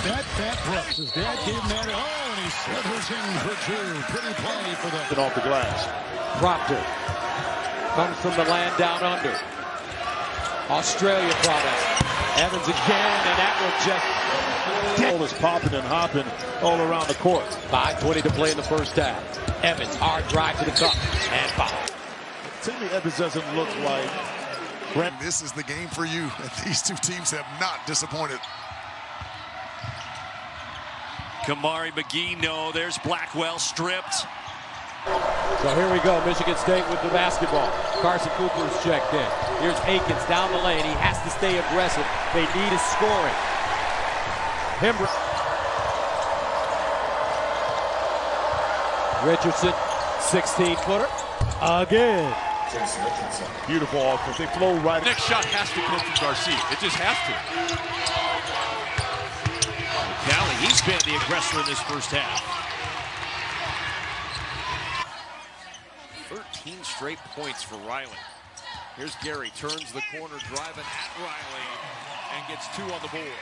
Fat Brooks. His dad gave him that. Oh, and he slithers in for 2. Pretty play for the... Off the glass. Proctor comes from the land down under. Australia product. Evans again, and that one just is popping and hopping all around the court. 5:20 to play in the first half. Evans, hard drive to the cup, and foul. Timmy Evans doesn't look like Brent. This is the game for you. These two teams have not disappointed. Kamari McGee, no, there's Blackwell stripped. So here we go, Michigan State with the basketball. Carson Cooper's checked in. Here's Akins down the lane. He has to stay aggressive. They need his scoring. Richardson, 16-footer. Again. Beautiful offense. They flow right. Next shot has to come from Garcia. It just has to. Cali, he's been the aggressor in this first half. 13 straight points for Riley. Here's Gary, turns the corner, driving at Riley, and gets 2 on the board.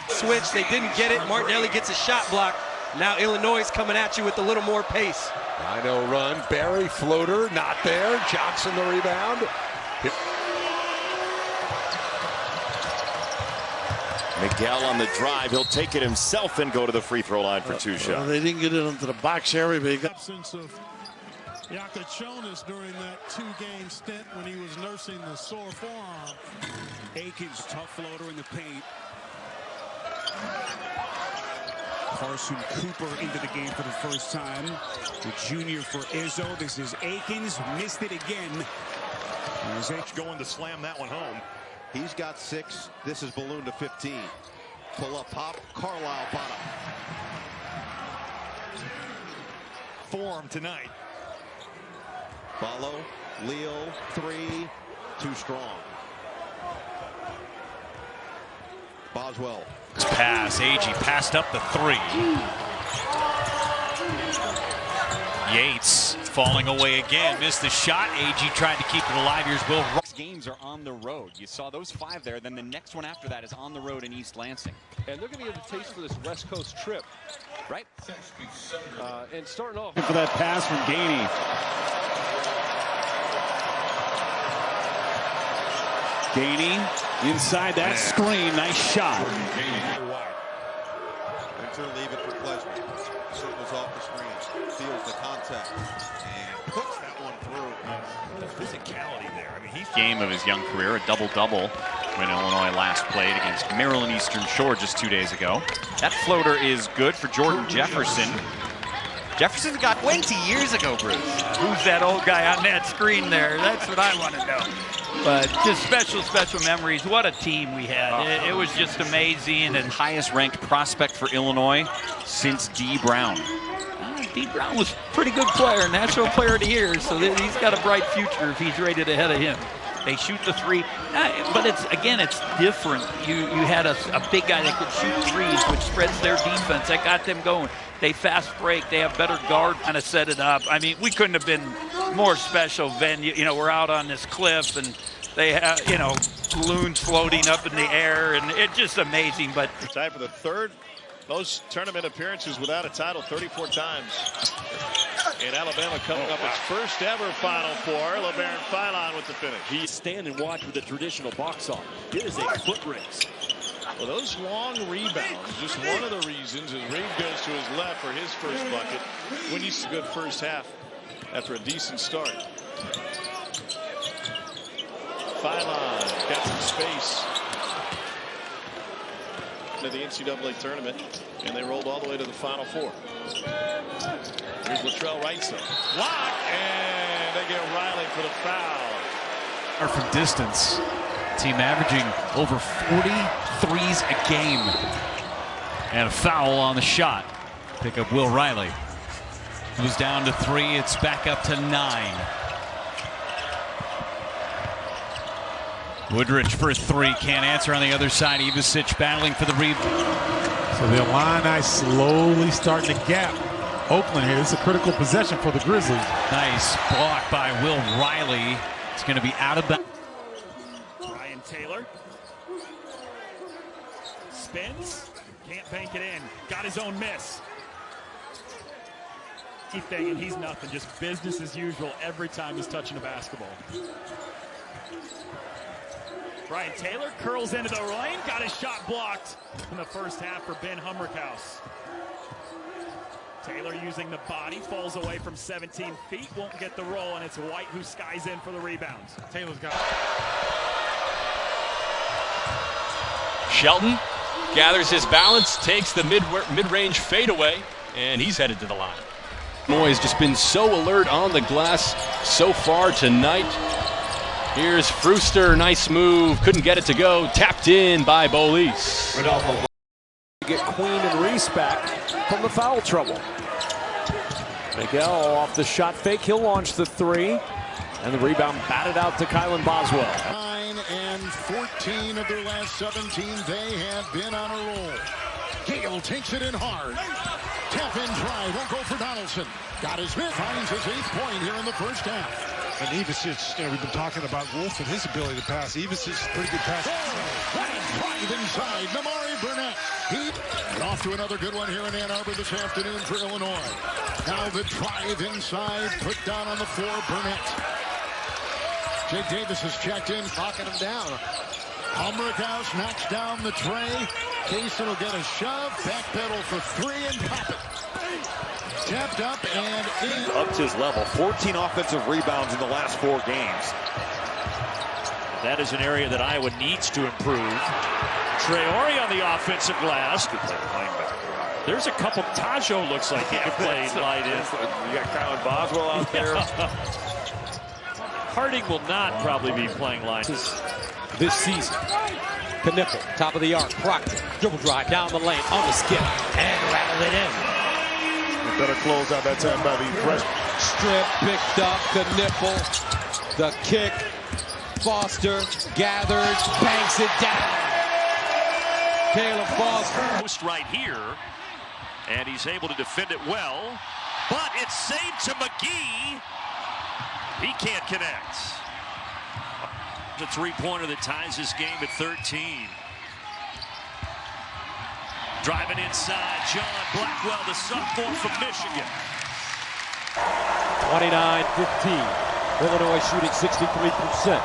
Switch, they didn't get it. Martinelli gets a shot block. Now Illinois is coming at you with a little more pace. Rhino run, Barry floater, not there. Johnson the rebound. Miguel on the drive. He'll take it himself and go to the free throw line for 2 shots. They didn't get it into the box area, but he got absence of Yakachonis during that 2-game stint when he was nursing the sore forearm. Akins, tough floater in the paint. Carson Cooper into the game for the first time. The junior for Izzo. This is Akins. Missed it again. There's H going to slam that one home. He's got 6. This is balloon to 15. Pull up pop. Carlisle bottom. Form tonight. Follow. Leal. 3. Too strong. Boswell. Pass. Agee passed up the 3. Yates falling away again. Missed the shot. Agee tried to keep it alive. Here's Will. Games are on the road. You saw those 5 there. Then the next one after that is on the road in East Lansing. And they're going to get a taste for this West Coast trip, right? And starting off for that pass from Gainey. Gainey inside that screen. Nice shot. Winter leave it for Klesmer. Circles off the screen. Feels the contact. And puts that one through. The physicality there. I mean, he's Game of his young career, a double-double when Illinois last played against Maryland Eastern Shore just 2 days ago. That floater is good for Jordan Jefferson. Jefferson got 20 years ago, Bruce. Who's that old guy on that screen there? That's what I want to know. But just special memories. What a team we had. It was just amazing. And highest ranked prospect for Illinois since D. Brown. D. Brown was a pretty good player, National Player of the Year, so he's got a bright future if he's rated ahead of him. They shoot the 3, but it's different. You had a big guy that could shoot 3s, which spreads their defense. That got them going. They fast break. They have better guard kind of set it up. I mean, we couldn't have been more special venue. You know, we're out on this cliff, and they have, balloons floating up in the air, and it's just amazing. But time for the third most tournament appearances without a title, 34 times. And Alabama coming up its first ever Final Four. LeBaron Philon with the finish. He stand and watch with the traditional box off. It is a foot race. Well, those long rebounds, just one of the reasons as Reed goes to his left for his first bucket. When you see a good first half after a decent start. Philon got some space to the NCAA tournament, and they rolled all the way to the Final Four. Here's Latrell Wrightson. Block, and they get Riley for the foul. From distance, team averaging over 40 threes a game. And a foul on the shot. Pick up Will Riley. It was down to 3. It's back up to 9. Woodridge for 3. Can't answer on the other side. Ivisic battling for the rebound. So the Illini slowly starting to gap Oakland here. This is a critical possession for the Grizzlies. Nice block by Will Riley. It's going to be out of bounds. Ryan Taylor spins, can't bank it in. Got his own miss. Keep thinking he's nothing, just business as usual every time he's touching a basketball. Brian Taylor curls into the lane, got his shot blocked in the first half for Ben Hummerkaus. Taylor using the body, falls away from 17 feet, won't get the roll, and it's White who skies in for the rebounds. Taylor's got Shelton gathers his balance, takes the mid-range fadeaway, and he's headed to the line. Moy has just been so alert on the glass so far tonight. Here's Frooster, nice move, couldn't get it to go, tapped in by Bolis. Get Queen and Reese back from the foul trouble. Miguel off the shot fake, he'll launch the three, and the rebound batted out to Kylan Boswell. 9 and 14 of their last 17, they have been on a roll. Gale takes it in hard. Tap in try, won't go for Donaldson. Got his miss, finds his 8th point here in the first half. And Ivisic, we've been talking about Wolf and his ability to pass. Ivisic is a pretty good passer. Drive inside, Namari Burnett. And off to another good one here in Ann Arbor this afternoon for Illinois. Now the drive inside, put down on the floor, Burnett. Jake Davis has checked in, knocking him down. Hummerkaus knocks down the tray. Kaysen will get a shove, backpedal for three and pop it. Tapped up and in. Up to his level. 14 offensive rebounds in the last 4 games. That is an area that Iowa needs to improve. Traore on the offensive glass. There's a couple. Tajo looks like he could play light in. You got Kylan Boswell out there. Harding will not probably be playing line this season. Kniffel, top of the arc, Proctor, dribble drive down the lane, on the skip, and rattle it in. Better close out that time by the freshman. Strip picked up, Kniffel, the kick, Foster gathers, banks it down. Caleb Foster. Post right here, and he's able to defend it well, but it's saved to McGee. He can't connect. The three-pointer that ties this game at 13. Driving inside, John Blackwell, the sophomore from Michigan. 29-15. Illinois shooting 63%.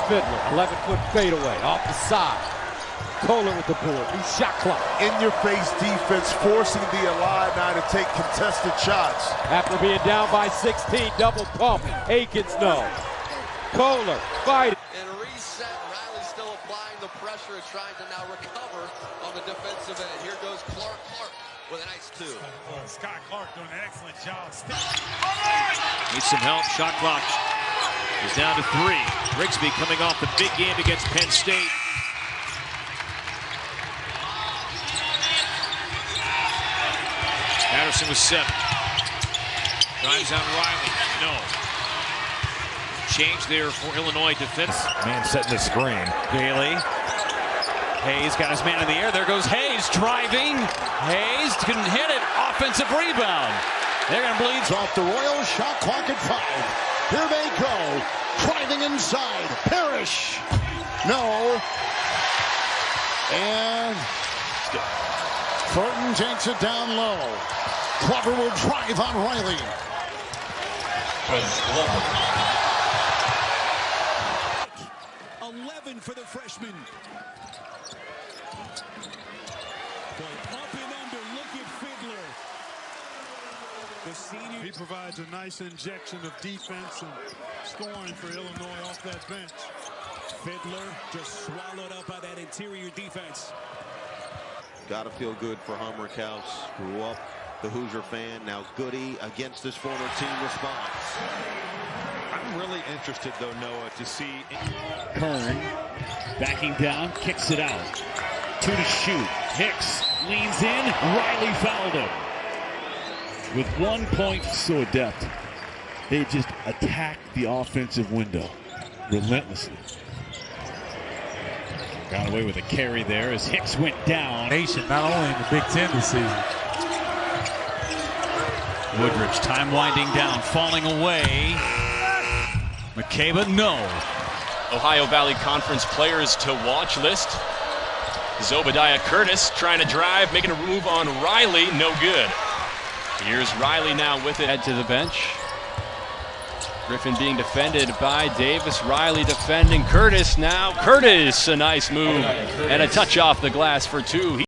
Fiddler, 11-foot fadeaway, off the side. Kohler with the board, new shot clock. In-your-face defense, forcing the Illini to take contested shots. After being down by 16, double pump. Akins no. Kohler, fight. And a reset, Riley still applying the pressure, trying to now recover on the defensive end. Here goes Clark with a nice 2. Scott Clark doing an excellent job. Needs some help. Shot clock is down to 3. Rigsby coming off the big game against Penn State. Patterson with 7. Drives on Riley. No. Change there for Illinois defense. Man setting the screen. Bailey. Hayes got his man in the air. There goes Hayes driving. Hayes couldn't hit it. Offensive rebound. They're going to bleed. Off the Royals, shot clock at 5. Here they go. Driving inside. Parrish. No. And Thornton takes it down low. Glover will drive on Riley. 11 for the freshman. Up and under, look at Fiddler. The senior. He provides a nice injection of defense and scoring for Illinois off that bench. Fiddler just swallowed up by that interior defense. Got to feel good for Hummerkaus. Grew up the Hoosier fan. Now Goody against his former team response. I'm really interested, though, Noah, to see. Kern backing down, kicks it out. 2 to shoot. Hicks leans in. Riley fouled him. With 1 point, so adept. They just attack the offensive window relentlessly. Got away with a carry there as Hicks went down. Nation, not only in the Big Ten this season. Woodridge, time winding down, falling away. McCabe, no. Ohio Valley Conference players to watch list. Zobadiah Curtis trying to drive, making a move on Riley, no good. Here's Riley now with it. Head to the bench. Griffin being defended by Davis. Riley defending Curtis now. Curtis, a nice move and a touch off the glass for two.